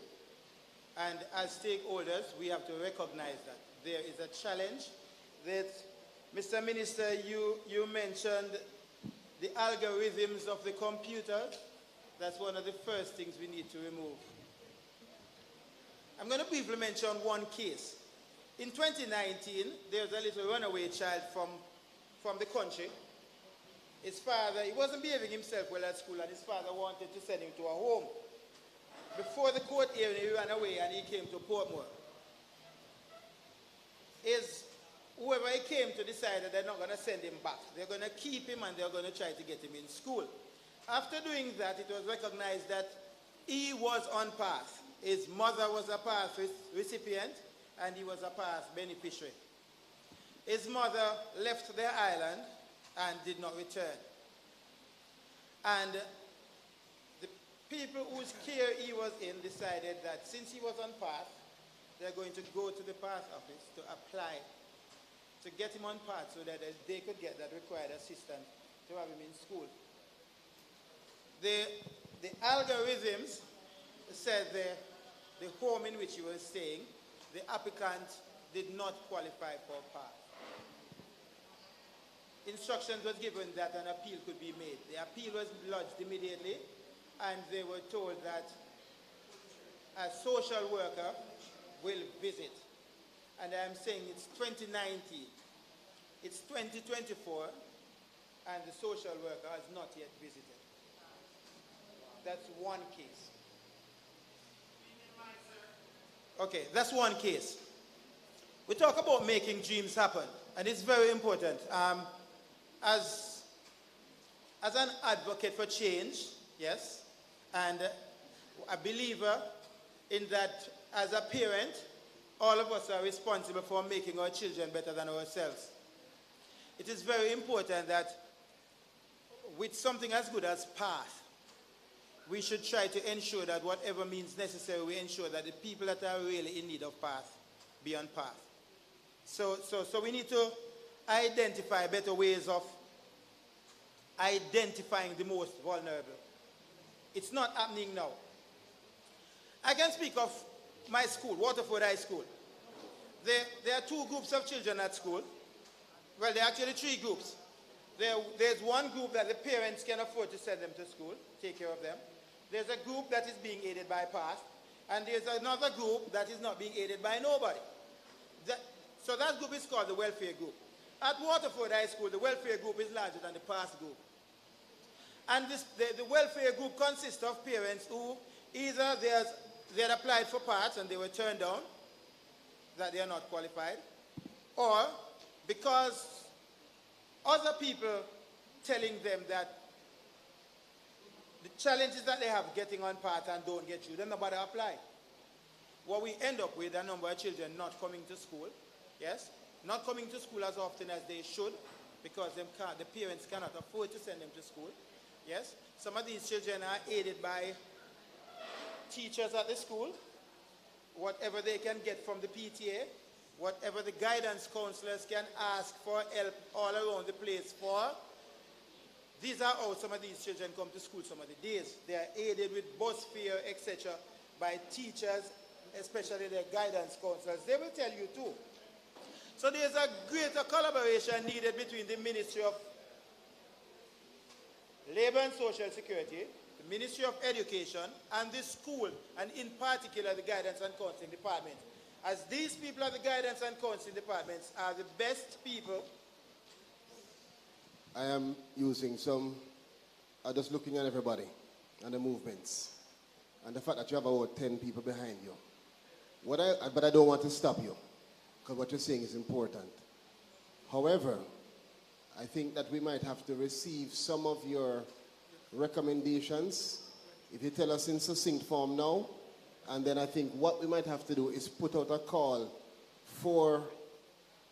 And as stakeholders, we have to recognize that. There is a challenge that, Mr. Minister, you mentioned the algorithms of the computer. That's one of the first things we need to remove. I'm going to briefly mention one case. In 2019, there was a little runaway child from the country. His father, he wasn't behaving himself well at school, and his father wanted to send him to a home. Before the court hearing, he ran away and he came to Portmore. Whoever he came to decided they're not going to send him back. They're going to keep him and they're going to try to get him in school. After doing that, it was recognized that he was on path. His mother was a path recipient and he was a path beneficiary. His mother left their island and did not return. And the people whose care he was in decided that since he was on path, they're going to go to the path office to apply to get him on path so that they could get that required assistance to have him in school. The algorithms said the home in which he was staying, the applicant did not qualify for path. Instructions was given that an appeal could be made. The appeal was lodged immediately, and they were told that a social worker will visit. And I'm saying it's 2019. It's 2024, and the social worker has not yet visited. That's one case. Okay, that's one case. We talk about making dreams happen, and it's very important. As an advocate for change, yes, and a believer in that as a parent, all of us are responsible for making our children better than ourselves. It is very important that with something as good as path, we should try to ensure that whatever means necessary, we ensure that the people that are really in need of path be on path. So we need to identify better ways of identifying the most vulnerable. It's not happening now. I can speak of my school, Waterford High School. There are two groups of children at school. Well, there are actually three groups. There's one group that the parents can afford to send them to school, take care of them. There's a group that is being aided by PATH, and there's another group that is not being aided by nobody. So that group is called the welfare group. At Waterford High School, the welfare group is larger than the PATH group. And the welfare group consists of parents who either they had applied for PATH and they were turned down, that they are not qualified, or because other people telling them that the challenges that they have getting on PATH and don't get through, then nobody apply. What we end up with a number of children not coming to school, yes, not coming to school as often as they should because the parents cannot afford to send them to school, yes. Some of these children are aided by teachers at the school, whatever they can get from the PTA, whatever the guidance counselors can ask for help all around the place for. These are how some of these children come to school some of the days. They are aided with bus fare, etc. by teachers, especially their guidance counselors. They will tell you too. So there's a greater collaboration needed between the Ministry of Labor and Social Security, the Ministry of Education, and the school, and in particular the Guidance and Counseling Department. As these people at the Guidance and Counseling Departments are the best people. I am using just looking at everybody and the movements and the fact that you have about 10 people behind you. But I don't want to stop you, because what you're saying is important. However, I think that we might have to receive some of your recommendations, if you tell us in succinct form now, and then I think what we might have to do is put out a call for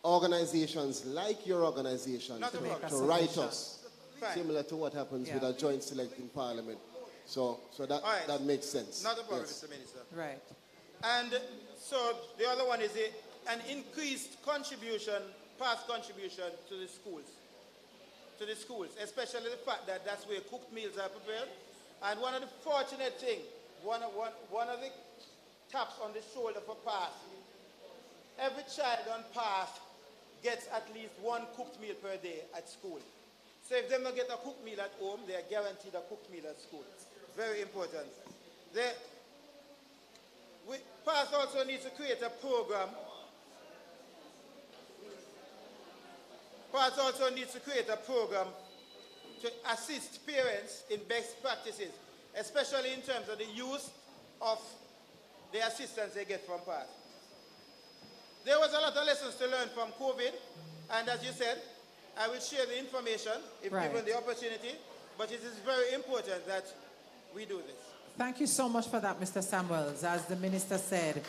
organizations like your organization to write us, similar to what happens with a joint select in Parliament. So that makes sense. Not a problem, yes. Mr. Minister. Right. And so the other one is an increased contribution, past contribution to the schools, especially the fact that that's where cooked meals are prepared. And one of the fortunate things, one of the taps on the shoulder for PATH, every child on PATH gets at least one cooked meal per day at school. So if they don't get a cooked meal at home, they are guaranteed a cooked meal at school. Very important. PATH also needs to create a program. PATH also needs to create a program to assist parents in best practices, especially in terms of the use of the assistance they get from PATH. There was a lot of lessons to learn from COVID, and as you said, I will share the information if given the opportunity, but it is very important that we do this. Thank you so much for that, Mr. Samuels. As the Minister said,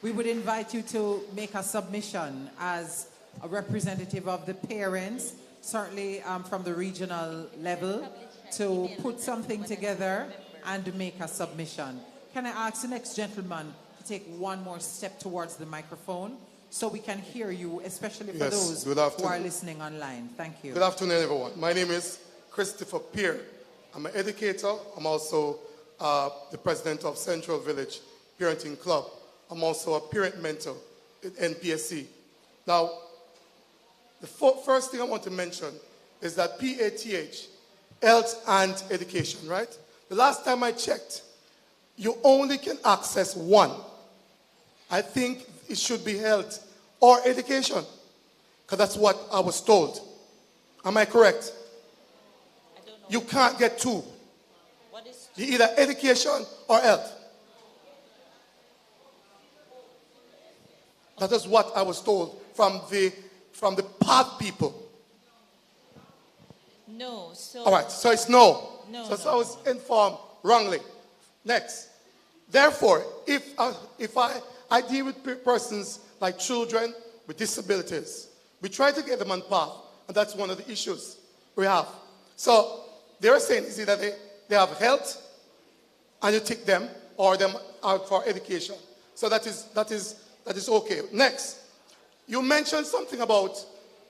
we would invite you to make a submission as a representative of the parents, certainly from the regional level, to put something together and make a submission. Can I ask the next gentleman to take one more step towards the microphone so we can hear you, especially for those who are listening online? Thank you. Good afternoon, everyone. My name is Christopher Peer. I'm an educator. I'm also the president of Central Village Parenting Club. I'm also a parent mentor at NPSC. Now, the first thing I want to mention is that PATH, health and education, right? The last time I checked, you only can access one. I think it should be health or education, because that's what I was told. Am I correct? I don't know. You can't get two. What is Either education or health. That is what I was told from the PATH people. No, so... All right, so it's no. No, So I was informed wrongly. Next. Therefore, if I deal with persons like children with disabilities, we try to get them on PATH, and that's one of the issues we have. So they're saying is either they have health, and you take them, or them out for education. So that is okay. Next, you mentioned something about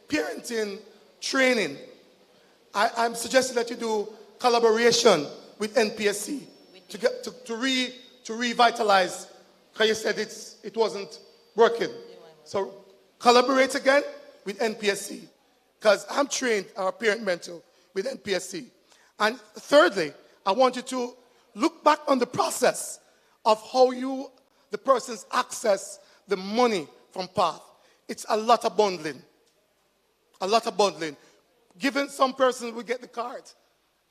parenting training. I'm suggesting that you do collaboration with NPSC to revitalize, because you said it wasn't working. So collaborate again with NPSC, because I'm trained as a parent mentor with NPSC. And thirdly, I want you to look back on the process of how the persons access the money from PATH. It's a lot of bundling. A lot of bundling. Given some persons will get the card,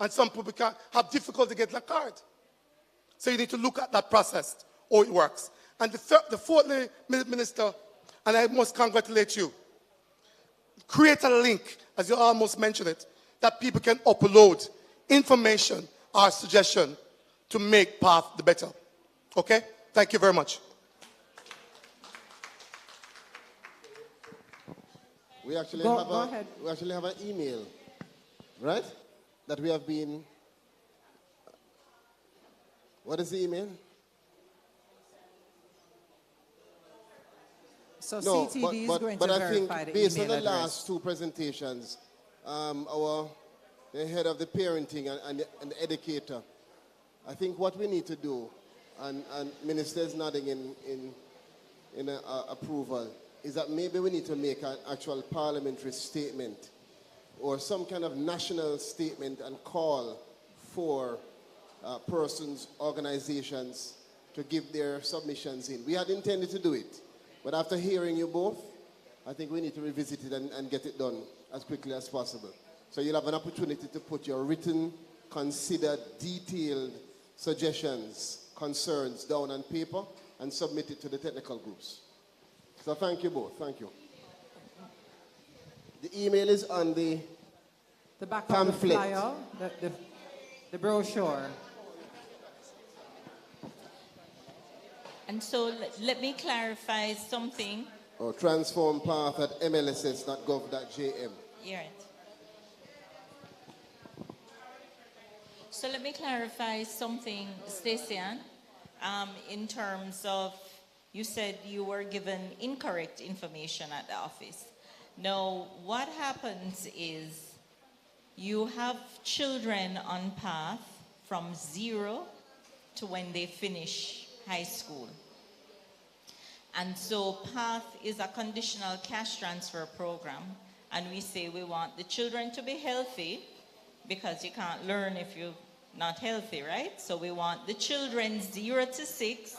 and some people have difficulty to get the card. So you need to look at that process, how it works. And the fourthly, Minister, and I must congratulate you, create a link, as you almost mentioned it, that people can upload information or suggestion to make PATH the better. Okay? Thank you very much. We actually have an email, right? That we have been. What is the email? So No, CTD is going but to I verify think the based on email the address. last two presentations, the head of the parenting and the educator, I think what we need to do, and Minister is nodding in approval, is that maybe we need to make an actual parliamentary statement or some kind of national statement and call for persons, organizations to give their submissions in. We had intended to do it, but after hearing you both, I think we need to revisit it and get it done as quickly as possible. So you'll have an opportunity to put your written, considered, detailed suggestions, concerns down on paper and submit it to the technical groups. So thank you both. Thank you. The email is on the back pamphlet. of the flyer, the brochure. And so let me clarify something. Or transform path at mlss.gov.jm. You're right. So let me clarify something, Stacey-Ann, in terms of, you said you were given incorrect information at the office. Now, what happens is you have children on path from 0 to when they finish high school. And so PATH is a conditional cash transfer program, and we say we want the children to be healthy because you can't learn if you're not healthy, right? So we want the children 0 to 6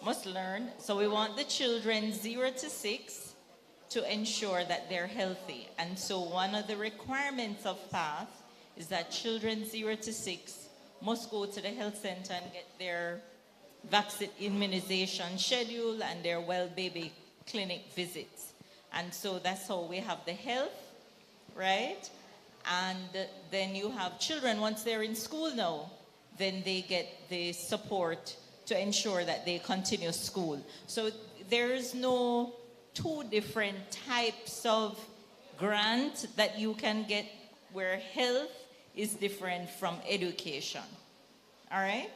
must learn. So we want the children 0 to 6 to ensure that they're healthy. And so one of the requirements of PATH is that children 0 to 6 must go to the health center and get their vaccine immunization schedule and their well baby clinic visits. And so that's how we have the health, right? And then you have children, once they're in school now, then they get the support to ensure that they continue school. So there is no two different types of grant that you can get where health is different from education. All right?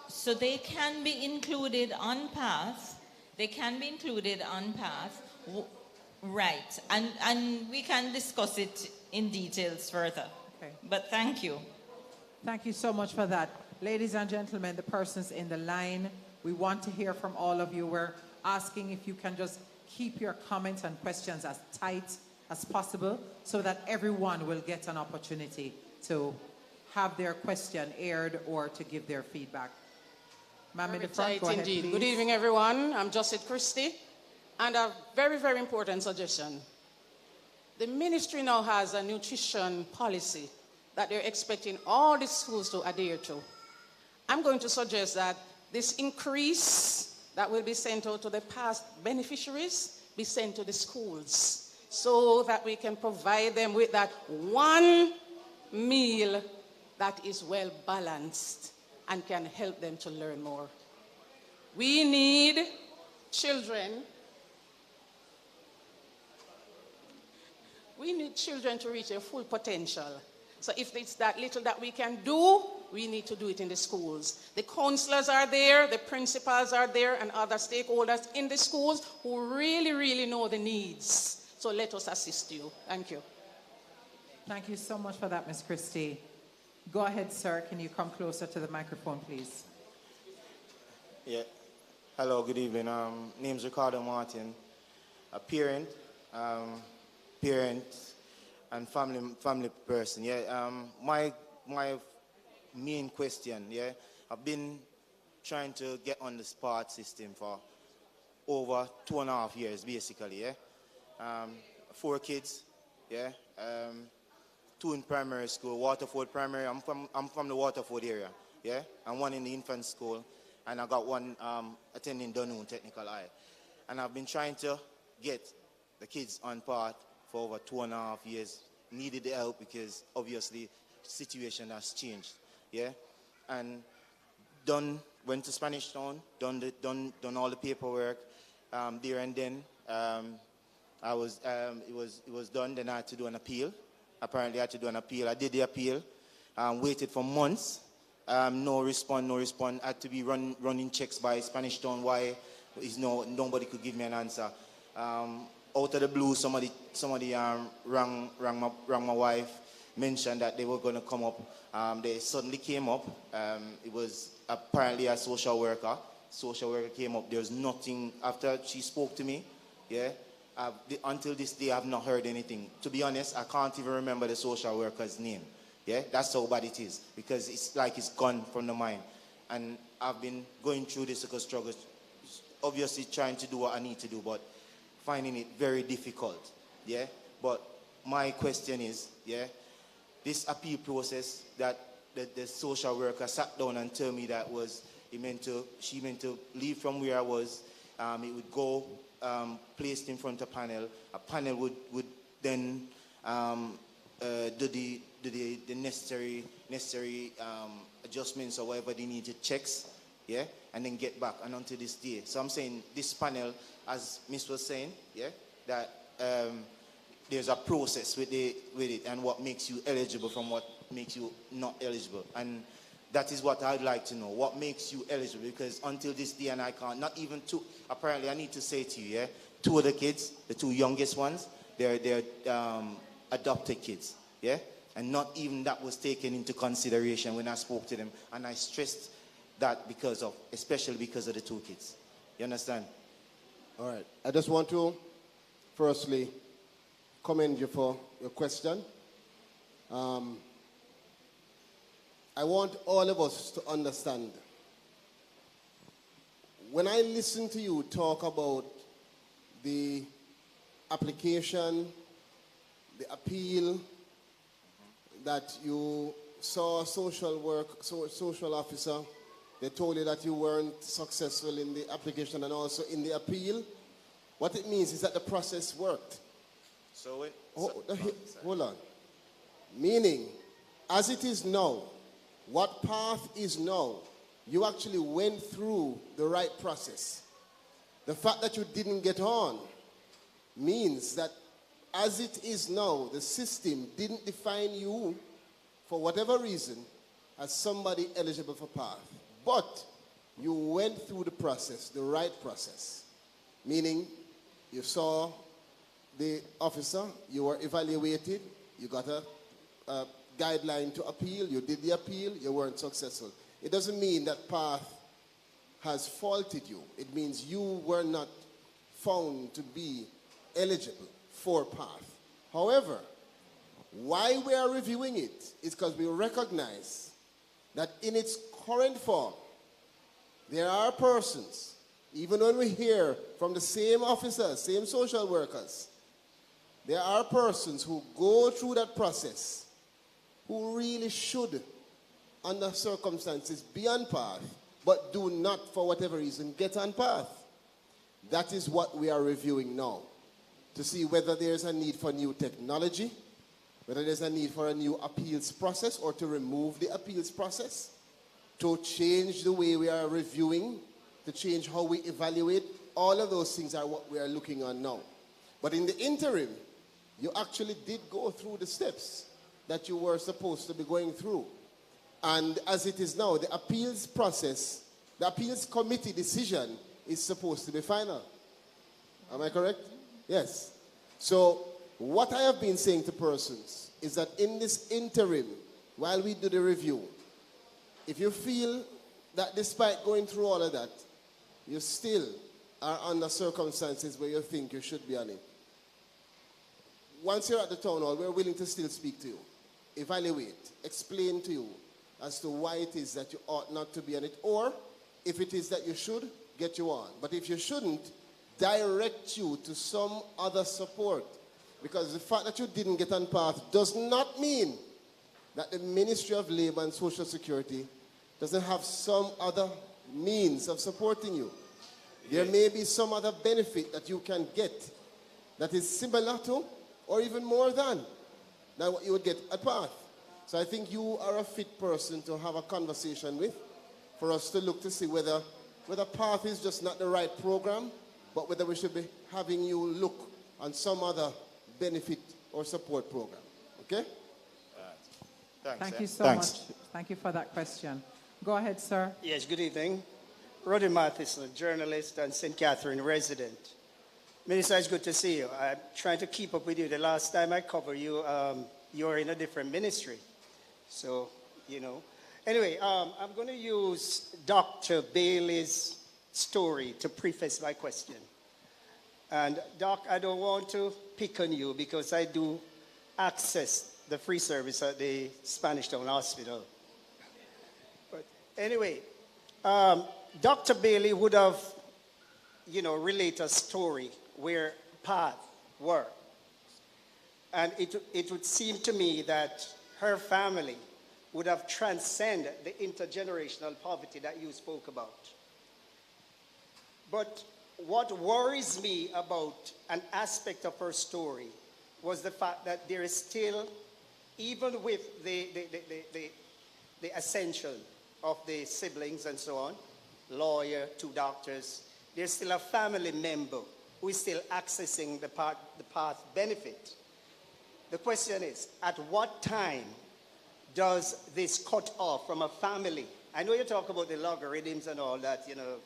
So they can be included on PATH. They can be included on PATH. Right. And we can discuss it in details further. Okay. But thank you. Thank you so much for that. Ladies and gentlemen, the persons in the line, we want to hear from all of you. We're asking if you can just keep your comments and questions as tight as possible so that everyone will get an opportunity to have their question aired or to give their feedback. Ma'am in the front, go ahead, indeed. please. Good evening, everyone. I'm Josette Christie, and a very, very important suggestion. The ministry now has a nutrition policy that they're expecting all the schools to adhere to. I'm going to suggest that this increase that will be sent out to the past beneficiaries be sent to the schools so that we can provide them with that one meal that is well balanced and can help them to learn more. We need children. We need children to reach their full potential. So if it's that little that we can do, we need to do it in the schools. The counselors are there, the principals are there, and other stakeholders in the schools who really, really know the needs. So let us assist you. Thank you. Thank you so much for that, Ms. Christie. Go ahead, sir. Can you come closer to the microphone, please? Yeah. Hello, good evening. Name's Ricardo Martin, a parent, and family person. Yeah. My main question. Yeah. I've been trying to get on the SPART system for over 2.5 years, basically. Yeah. 4 kids. Yeah. 2 in primary school, Waterford Primary. I'm from the Waterford area, yeah, and 1 in the infant school, and I got 1 attending Dunoon Technical High, and I've been trying to get the kids on path for over 2.5 years. Needed the help because obviously the situation has changed, yeah, and done went to Spanish Town, done all the paperwork there and then. It was done. Then I had to do an appeal. Apparently, I had to do an appeal. I did the appeal. Waited for months. No response. I had to be running checks by Spanish Town. Why nobody could give me an answer. Out of the blue, somebody rang my wife, mentioned that they were going to come up. They suddenly came up. It was apparently a social worker. Social worker came up. There was nothing after she spoke to me. Yeah. Until this day, I've not heard anything. To be honest, I can't even remember the social worker's name. Yeah, that's how bad it is, because it's like it's gone from the mind. And I've been going through this struggle, obviously trying to do what I need to do, but finding it very difficult. Yeah, but my question is, yeah, this appeal process that the social worker sat down and told me that she meant to leave from where I was. It would go placed in front of a panel. A panel would then do the necessary adjustments or whatever they needed, checks, yeah, and then get back. And until this day, so I'm saying this panel, as Miss was saying, yeah, that there's a process with it and what makes you eligible from what makes you not eligible. And that is what I'd like to know. What makes you eligible? Because until this day, and I can't, not even two, apparently I need to say to you, yeah, two of the kids, the two youngest ones, they're adopted kids, yeah? And not even that was taken into consideration when I spoke to them. And I stressed that especially because of the two kids. You understand? All right. I just want to firstly commend you for your question. I want all of us to understand. When I listen to you talk about the application, the appeal, that you saw a social officer, they told you that you weren't successful in the application and also in the appeal, what it means is that the process worked. Hold on. Meaning, as it is now, what path is now, you actually went through the right process. The fact that you didn't get on means that as it is now, the system didn't define you, for whatever reason, as somebody eligible for path. But you went through the process, the right process. Meaning, you saw the officer, you were evaluated, you got a guideline to appeal, you did the appeal, you weren't successful. It doesn't mean that path has faulted you. It means you were not found to be eligible for path. However, why we are reviewing it is because we recognize that in its current form, there are persons, even when we hear from the same officers, same social workers, there are persons who go through that process who really should, under circumstances, be on path, but do not, for whatever reason, get on path. That is what we are reviewing now, to see whether there's a need for new technology, whether there's a need for a new appeals process or to remove the appeals process, to change the way we are reviewing, to change how we evaluate. All of those things are what we are looking on now. But in the interim, you actually did go through the steps that you were supposed to be going through. And as it is now, the appeals process, the appeals committee decision is supposed to be final. Am I correct? Yes. So what I have been saying to persons is that in this interim, while we do the review, if you feel that despite going through all of that, you still are under circumstances where you think you should be on it, once you're at the town hall, we're willing to still speak to you, evaluate, explain to you as to why it is that you ought not to be on it, or if it is that you should, get you on. But if you shouldn't, direct you to some other support. Because the fact that you didn't get on path does not mean that the Ministry of Labour and Social Security doesn't have some other means of supporting you. There may be some other benefit that you can get that is similar to or even more than what you would get at path. So I think you are a fit person to have a conversation with for us to look to see whether PATH is just not the right program, but whether we should be having you look on some other benefit or support program. Okay? Thank you so much. Thank you for that question. Go ahead, sir. Yes, good evening. Roddy Matheson, journalist and St. Catherine resident. Minister, it's good to see you. I'm trying to keep up with you. The last time I covered you, you were in a different ministry. So, you know. Anyway, I'm going to use Dr. Bailey's story to preface my question. And Doc, I don't want to pick on you because I do access the free service at the Spanish Town Hospital. But anyway, Dr. Bailey would have, you know, relate a story where PATH worked. And it would seem to me that her family would have transcended the intergenerational poverty that you spoke about. But what worries me about an aspect of her story was the fact that there is still, even with the ascension of the siblings and so on, lawyer, 2 doctors, there's still a family member who is still accessing the PATH benefit. The question is, at what time does this cut off from a family? I know you talk about the logarithms and all that, you know,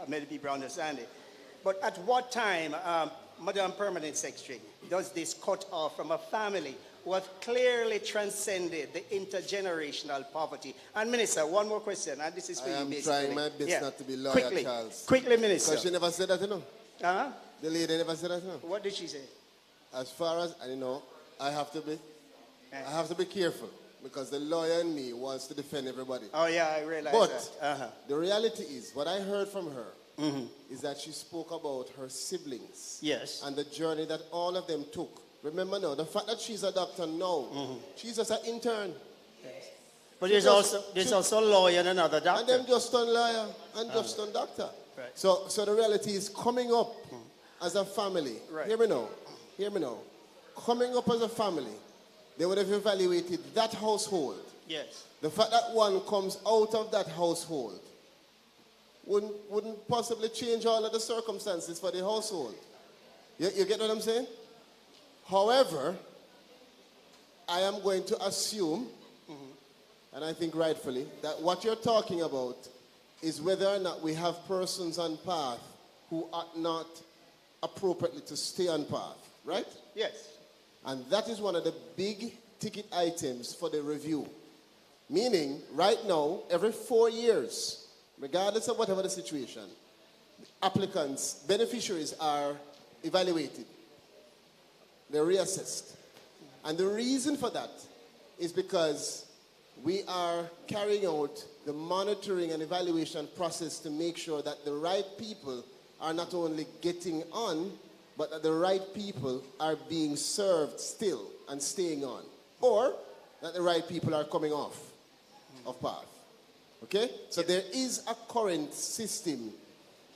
many people understand it. But at what time, Madam Permanent Secretary, does this cut off from a family who have clearly transcended the intergenerational poverty? And Minister, one more question, and this is for you, basically. I am trying my best not to be lawyer, quickly, Charles. Quickly, Minister. Because she never said that, you know. Uh-huh. The lady never said that, you know. What did she say? As far as, I know, I have to be careful. Because the lawyer in me wants to defend everybody. Oh, yeah, I realize but that. The reality is, what I heard from her is that she spoke about her siblings. Yes. And the journey that all of them took. Remember now, the fact that she's a doctor now, she's just an intern. Yes. But there's also a lawyer and another doctor. And them just done lawyer and just done doctor. Right. So the reality is coming up as a family. Right. Hear me now. Coming up as a family, they would have evaluated that household. Yes. The fact that one comes out of that household wouldn't possibly change all of the circumstances for the household. You get what I'm saying? However, I am going to assume, and I think rightfully, that what you're talking about is whether or not we have persons on PATH who ought not appropriately to stay on PATH, right? Yes. And that is one of the big ticket items for the review. Meaning, right now, every 4 years, regardless of whatever the situation, applicants, beneficiaries are evaluated. They're reassessed. And the reason for that is because we are carrying out the monitoring and evaluation process to make sure that the right people are not only getting on, but that the right people are being served still and staying on. Or that the right people are coming off of PATH. Okay? So there is a current system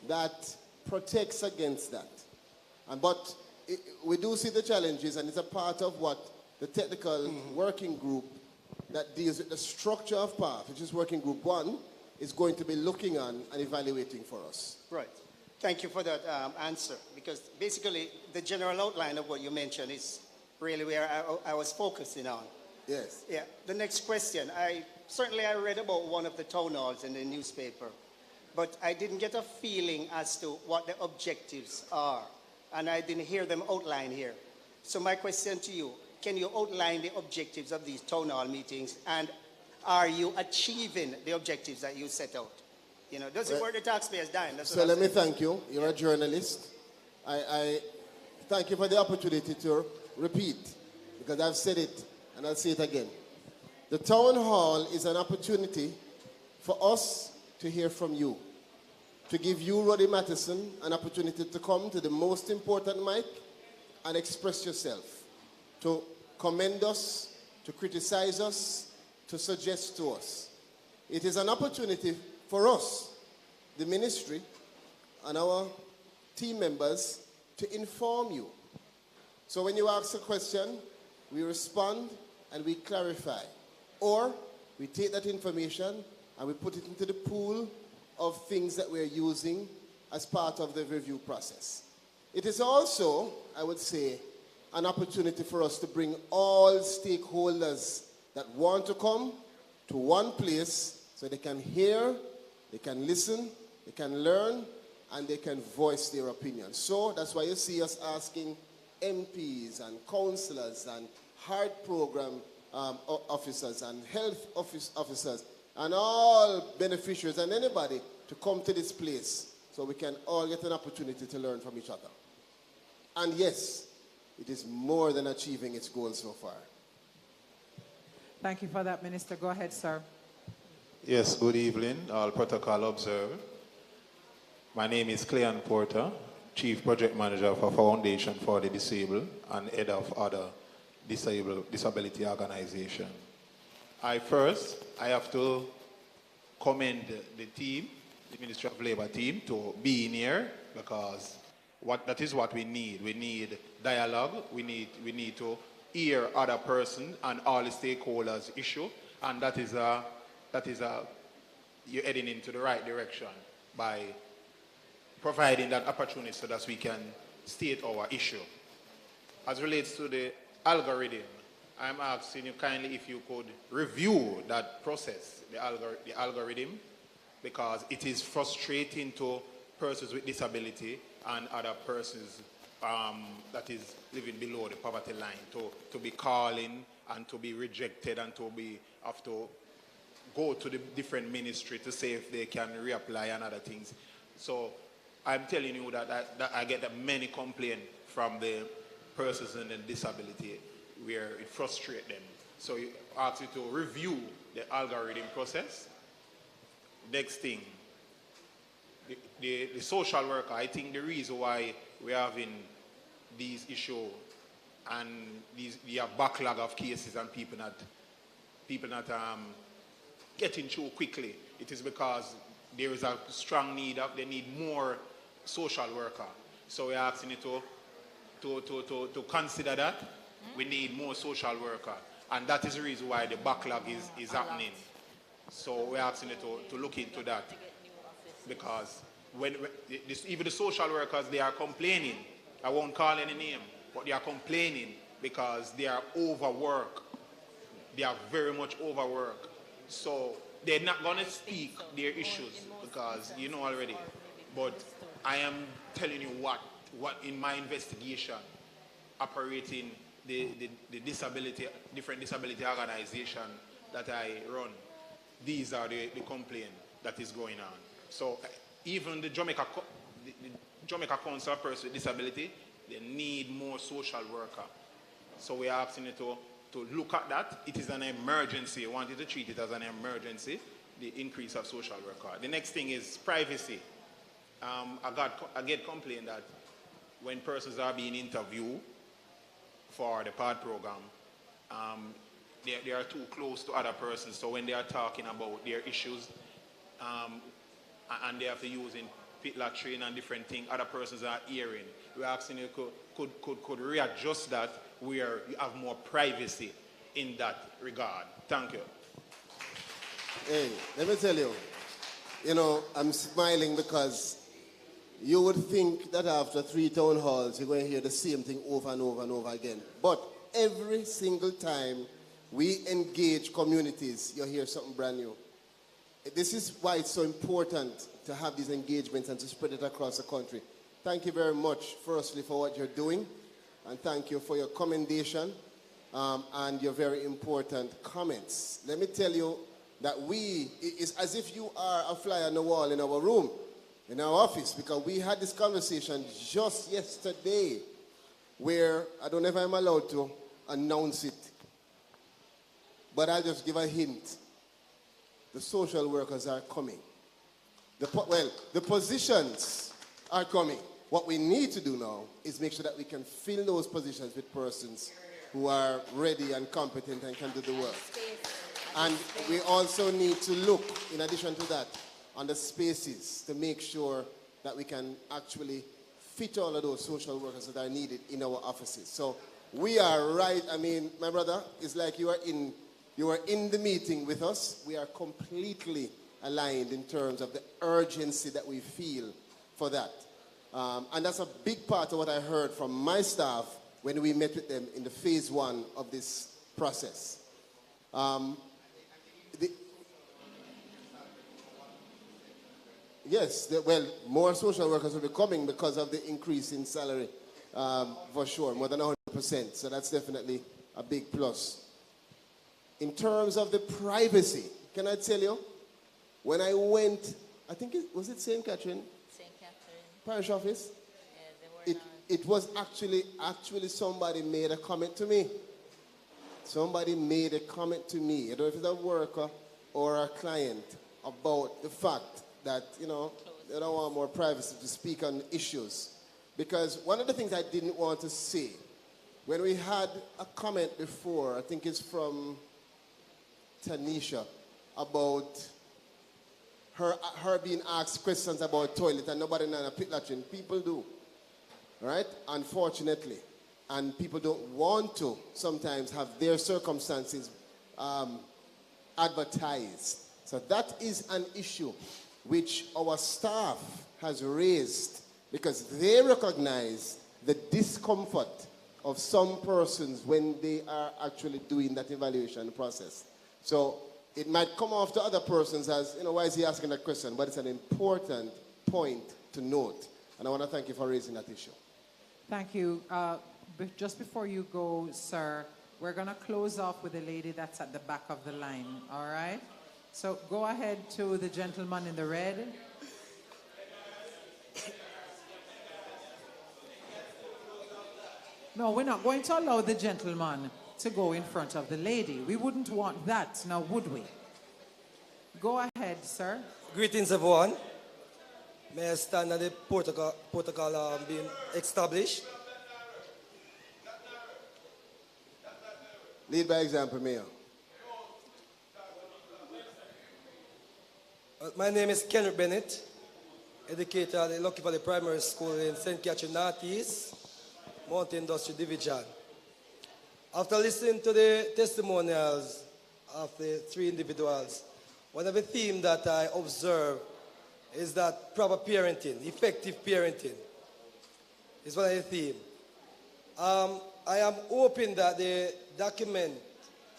that protects against that. But we do see the challenges, and it's a part of what the technical working group that deals with the structure of PATH, which is working group 1, is going to be looking on and evaluating for us. Right. Thank you for that answer, because basically the general outline of what you mentioned is really where I was focusing on. Yes. Yeah. The next question. I read about one of the town halls in the newspaper, but I didn't get a feeling as to what the objectives are, and I didn't hear them outlined here. So my question to you, can you outline the objectives of these town hall meetings, and are you achieving the objectives that you set out? You know, does it work the taxpayers' dime? So let me thank you. You're a journalist. I thank you for the opportunity to repeat, because I've said it and I'll say it again. The town hall is an opportunity for us to hear from you, to give you, Roddy Matheson, an opportunity to come to the most important mic and express yourself, to commend us, to criticize us, to suggest to us. It is an opportunity for us, the ministry, and our team members to inform you. So when you ask a question, we respond and we clarify. Or we take that information and we put it into the pool of things that we're using as part of the review process. It is also, I would say, an opportunity for us to bring all stakeholders that want to come to one place so they can hear, they can listen, they can learn, and they can voice their opinion. So that's why you see us asking MPs and councillors and heart program officers and health officers and all beneficiaries and anybody to come to this place so we can all get an opportunity to learn from each other. And yes, it is more than achieving its goals so far. Thank you for that, Minister. Go ahead, sir. Yes, good evening, all protocol observed. My name is Cleon Porter, Chief Project Manager for Foundation for the Disabled and head of other disability organization. I have to commend the team, the Ministry of Labor team, to being here because that is what we need. We need dialogue. We need to hear other person and all the stakeholders' issue, and you're heading into the right direction by providing that opportunity so that we can state our issue. As relates to the algorithm, I'm asking you kindly if you could review that process, the algorithm, because it is frustrating to persons with disability and other persons that is living below the poverty line to be calling and to be rejected and to have to go to the different ministry to see if they can reapply and other things. So I'm telling you that I get many complaints from the persons in the disability where it frustrates them. So you ask you to review the algorithm process. Next thing, the social worker. I think the reason why we're having these issues and the backlog of cases and people not getting through quickly, it is because there is a strong need they need more social worker. So we're asking you to consider that. We need more social worker, and that is the reason why the backlog is happening. So we're asking you to look into that, because even the social workers, they are complaining. I won't call any name, but they are complaining because they are overworked. They are very much overworked. So they're not going to speak their issues because you know already. But I am telling you what in my investigation, operating the different disability organization that I run, these are the complaint that is going on. So even the Jamaica Council of Persons with Disability, they need more social worker. So we are asking you to look at that. It is an emergency. We want you to treat it as an emergency, the increase of social worker. The next thing is privacy. I get complaint that when persons are being interviewed for the PAD program, they are too close to other persons. So when they are talking about their issues, and they have to use in pit latrine and different things, other persons are hearing. We're asking you could readjust that where you have more privacy in that regard. Thank you. Hey, let me tell you, I'm smiling because you would think that after 3 town halls, you're going to hear the same thing over and over and over again. But every single time we engage communities, you'll hear something brand new. This is why it's so important to have these engagements and to spread it across the country. Thank you very much, firstly, for what you're doing. And thank you for your commendation and your very important comments. Let me tell you that it's as if you are a fly on the wall in our room, in our office, because we had this conversation just yesterday where, I don't know if I'm allowed to announce it, but I'll just give a hint. The social workers are coming. The positions are coming. What we need to do now is make sure that we can fill those positions with persons who are ready and competent and can do the work. And we also need to look, in addition to that, on the spaces to make sure that we can actually fit all of those social workers that are needed in our offices. So we are right. I mean, my brother, it's like you are in the meeting with us. We are completely aligned in terms of the urgency that we feel for that. And that's a big part of what I heard from my staff when we met with them in the phase 1 of this process. Yes, well, more social workers will be coming because of the increase in salary, for sure, more than 100%. So that's definitely a big plus. In terms of the privacy, can I tell you, when I went, I think was it St. Catherine? St. Catherine. Parish office? Yeah, it was actually somebody made a comment to me. Somebody made a comment to me, I don't know if it's a worker or a client, about the fact that, you know, they don't want more privacy to speak on issues. Because one of the things I didn't want to say, when we had a comment before, I think it's from Tanisha, about her being asked questions about toilet and nobody in a pit latrine. People do, right? Unfortunately. And people don't want to sometimes have their circumstances advertised. So that is an issue which our staff has raised because they recognize the discomfort of some persons when they are actually doing that evaluation process. So it might come off to other persons as, you know, why is he asking that question? But it's an important point to note. And I want to thank you for raising that issue. Thank you. Just before you go, sir, we're going to close off with the lady that's at the back of the line, all right? So go ahead to the gentleman in the red. No, we're not going to allow the gentleman to go in front of the lady. We wouldn't want that, now would we? Go ahead, sir. Greetings, everyone. May I stand at the protocol being established? Lead by example, Mayor. My name is Kenneth Bennett, educator at the Lucky Valley Primary School in St. Catherine Northeast, Mountain Industry Division. After listening to the testimonials of the 3 individuals, one of the themes that I observe is that proper parenting, effective parenting, is one of the themes. I am hoping that the document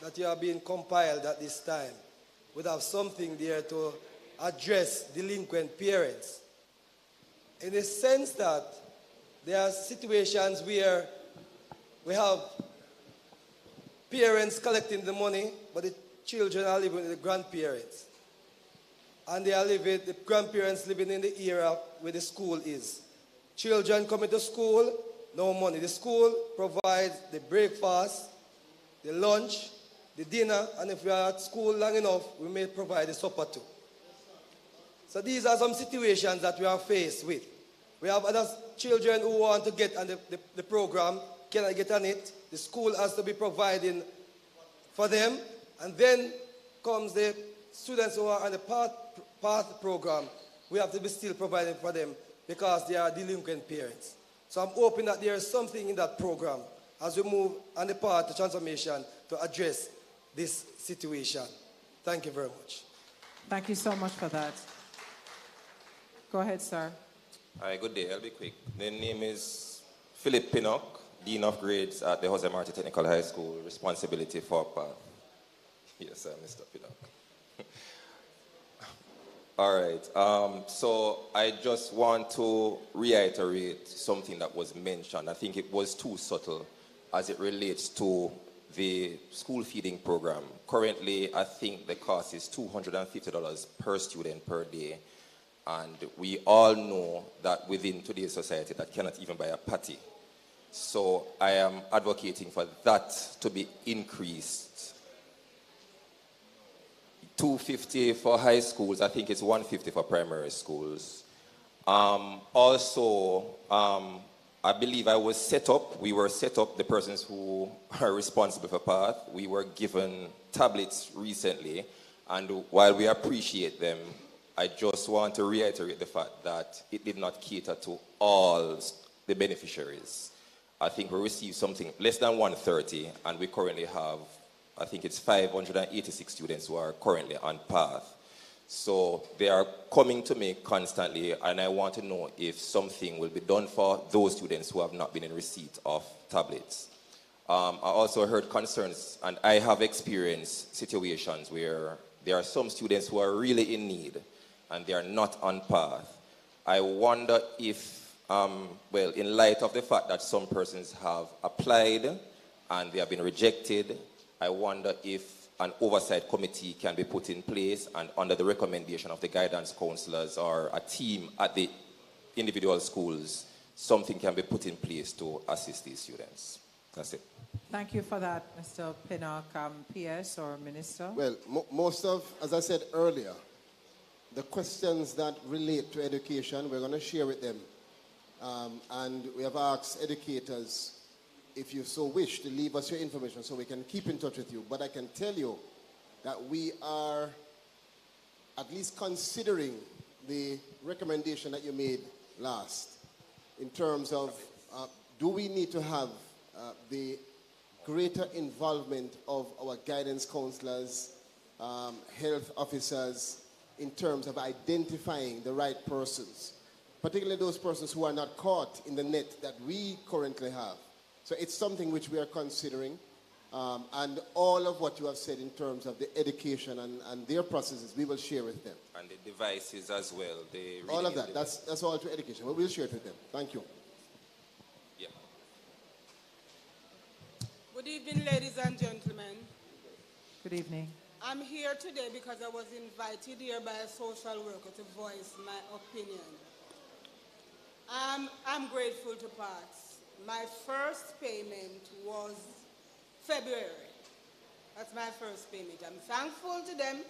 that you are being compiled at this time would have something there to address delinquent parents. In the sense that there are situations where we have parents collecting the money, but the children are living with the grandparents. And they are living, the grandparents living in the area where the school is. Children coming to school, no money. The school provides the breakfast, the lunch, the dinner, and if we are at school long enough, we may provide the supper too. So these are some situations that we are faced with. We have other children who want to get on the program, cannot get on it. The school has to be providing for them. And then comes the students who are on the path program. We have to be still providing for them because they are delinquent parents. So I'm hoping that there is something in that program as we move on the path to transformation to address this situation. Thank you very much. Thank you so much for that. Go ahead, sir. Hi, good day. I'll be quick. The name is Philip Pinnock, Dean of Grades at the Jose Marti Technical High School, responsibility for path. Yes, sir, Mr. Pinnock. All right. So I just want to reiterate something that was mentioned. I think it was too subtle as it relates to the school feeding program. Currently, I think the cost is $250 per student per day. And we all know that within today's society, that cannot even buy a patty. So I am advocating for that to be increased. $250 for high schools. I think it's $150 for primary schools. Also, I believe we were set up, the persons who are responsible for PATH, we were given tablets recently, and while we appreciate them, I just want to reiterate the fact that it did not cater to all the beneficiaries. I think we received something less than 130, and we currently have, I think it's 586 students who are currently on PATH. So they are coming to me constantly, and I want to know if something will be done for those students who have not been in receipt of tablets. I also heard concerns, and I have experienced situations where there are some students who are really in need, and they are not on path. I wonder if, well, in light of the fact that some persons have applied and they have been rejected, I wonder if an oversight committee can be put in place, and under the recommendation of the guidance counselors or a team at the individual schools, something can be put in place to assist these students. That's it. Thank you for that, Mr. Pinnock. PS or Minister? Well, most of, as I said earlier, the questions that relate to education, we're going to share with them. And we have asked educators, if you so wish, to leave us your information so we can keep in touch with you. But I can tell you that we are at least considering the recommendation that you made last in terms of do we need to have the greater involvement of our guidance counselors, health officers, in terms of identifying the right persons, particularly those persons who are not caught in the net that we currently have. So it's something which we are considering, and all of what you have said in terms of the education and their processes, we will share with them. And the devices as well. All of that, that's all to education. We'll share it with them. Thank you. Yeah. Good evening, ladies and gentlemen. Good evening. I'm here today because I was invited here by a social worker to voice my opinion. I'm grateful to PATS. My first payment was February. That's my first payment. I'm thankful to them,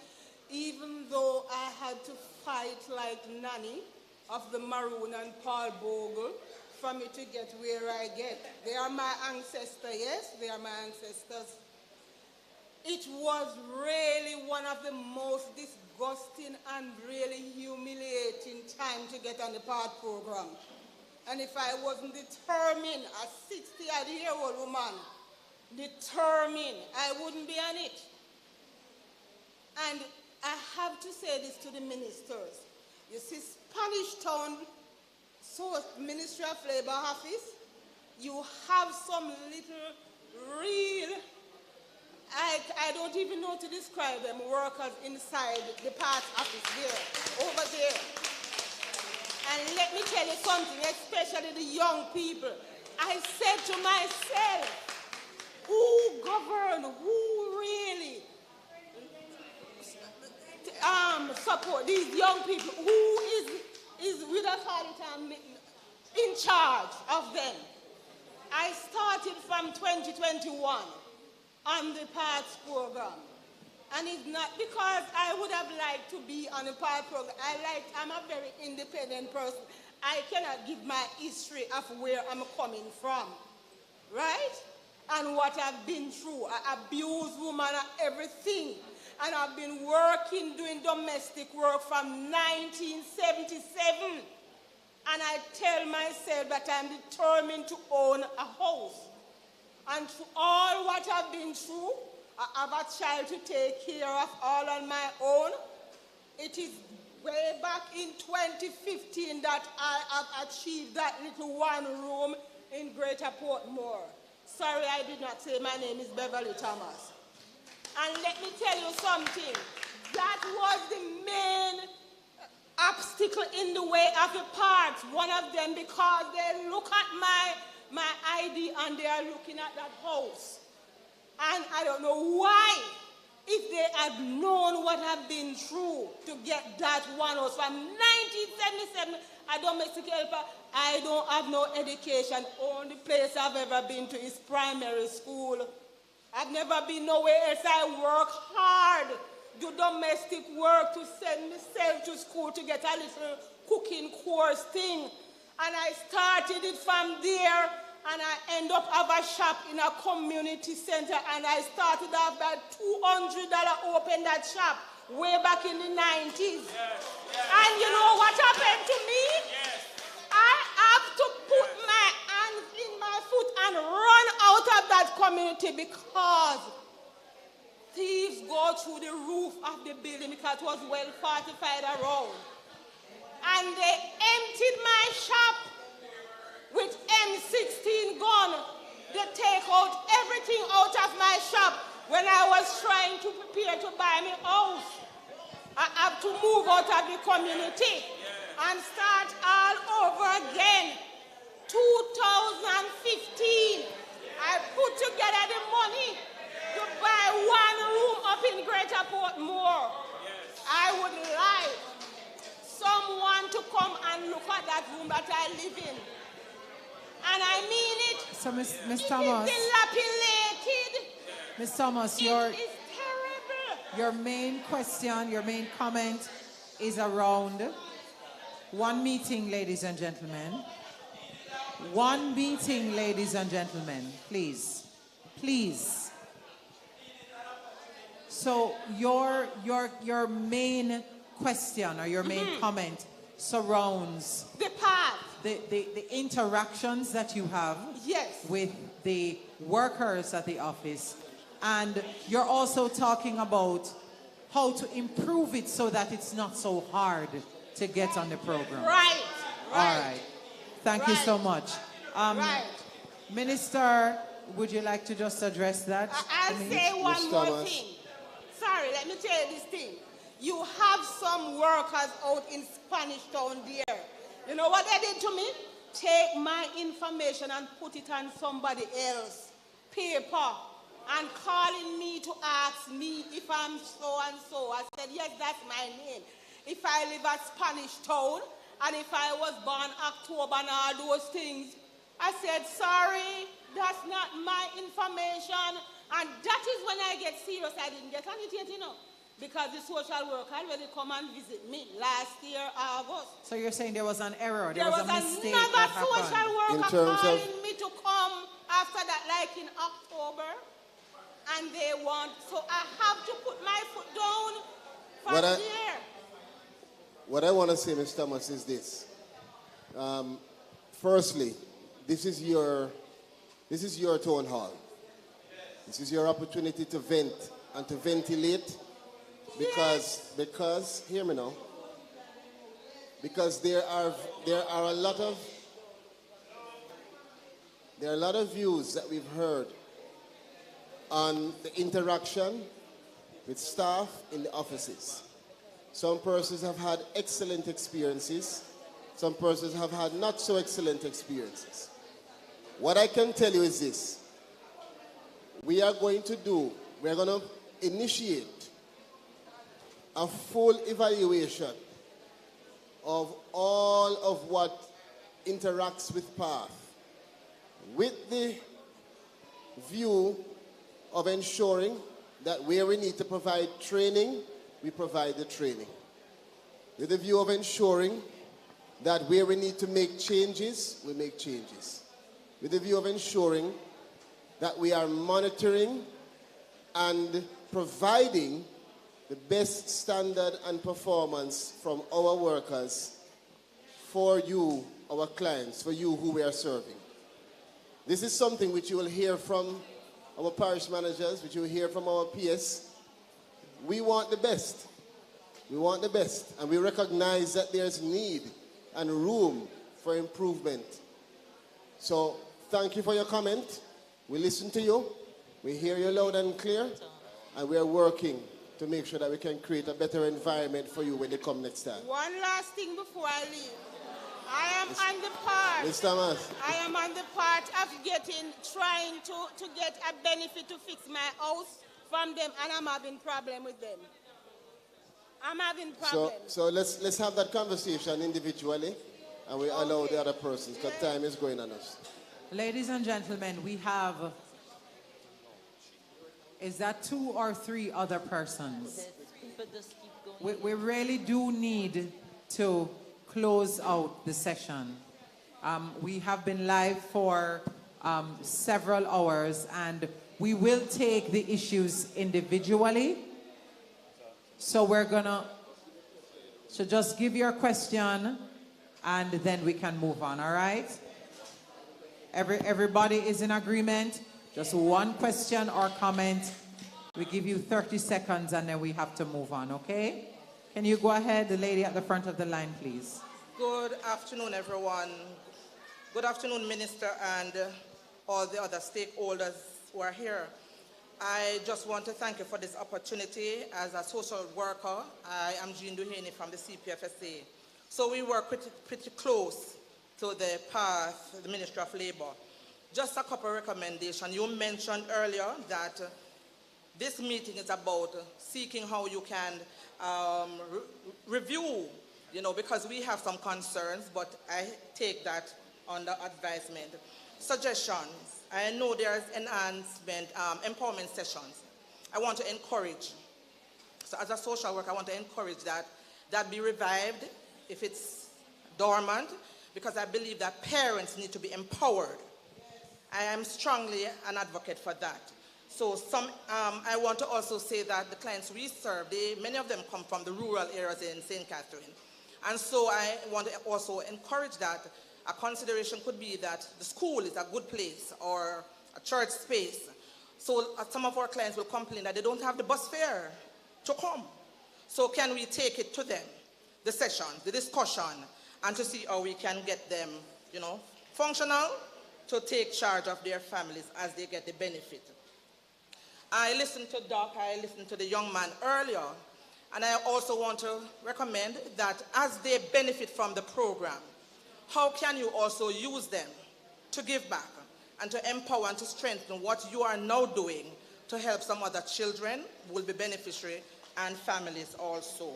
even though I had to fight like Nanny of the Maroon and Paul Bogle for me to get where I get. They are my ancestors, yes, they are my ancestors. It was really one of the most disgusting and really humiliating time to get on the PAT program. And if I wasn't determined, a 60-odd-year-old woman, determined, I wouldn't be on it. And I have to say this to the ministers. You see, Spanish Town, Ministry of Labor office, you have some little real, I don't even know to describe them, workers inside the PAT office there, over there. And let me tell you something, especially the young people. I said to myself, who govern, who really support these young people, who is with authority in charge of them? I started from 2021 on the PATS program. And it's not because I would have liked to be on a PATS program. I'm a very independent person. I cannot give my history of where I'm coming from, right? And what I've been through. I abused women and everything. And I've been working, doing domestic work from 1977. And I tell myself that I'm determined to own a house. And through all what I've been through, I have a child to take care of all on my own. It is way back in 2015 that I have achieved that little one room in Greater Portmore. Sorry, I did not say my name is Beverly Thomas. And let me tell you something. That was the main obstacle in the way of the parts. One of them because they look at my ID and they are looking at that house. And I don't know why, if they had known what I've been through to get that one house from 1977, a domestic helper, I don't have no education. Only place I've ever been to is primary school. I've never been nowhere else. I work hard, do domestic work to send myself to school to get a little cooking course thing. And I started it from there. And I end up have a shop in a community center, and I started off that $200 open that shop way back in the 90s. Yes, yes, and you know what happened to me? Yes. I have to put my hands in my foot and run out of that community because thieves go through the roof of the building because it was well fortified around. And they emptied my shop with M16 gun. They take out everything out of my shop when I was trying to prepare to buy me house. I have to move out of the community and start all over again. 2015, I put together the money to buy one room up in Greater Portmore. I would like someone to come and look at that room that I live in. And I mean it. So, Ms. It Thomas. is dilapidated. Ms. Thomas, It is terrible. your main question, your main comment is around one meeting, ladies and gentlemen. One meeting, ladies and gentlemen, please. Please. So your main question or your main comment surrounds the path, the interactions that you have with the workers at the office, and you're also talking about how to improve it so that it's not so hard to get on the program. Right. All right. Thank you so much. Minister, would you like to just address that? I'll say one more thing. Sorry, let me tell you this thing. You have some workers out in Spanish Town there. You know what they did to me? Take my information and put it on somebody else's paper and calling me to ask me if I'm so and so. I said, yes, that's my name. If I live at Spanish Town and if I was born October and all those things, I said, sorry, that's not my information. And that is when I get serious. I didn't get on it yet, you know, because the social worker already come and visit me last year, August. So you're saying there was an error, there was a mistake another that social happened. worker calling me to come after that, like in October, and they want, so I have to put my foot down from there. What I want to say, Ms. Thomas, is this. Firstly, this is your town hall. This is your opportunity to vent and to ventilate because hear me now. Because there are a lot of views that we've heard on the interaction with staff in the offices. Some persons have had excellent experiences. Some persons have had not so excellent experiences. What I can tell you is this. We are going to initiate a full evaluation of all of what interacts with PATH with the view of ensuring that where we need to provide training, we provide the training. With the view of ensuring that where we need to make changes, we make changes. With the view of ensuring that we are monitoring and providing the best standard and performance from our workers for you, our clients, for you who we are serving. This is something which you will hear from our parish managers, which you will hear from our PS. We want the best. We want the best. And we recognize that there's need and room for improvement. So thank you for your comment. We listen to you. We hear you loud and clear. And we are working to make sure that we can create a better environment for you when they come next time. One last thing before I leave. I am on the part. Ms. Thomas. I am on the part of trying to get a benefit to fix my house from them, and I'm having problem with them. I'm having problems. So let's have that conversation individually, and we allow the other persons, because time is going on us. Ladies and gentlemen, we have, is that 2 or 3 other persons? We really do need to close out the session. We have been live for several hours, and we will take the issues individually. So we're gonna, so just give your question and then we can move on, all right? Everybody is in agreement? Just one question or comment We give you 30 seconds and then we have to move on, okay? Can you go ahead, the lady at the front of the line, please? Good afternoon, everyone. Good afternoon, Minister, and all the other stakeholders who are here. I just want to thank you for this opportunity. As a social worker, I am Jean Duhaney from the CPFSA. So we work pretty close to the path, the Ministry of Labor. Just a couple of recommendations. You mentioned earlier that this meeting is about seeking how you can review, because we have some concerns, but I take that under advisement. Suggestions. I know there's enhancement, empowerment sessions. I want to encourage. So as a social worker, I want to encourage that be revived if it's dormant, because I believe that parents need to be empowered. I am strongly an advocate for that. So I want to also say that the clients we serve, many of them come from the rural areas in St. Catherine. And so I want to also encourage that a consideration could be that the school is a good place or a church space. So some of our clients will complain that they don't have the bus fare to come. So can we take it to them, the session, the discussion, and to see how we can get them, functional to take charge of their families as they get the benefit. I listened to Doc, I listened to the young man earlier, and I also want to recommend that as they benefit from the program, how can you also use them to give back and to empower and to strengthen what you are now doing to help some other children who will be beneficiary and families also.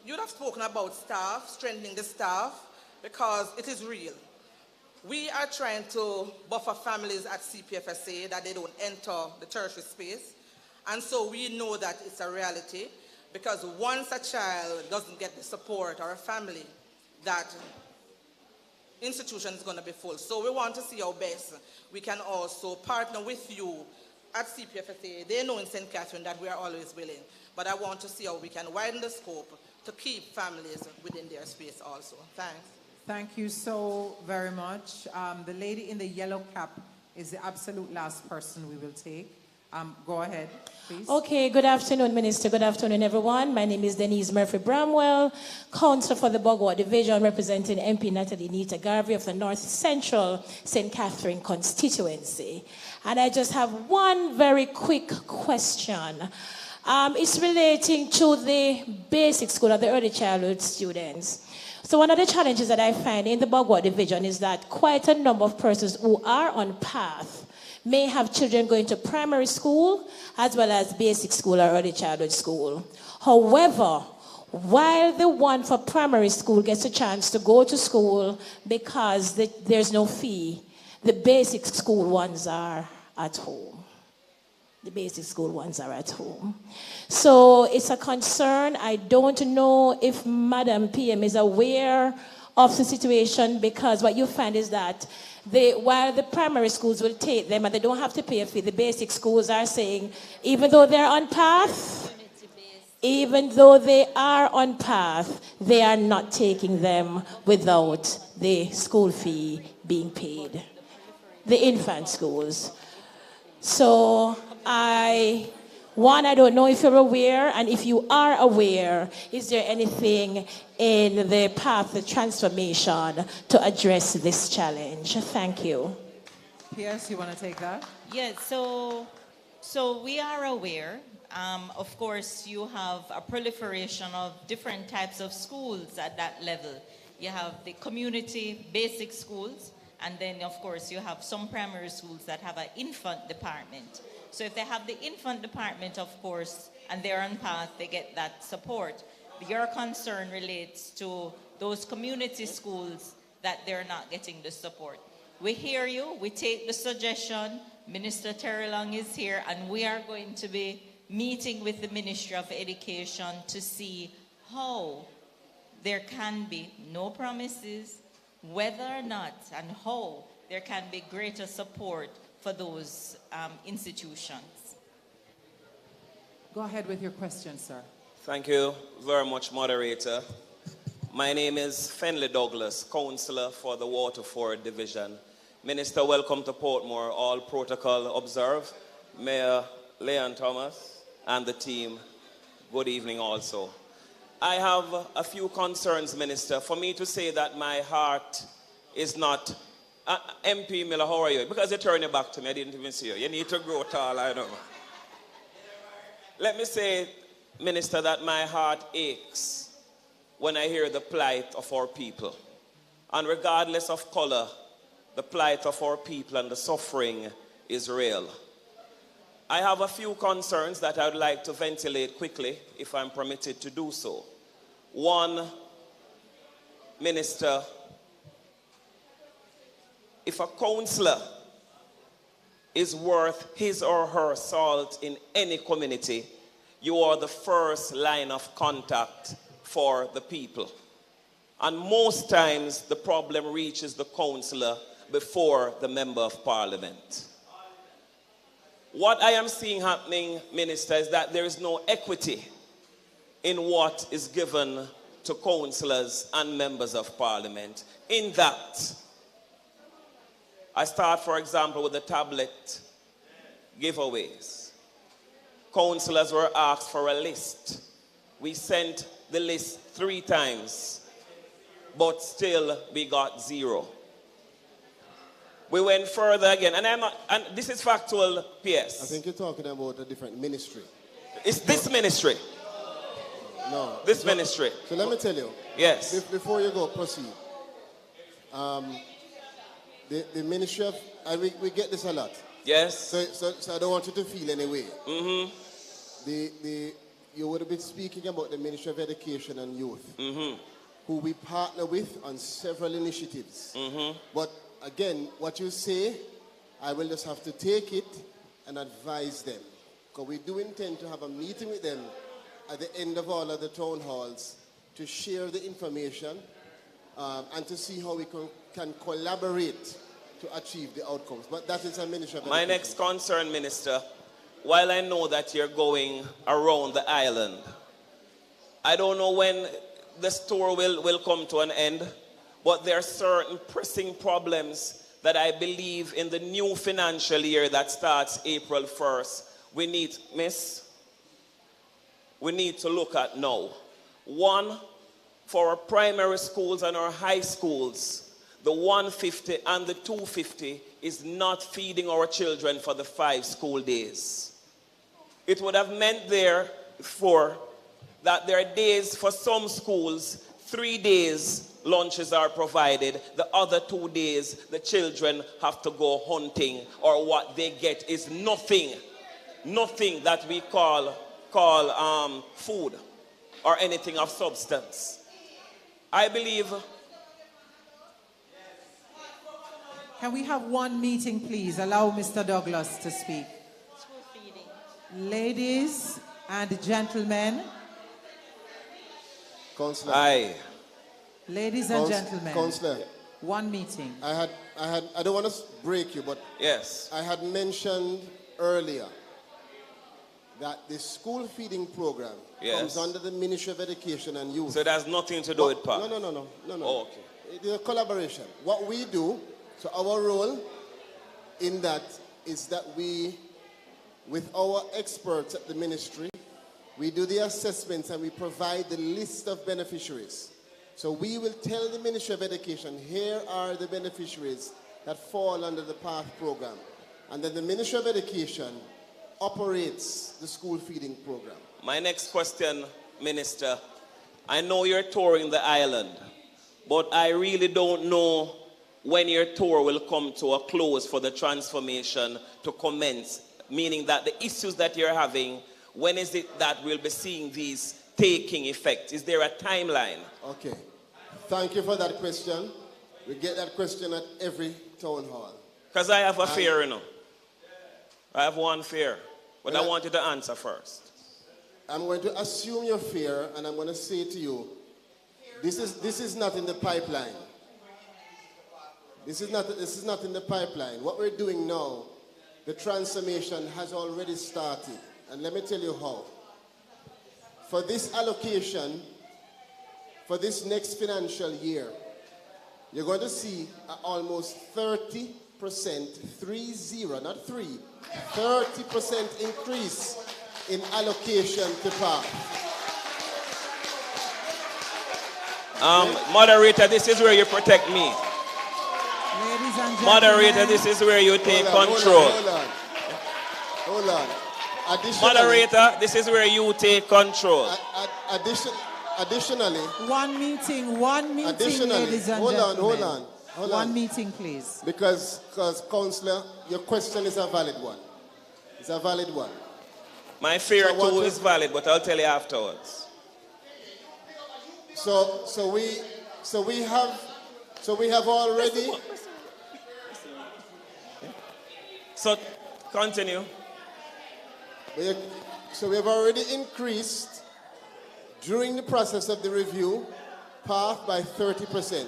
You'd have spoken about staff, strengthening the staff, because it is real. We are trying to buffer families at CPFSA that they don't enter the tertiary space. And so we know that it's a reality, because once a child doesn't get the support, or a family, that institution is going to be full. So we want to see how best we can also partner with you at CPFSA. They know in St. Catherine that we are always willing. But I want to see how we can widen the scope to keep families within their space also. Thanks. Thank you so very much. The lady in the yellow cap is the absolute last person we will take. Go ahead, please. Okay, good afternoon, Minister. Good afternoon, everyone. My name is Denise Murphy-Bramwell, Councillor for the Bogwa Division, representing MP Natalie Nita Garvey of the North Central St. Catherine constituency. And I just have one very quick question. It's relating to the basic school of the early childhood students. So one of the challenges that I find in the Bogwa Division is that quite a number of persons who are on path may have children going to primary school as well as basic school or early childhood school. However, while the one for primary school gets a chance to go to school because there's no fee, the basic school ones are at home. The basic school ones are at home. So it's a concern. I don't know if Madam PM is aware of the situation, because what you find is that while the primary schools will take them and they don't have to pay a fee, the basic schools are saying, even though they're on path, they are not taking them without the school fee being paid. The infant schools. So I don't know if you're aware, and if you are aware, is there anything in the path, the transformation, to address this challenge? Thank you. P.S., you want to take that? Yes, so we are aware. Of course, you have a proliferation of different types of schools at that level. You have the community basic schools, and then, of course, you have some primary schools that have an infant department. So if they have the infant department, of course, and they're on path, they get that support. Your concern relates to those community schools that they're not getting the support. We hear you, we take the suggestion. Minister Terry Long is here, and we are going to be meeting with the Ministry of Education to see how there can be no promises, whether or not and how there can be greater support for those institutions. Go ahead with your question, sir. Thank you very much, moderator. My name is Fenley Douglas, councillor for the Waterford Division Minister, welcome to Portmore. All protocol observed. Mayor Leon Thomas and the team, good evening also. I have a few concerns, Minister. For me to say that my heart is not... MP Miller, how are you? Because you turned your back to me, I didn't even see you. You need to grow tall, I know. Let me say, Minister, that my heart aches when I hear the plight of our people. And regardless of color, the plight of our people and the suffering is real. I have a few concerns that I would like to ventilate quickly, if I'm permitted to do so. One, Minister, if a counselor is worth his or her salt in any community, you are the first line of contact for the people. And most times the problem reaches the counselor before the member of parliament. What I am seeing happening, Minister, is that there is no equity in what is given to councillors and members of parliament. In that, I start, for example, with the tablet giveaways. Councillors were asked for a list. We sent the list 3 times, but still we got 0. We went further again, and this is factual, PS. I think you're talking about a different ministry. It's this ministry. No. This ministry. So let me tell you. Yes. Before you go, proceed. The ministry of, and we get this a lot. Yes. So I don't want you to feel any way. Mm-hmm. You would have been speaking about the Ministry of Education and Youth, mm-hmm. who we partner with on several initiatives. Mm-hmm. But again, what you say, I will just have to take it and advise them. Because we do intend to have a meeting with them at the end of all of the town halls to share the information and to see how we can collaborate to achieve the outcomes. But that is a Ministry of Education. My next concern, Minister, while I know that you're going around the island, I don't know when the store will come to an end, but there are certain pressing problems that I believe in the new financial year that starts April 1st, we need to look at now. One, for our primary schools and our high schools, the 150 and the 250 is not feeding our children for the 5 school days. It would have meant therefore that there are days for some schools, 3 days lunches are provided. The other 2 days, the children have to go hunting, or what they get is nothing that we call food or anything of substance. I believe. Can we have one meeting, please? Allow Mr. Douglas to speak. Ladies and gentlemen. Councillor. Aye. Ladies and gentlemen. Councillor. One meeting. I don't want to break you, but yes, I had mentioned earlier that the school feeding program comes under the Ministry of Education and Youth. So it has nothing to do with PAC? No. Oh, okay. It is a collaboration. What we do, so our role in that is that we, with our experts at the ministry, we do the assessments and we provide the list of beneficiaries. So we will tell the Ministry of Education, here are the beneficiaries that fall under the PATH program. And then the Ministry of Education operates the school feeding program. My next question, Minister, I know you're touring the island, but I really don't know when your tour will come to a close for the transformation to commence, meaning that the issues that you're having, when is it that we'll be seeing these taking effect? Is there a timeline? Okay. Thank you for that question. We get that question at every town hall. Because I have a fear, you know. I have one fear, but I want you to answer first. I'm going to assume your fear, and I'm going to say to you, this is not in the pipeline. This is not in the pipeline. What we're doing now, the transformation has already started. And let me tell you how. For this allocation, for this next financial year, you're going to see almost 30 not 30% increase in allocation to PATH. Moderator, this is where you protect me. Ladies and gentlemen. Moderator, this is where you take control. Hold on. Moderator, this is where you take control. Additionally. One meeting, ladies and gentlemen. Hold on. One meeting, please. Because Councillor, your question is a valid one. It's a valid one. My fear too is valid, but I'll tell you afterwards. So we have already. So continue. So we have already increased during the process of the review PATH by 30%.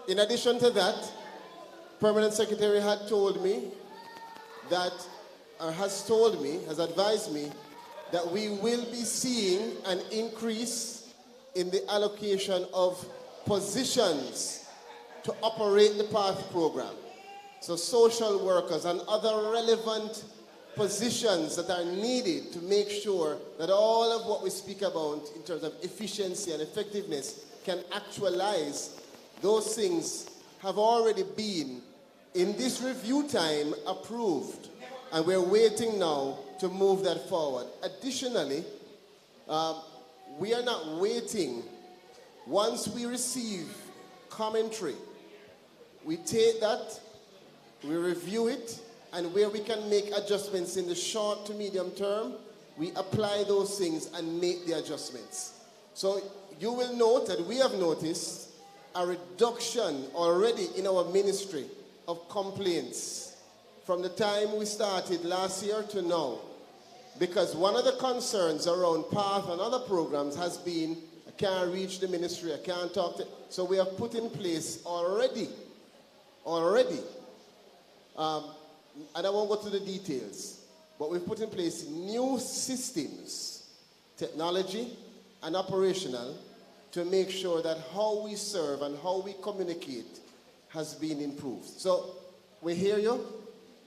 In addition to that, Permanent Secretary had told me that, or has advised me that we will be seeing an increase in the allocation of positions to operate the PATH program. So social workers and other relevant positions that are needed to make sure that all of what we speak about in terms of efficiency and effectiveness can actualize, those things have already been, in this review time, approved. And we're waiting now to move that forward. Additionally, we are not waiting. Once we receive commentary, we take that, we review it, and where we can make adjustments in the short to medium term, we apply those things and make the adjustments. So you will note that we have noticed a reduction already in our ministry of complaints from the time we started last year to now. Because one of the concerns around PATH and other programs has been, I can't reach the ministry, I can't talk to. So we have put in place already, and I won't go to the details, but we've put in place new systems, technology and operational, to make sure that how we serve and how we communicate has been improved. So we hear you.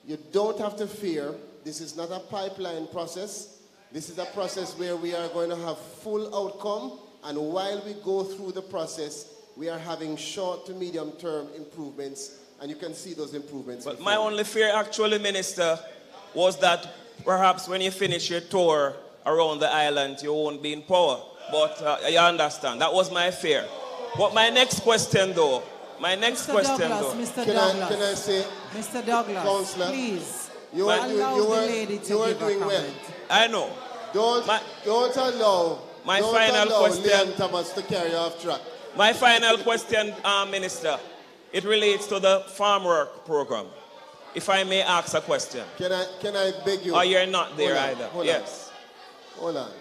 You don't have to fear. This is not a pipeline process. This is a process where we are going to have full outcome, and while we go through the process, we are having short to medium term improvements, and you can see those improvements. But my only fear, actually, Minister, was that perhaps when you finish your tour around the island, you won't be in power. But you understand, that was my fear. But my next question, though, Mr. Douglas, can I say, Mr. Douglas, Councillor, please, you were doing well. I know. Don't allow question, Leon Thomas to carry off track. My final question, Minister, it relates to the farm work program. If I may ask a question. Can I beg you? Oh, you're not there either. Hold on.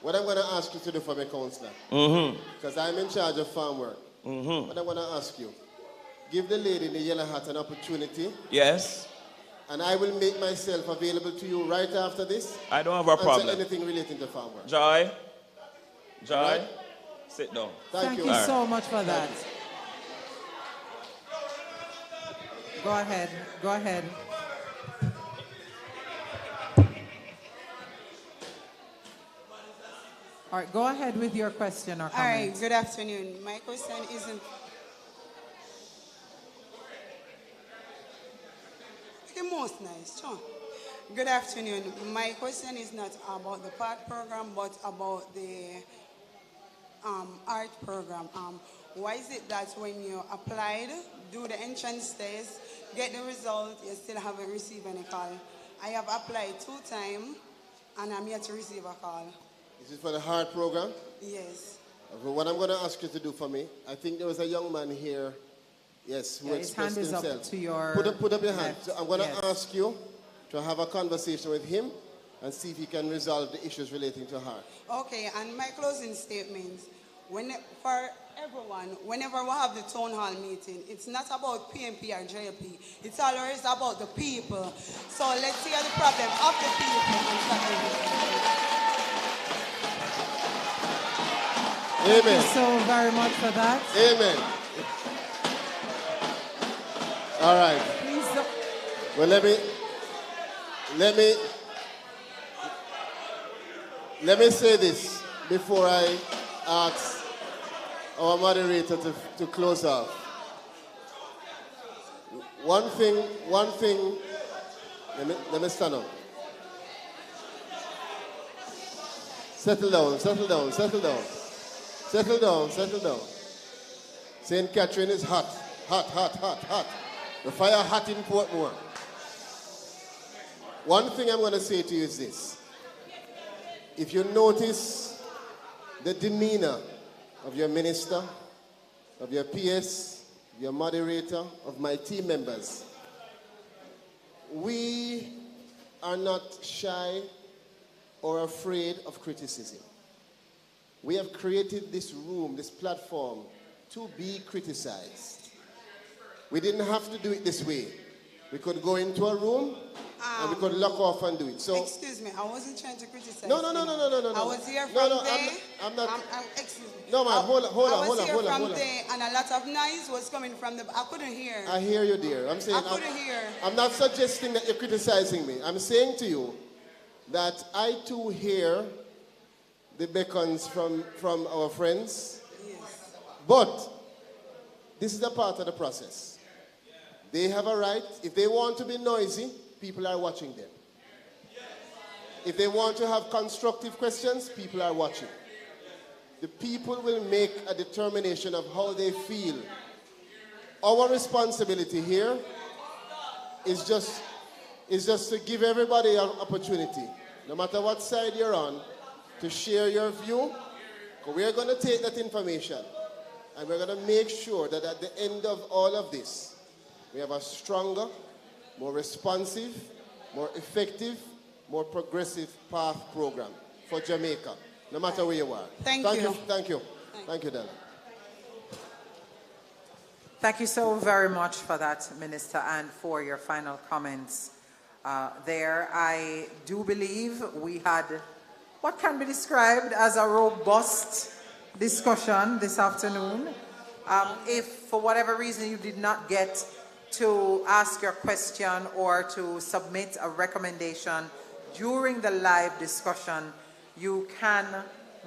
What I'm going to ask you to do for me, Councillor, because I'm in charge of farm work. What I want to ask you, give the lady in the yellow hat an opportunity. Yes. And I will make myself available to you right after this. I don't have a problem. Answer anything relating to farm work. Joy, right? Sit down. Thank you so much for that. Go ahead. All right, go ahead with your question or comment. All right, good afternoon. My question isn't... The most nice, John. Good afternoon. My question is not about the PATH program, but about the art program. Why is it that when you applied, do the entrance test, get the result, you still haven't received any call? I have applied 2 times, and I'm yet to receive a call. Is it for the heart program? Yes. What I'm going to ask you to do for me, I think there was a young man here, yes, who expressed his hand himself. is up to your put up your hand. left. So I'm going to ask you to have a conversation with him and see if he can resolve the issues relating to heart. Okay, and my closing statement, for everyone, whenever we have the town hall meeting, it's not about PMP or JP. It's always about the people. So let's hear the problem of the people and start everything. Amen. Thank you so very much for that. Amen. All right. Please Well, let me say this before I ask our moderator to close off. One thing, let me stand up. Settle down. St. Catherine is hot. The fire hot in Portmore. One thing I'm going to say to you is this. If you notice the demeanor of your minister, of your PS, your moderator, of my team members, we are not shy or afraid of criticism. We have created this room, this platform, to be criticized. We didn't have to do it this way. We could go into a room and we could lock off and do it. So, excuse me, I wasn't trying to criticize. No. I was here from there. I'm not. Excuse me. No, man, hold on. I was here from there, and a lot of noise was coming from the. I couldn't hear. I hear you, dear. I'm saying. I couldn't hear. I'm not suggesting that you're criticizing me. I'm saying to you that I too hear the beckons from our friends. Yes. But this is a part of the process. They have a right. If they want to be noisy, people are watching them. If they want to have constructive questions, people are watching. The people will make a determination of how they feel. Our responsibility here is just to give everybody an opportunity, no matter what side you're on, to share your view. We're going to take that information and we're going to make sure that at the end of all of this, we have a stronger, more responsive, more effective, more progressive path program for Jamaica, no matter where you are. Thank you. Thank you, Dana. Thank you so very much for that, Minister, and for your final comments there. I do believe we had what can be described as a robust discussion this afternoon. If for whatever reason you did not get to ask your question or to submit a recommendation during the live discussion, you can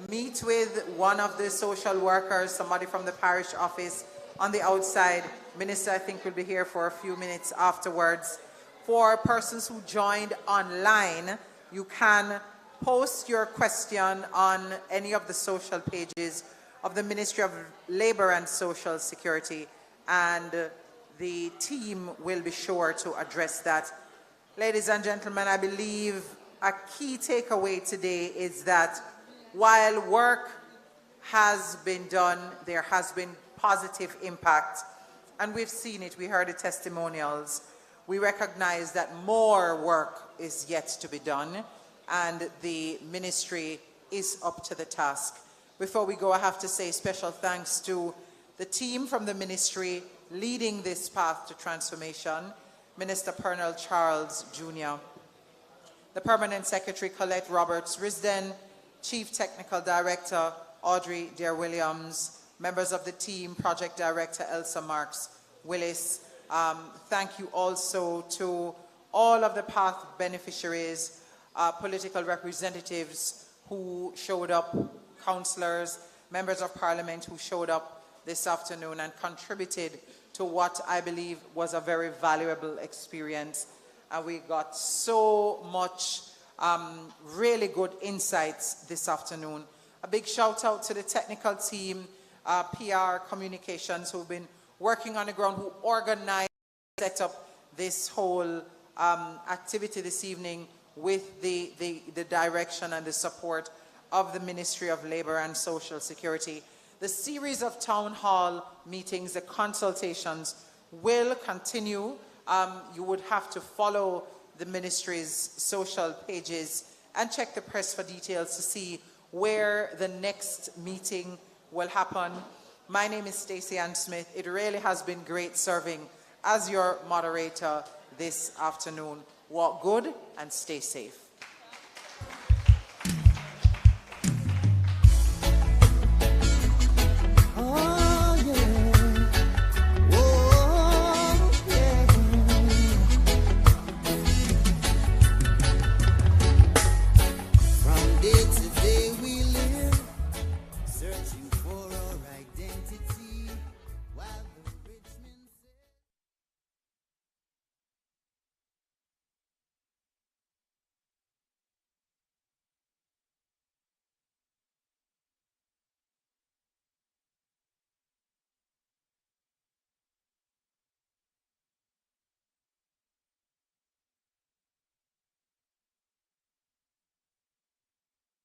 meet with one of the social workers, somebody from the parish office on the outside. Minister, I think, will be here for a few minutes afterwards. For persons who joined online, you can post your question on any of the social pages of the Ministry of Labor and Social Security, and the team will be sure to address that. Ladies and gentlemen, I believe a key takeaway today is that while work has been done, there has been positive impact, and we've seen it. We heard the testimonials. We recognize that more work is yet to be done, and the ministry is up to the task. Before we go, I have to say special thanks to the team from the ministry leading this path to transformation, Minister Pernell Charles Jr., the Permanent Secretary Colette Roberts-Risden, Chief Technical Director Audrey Dare-Williams, members of the team, Project Director Elsa Marks-Willis. Thank you also to all of the path beneficiaries, political representatives who showed up, councillors, members of parliament who showed up this afternoon and contributed to what I believe was a very valuable experience. We got so much really good insights this afternoon. A big shout out to the technical team, PR Communications, who've been working on the ground, who organized, set up this whole activity this evening with the direction and the support of the Ministry of Labor and Social Security. The series of town hall meetings, the consultations, will continue. You would have to follow the ministry's social pages and check the press for details to see where the next meeting will happen. My name is Stacey Ann Smith. It really has been great serving as your moderator this afternoon. Walk good and stay safe.